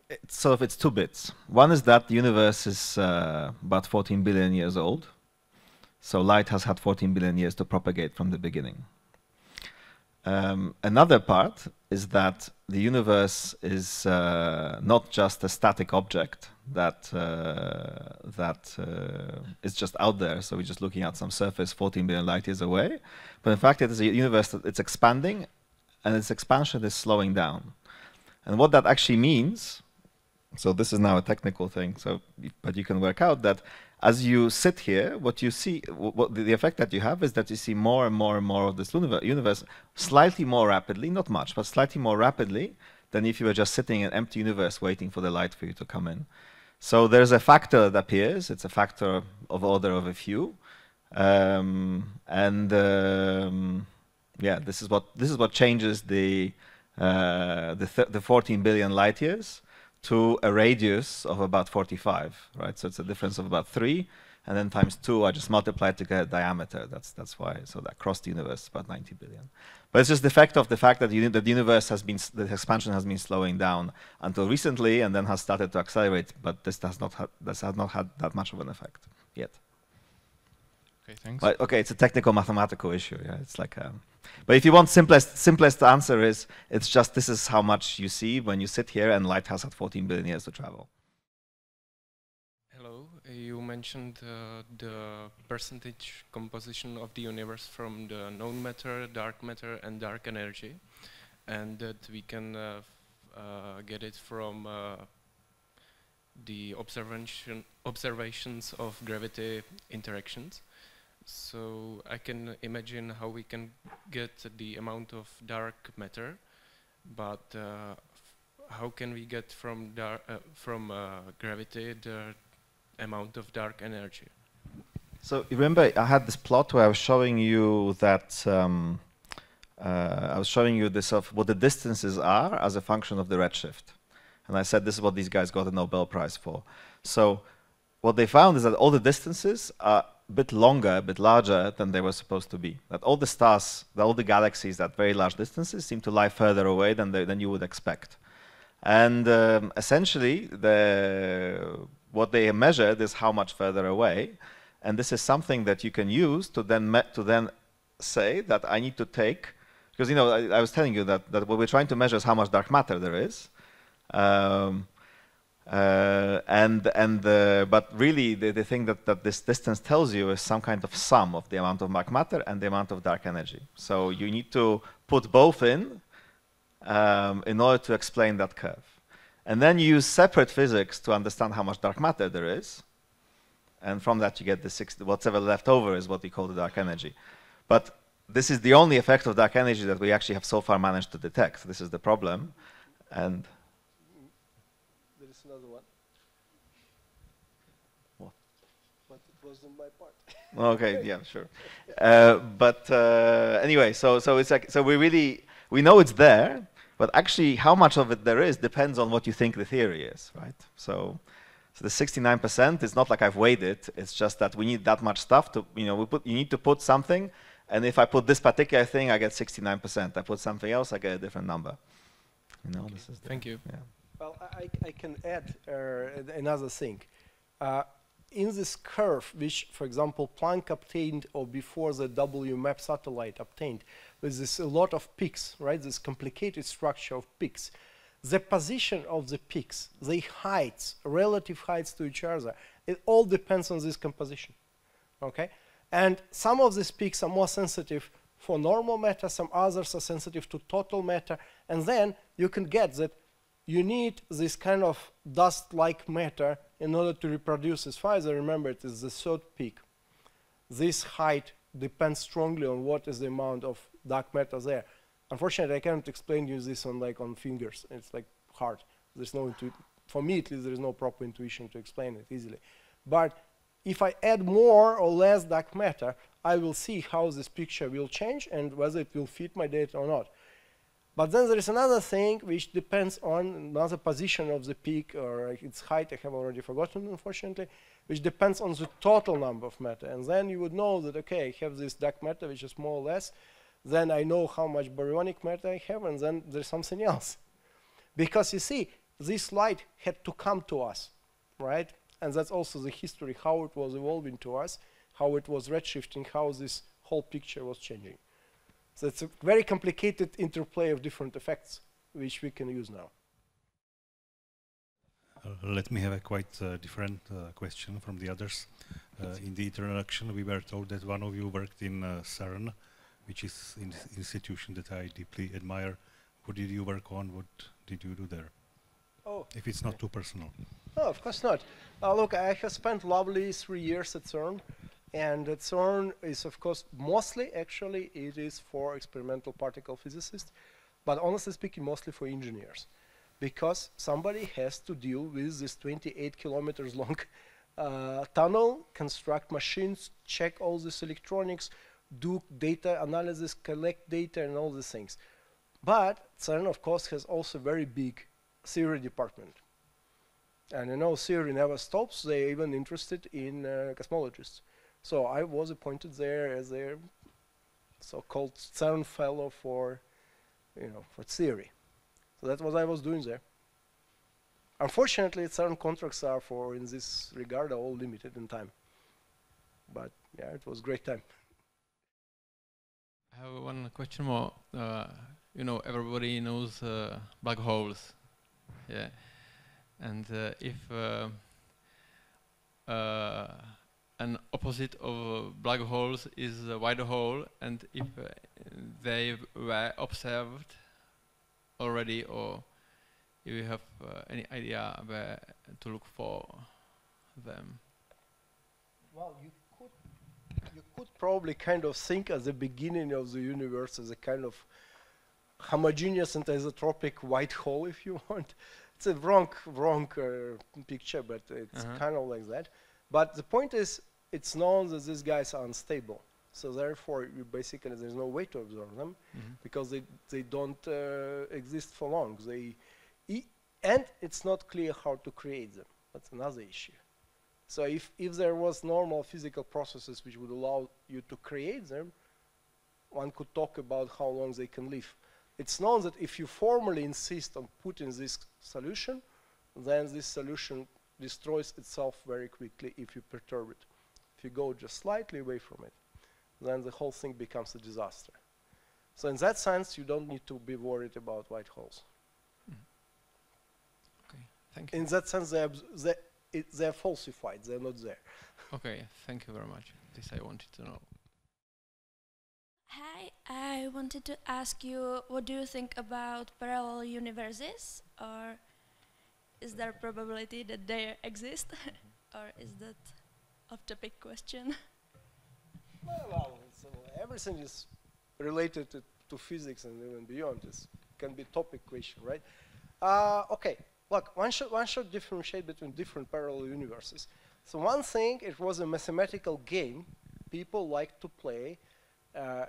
it's two bits. One is that the universe is about 14 billion years old. So light has had 14 billion years to propagate from the beginning. Another part is that the universe is not just a static object that is just out there, so we're just looking at some surface 14 billion light years away, but in fact it is a universe that it's expanding, and its expansion is slowing down. And what that actually means, so this is now a technical thing, but you can work out that as you sit here, what you see, the effect that you have is that you see more and more and more of this universe slightly more rapidly, not much, but slightly more rapidly than if you were just sitting in an empty universe waiting for the light for you to come in. So there's a factor that appears. It's a factor of order of a few, yeah, this is what changes the 14 billion light years to a radius of about 45, right? So it's a difference of about 3, and then times 2, I just multiplied to get a diameter. That's why. So that across the universe is about 90 billion. But it's just the effect of the fact that the universe has been, the expansion has been slowing down until recently, and then has started to accelerate. But this has not had that much of an effect yet. Okay, thanks. But okay, it's a technical mathematical issue. Yeah, it's like. But if you want simplest answer is, it's just this is how much you see when you sit here, and light has had 14 billion years to travel. Hello, you mentioned the percentage composition of the universe from the known matter, dark matter, and dark energy, and that we can get it from the observations of gravity interactions. So I can imagine how we can get the amount of dark matter, but how can we get from gravity the amount of dark energy? So you remember I had this plot where I was showing you that this of what the distances are as a function of the redshift, and I said this is what these guys got a Nobel Prize for. So what they found is that all the distances are a bit longer, a bit larger than they were supposed to be. That all the stars, all the galaxies at very large distances seem to lie further away than you would expect. And essentially, what they measured is how much further away. And this is something that you can use to then say that I need to take, because you know I was telling you that what we're trying to measure is how much dark matter there is. But really the thing that this distance tells you is some kind of sum of the amount of dark matter and the amount of dark energy. So you need to put both in order to explain that curve. And then you use separate physics to understand how much dark matter there is. And from that you get the whatever left over is what we call the dark energy. But this is the only effect of dark energy that we actually have so far managed to detect. This is the problem. And another one. What? But it wasn't my part. Okay, yeah, sure. Anyway, so it's like, so we know it's there, but actually how much of it there is depends on what you think the theory is, right? So the 69% is not like I've weighed it. It's just that we need that much stuff to, you need to put something, and if I put this particular thing, I get 69%. I put something else, I get a different number. Okay. This is Thank you. Yeah. Well, I can add another thing. In this curve, which, for example, Planck obtained, or before the WMAP satellite obtained, with this a lot of peaks, right? This complicated structure of peaks. The position of the peaks, the heights, relative heights to each other, it all depends on this composition, okay? And some of these peaks are more sensitive for normal matter, some others are sensitive to total matter, and then you can get that you need this kind of dust-like matter in order to reproduce this phase. Remember, it is the third peak. This height depends strongly on what is the amount of dark matter there. Unfortunately, I cannot explain you this on fingers. It's like hard. There's no for me at least, there is no proper intuition to explain it easily. But if I add more or less dark matter, I will see how this picture will change and whether it will fit my data or not. But then there is another thing which depends on another position of the peak or its height, I have already forgotten, unfortunately, which depends on the total number of matter. And then you would know that, okay, I have this dark matter, which is more or less. Then I know how much baryonic matter I have, and then there's something else. Because you see, this light had to come to us, right? And that's also the history, how it was evolving to us, how it was redshifting, how this whole picture was changing. So it's a very complicated interplay of different effects, which we can use now. Let me have a quite different question from the others. In the introduction, we were told that one of you worked in CERN, which is an institution that I deeply admire. What did you work on? What did you do there? Oh, if it's not too personal. No, of course not. Look, I have spent lovely 3 years at CERN. And at CERN is, of course, mostly, actually, it is for experimental particle physicists, but honestly speaking, mostly for engineers. Because somebody has to deal with this 28 kilometers long tunnel, construct machines, check all this electronics, do data analysis, collect data, and all these things. But CERN, of course, has also a very big theory department. And you know, theory never stops. They're even interested in cosmologists. So I was appointed there as a so-called CERN fellow for, you know, for theory. So that's what I was doing there. Unfortunately, CERN contracts are for, in this regard, are all limited in time. But yeah, it was a great time. I have one question more. You know, everybody knows black holes. Yeah. And if an opposite of black holes is a white hole, and if they were observed already, or if you have any idea where to look for them? Well, you could probably kind of think at the beginning of the universe as a kind of homogeneous and isotropic white hole, if you want. It's a wrong picture, but it's kind of like that. But the point is, it's known that these guys are unstable. So therefore, you basically, there's no way to observe them because they don't exist for long. And it's not clear how to create them. That's another issue. So if there was normal physical processes which would allow you to create them, one could talk about how long they can live. It's known that if you formally insist on putting this solution, then this solution destroys itself very quickly if you perturb it. If you go just slightly away from it, then the whole thing becomes a disaster. So in that sense, you don't need to be worried about white holes. Okay, thank you. In that sense, they're falsified. They're not there. Okay, thank you very much. This I wanted to know. Hi, I wanted to ask you, what do you think about parallel universes? Or is there a probability that they exist? Or is that off-topic question? Well, everything is related to physics and even beyond. This can be a topic question, right? Okay, look, one should differentiate between different parallel universes. So one thing, it was a mathematical game people like to play,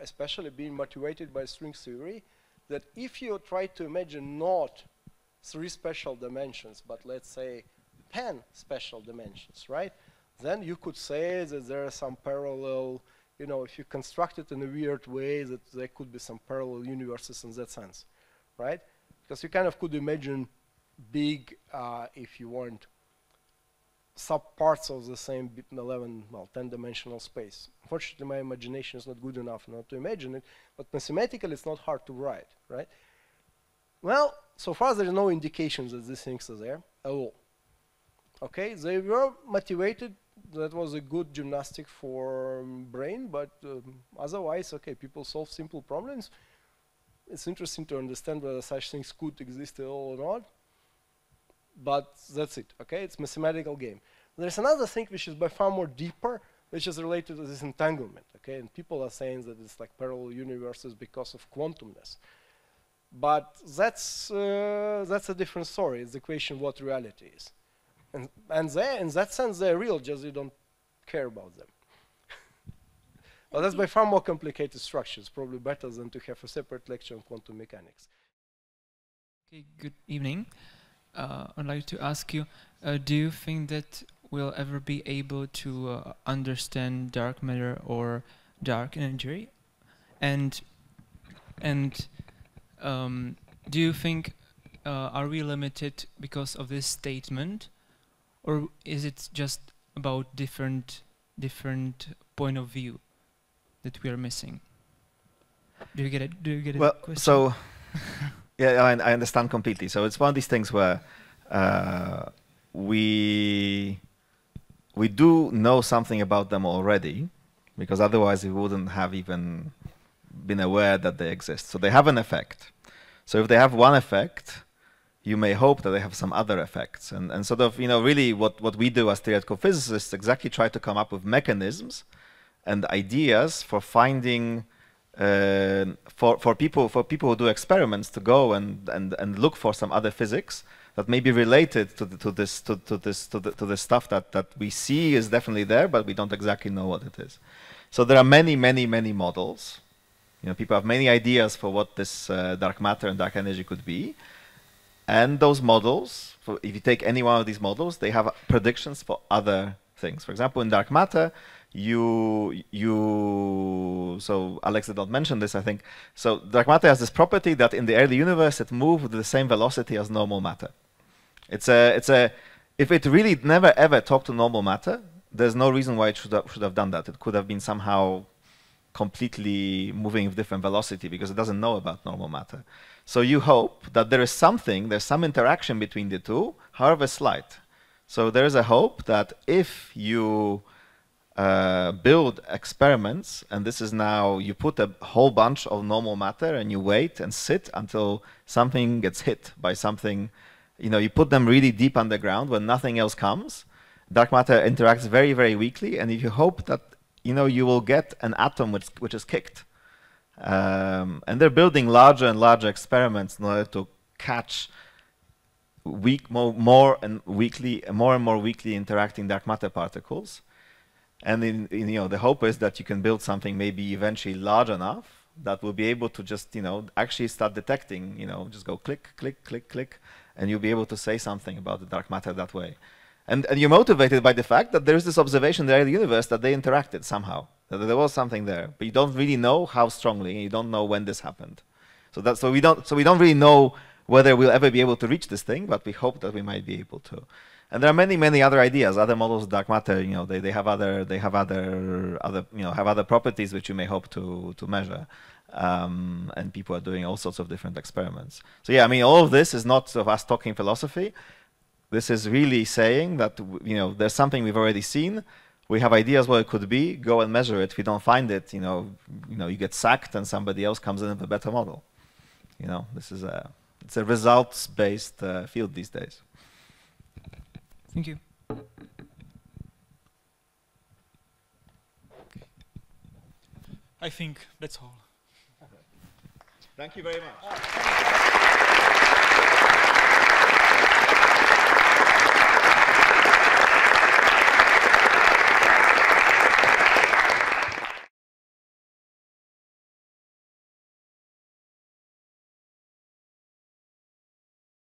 especially being motivated by string theory, that if you try to imagine not 3 special dimensions, but let's say 10 special dimensions, right? Then you could say that there are some parallel, you know, if you construct it in a weird way, that there could be some parallel universes in that sense, right? Because you kind of could imagine big, if you want, subparts of the same 10-dimensional space. Unfortunately, my imagination is not good enough not to imagine it, but mathematically it's not hard to write, right? Well, so far there is no indications that these things are there at all. Okay, they were motivated. That was a good gymnastic for brain, but otherwise, okay, people solve simple problems. It's interesting to understand whether such things could exist at all or not. But that's it, okay? It's a mathematical game. There's another thing which is by far more deeper, which is related to this entanglement, okay? And people are saying that it's like parallel universes because of quantumness. But that's a different story. It's the question what reality is. And they, in that sense, they're real, just you don't care about them. But that's by far more complicated structures, probably better than to have a separate lecture on quantum mechanics. Okay, good evening. I'd like to ask you, do you think that we'll ever be able to understand dark matter or dark energy? And do you think are we limited because of this statement, or is it just about different point of view that we are missing? Do you get it? Do you get it? Well, question? so yeah, I understand completely. So it's one of these things where we do know something about them already, because otherwise we wouldn't have even been aware that they exist. So they have an effect. So if they have one effect, you may hope that they have some other effects. And sort of, you know, really what we do as theoretical physicists exactly try to come up with mechanisms and ideas for finding for people who do experiments to go and look for some other physics that may be related to the stuff that we see is definitely there, but we don't exactly know what it is. So there are many models. You know, people have many ideas for what this dark matter and dark energy could be, and those models, if you take any one of these models, they have predictions for other things. For example, in dark matter, so Alex did not mention this, I think. So dark matter has this property that in the early universe it moved with the same velocity as normal matter. If it really never ever talked to normal matter, there's no reason why it should have done that. It could have been somehow completely moving with different velocity because it doesn't know about normal matter. So you hope that there's some interaction between the two, however slight. So there is a hope that if you build experiments, and this is now, you put a whole bunch of normal matter and you wait and sit until something gets hit by something, you know, you put them really deep underground when nothing else comes. Dark matter interacts very, very weakly, and if you hope that, you know, you will get an atom which is kicked. And they're building larger and larger experiments in order to catch more and more weakly interacting dark matter particles. And you know, the hope is that you can build something maybe eventually large enough that will be able to just, you know, actually start detecting, you know, just go click, click, click, click, and you'll be able to say something about the dark matter that way. And you're motivated by the fact that there is this observation in the early universe that they interacted somehow, that there was something there, but you don't really know how strongly, and you don't know when this happened. So we don't really know whether we'll ever be able to reach this thing, but we hope that we might be able to. And there are many other ideas, other models of dark matter. You know, they have other properties which you may hope to measure, and people are doing all sorts of different experiments. So yeah, I mean, all of this is not sort of us talking philosophy. This is really saying that, you know, there's something we've already seen. We have ideas what it could be. Go and measure it. If you don't find it, you know, you get sacked, and somebody else comes in with a better model. You know, it's a results-based field these days. Thank you. I think that's all. Thank you very much.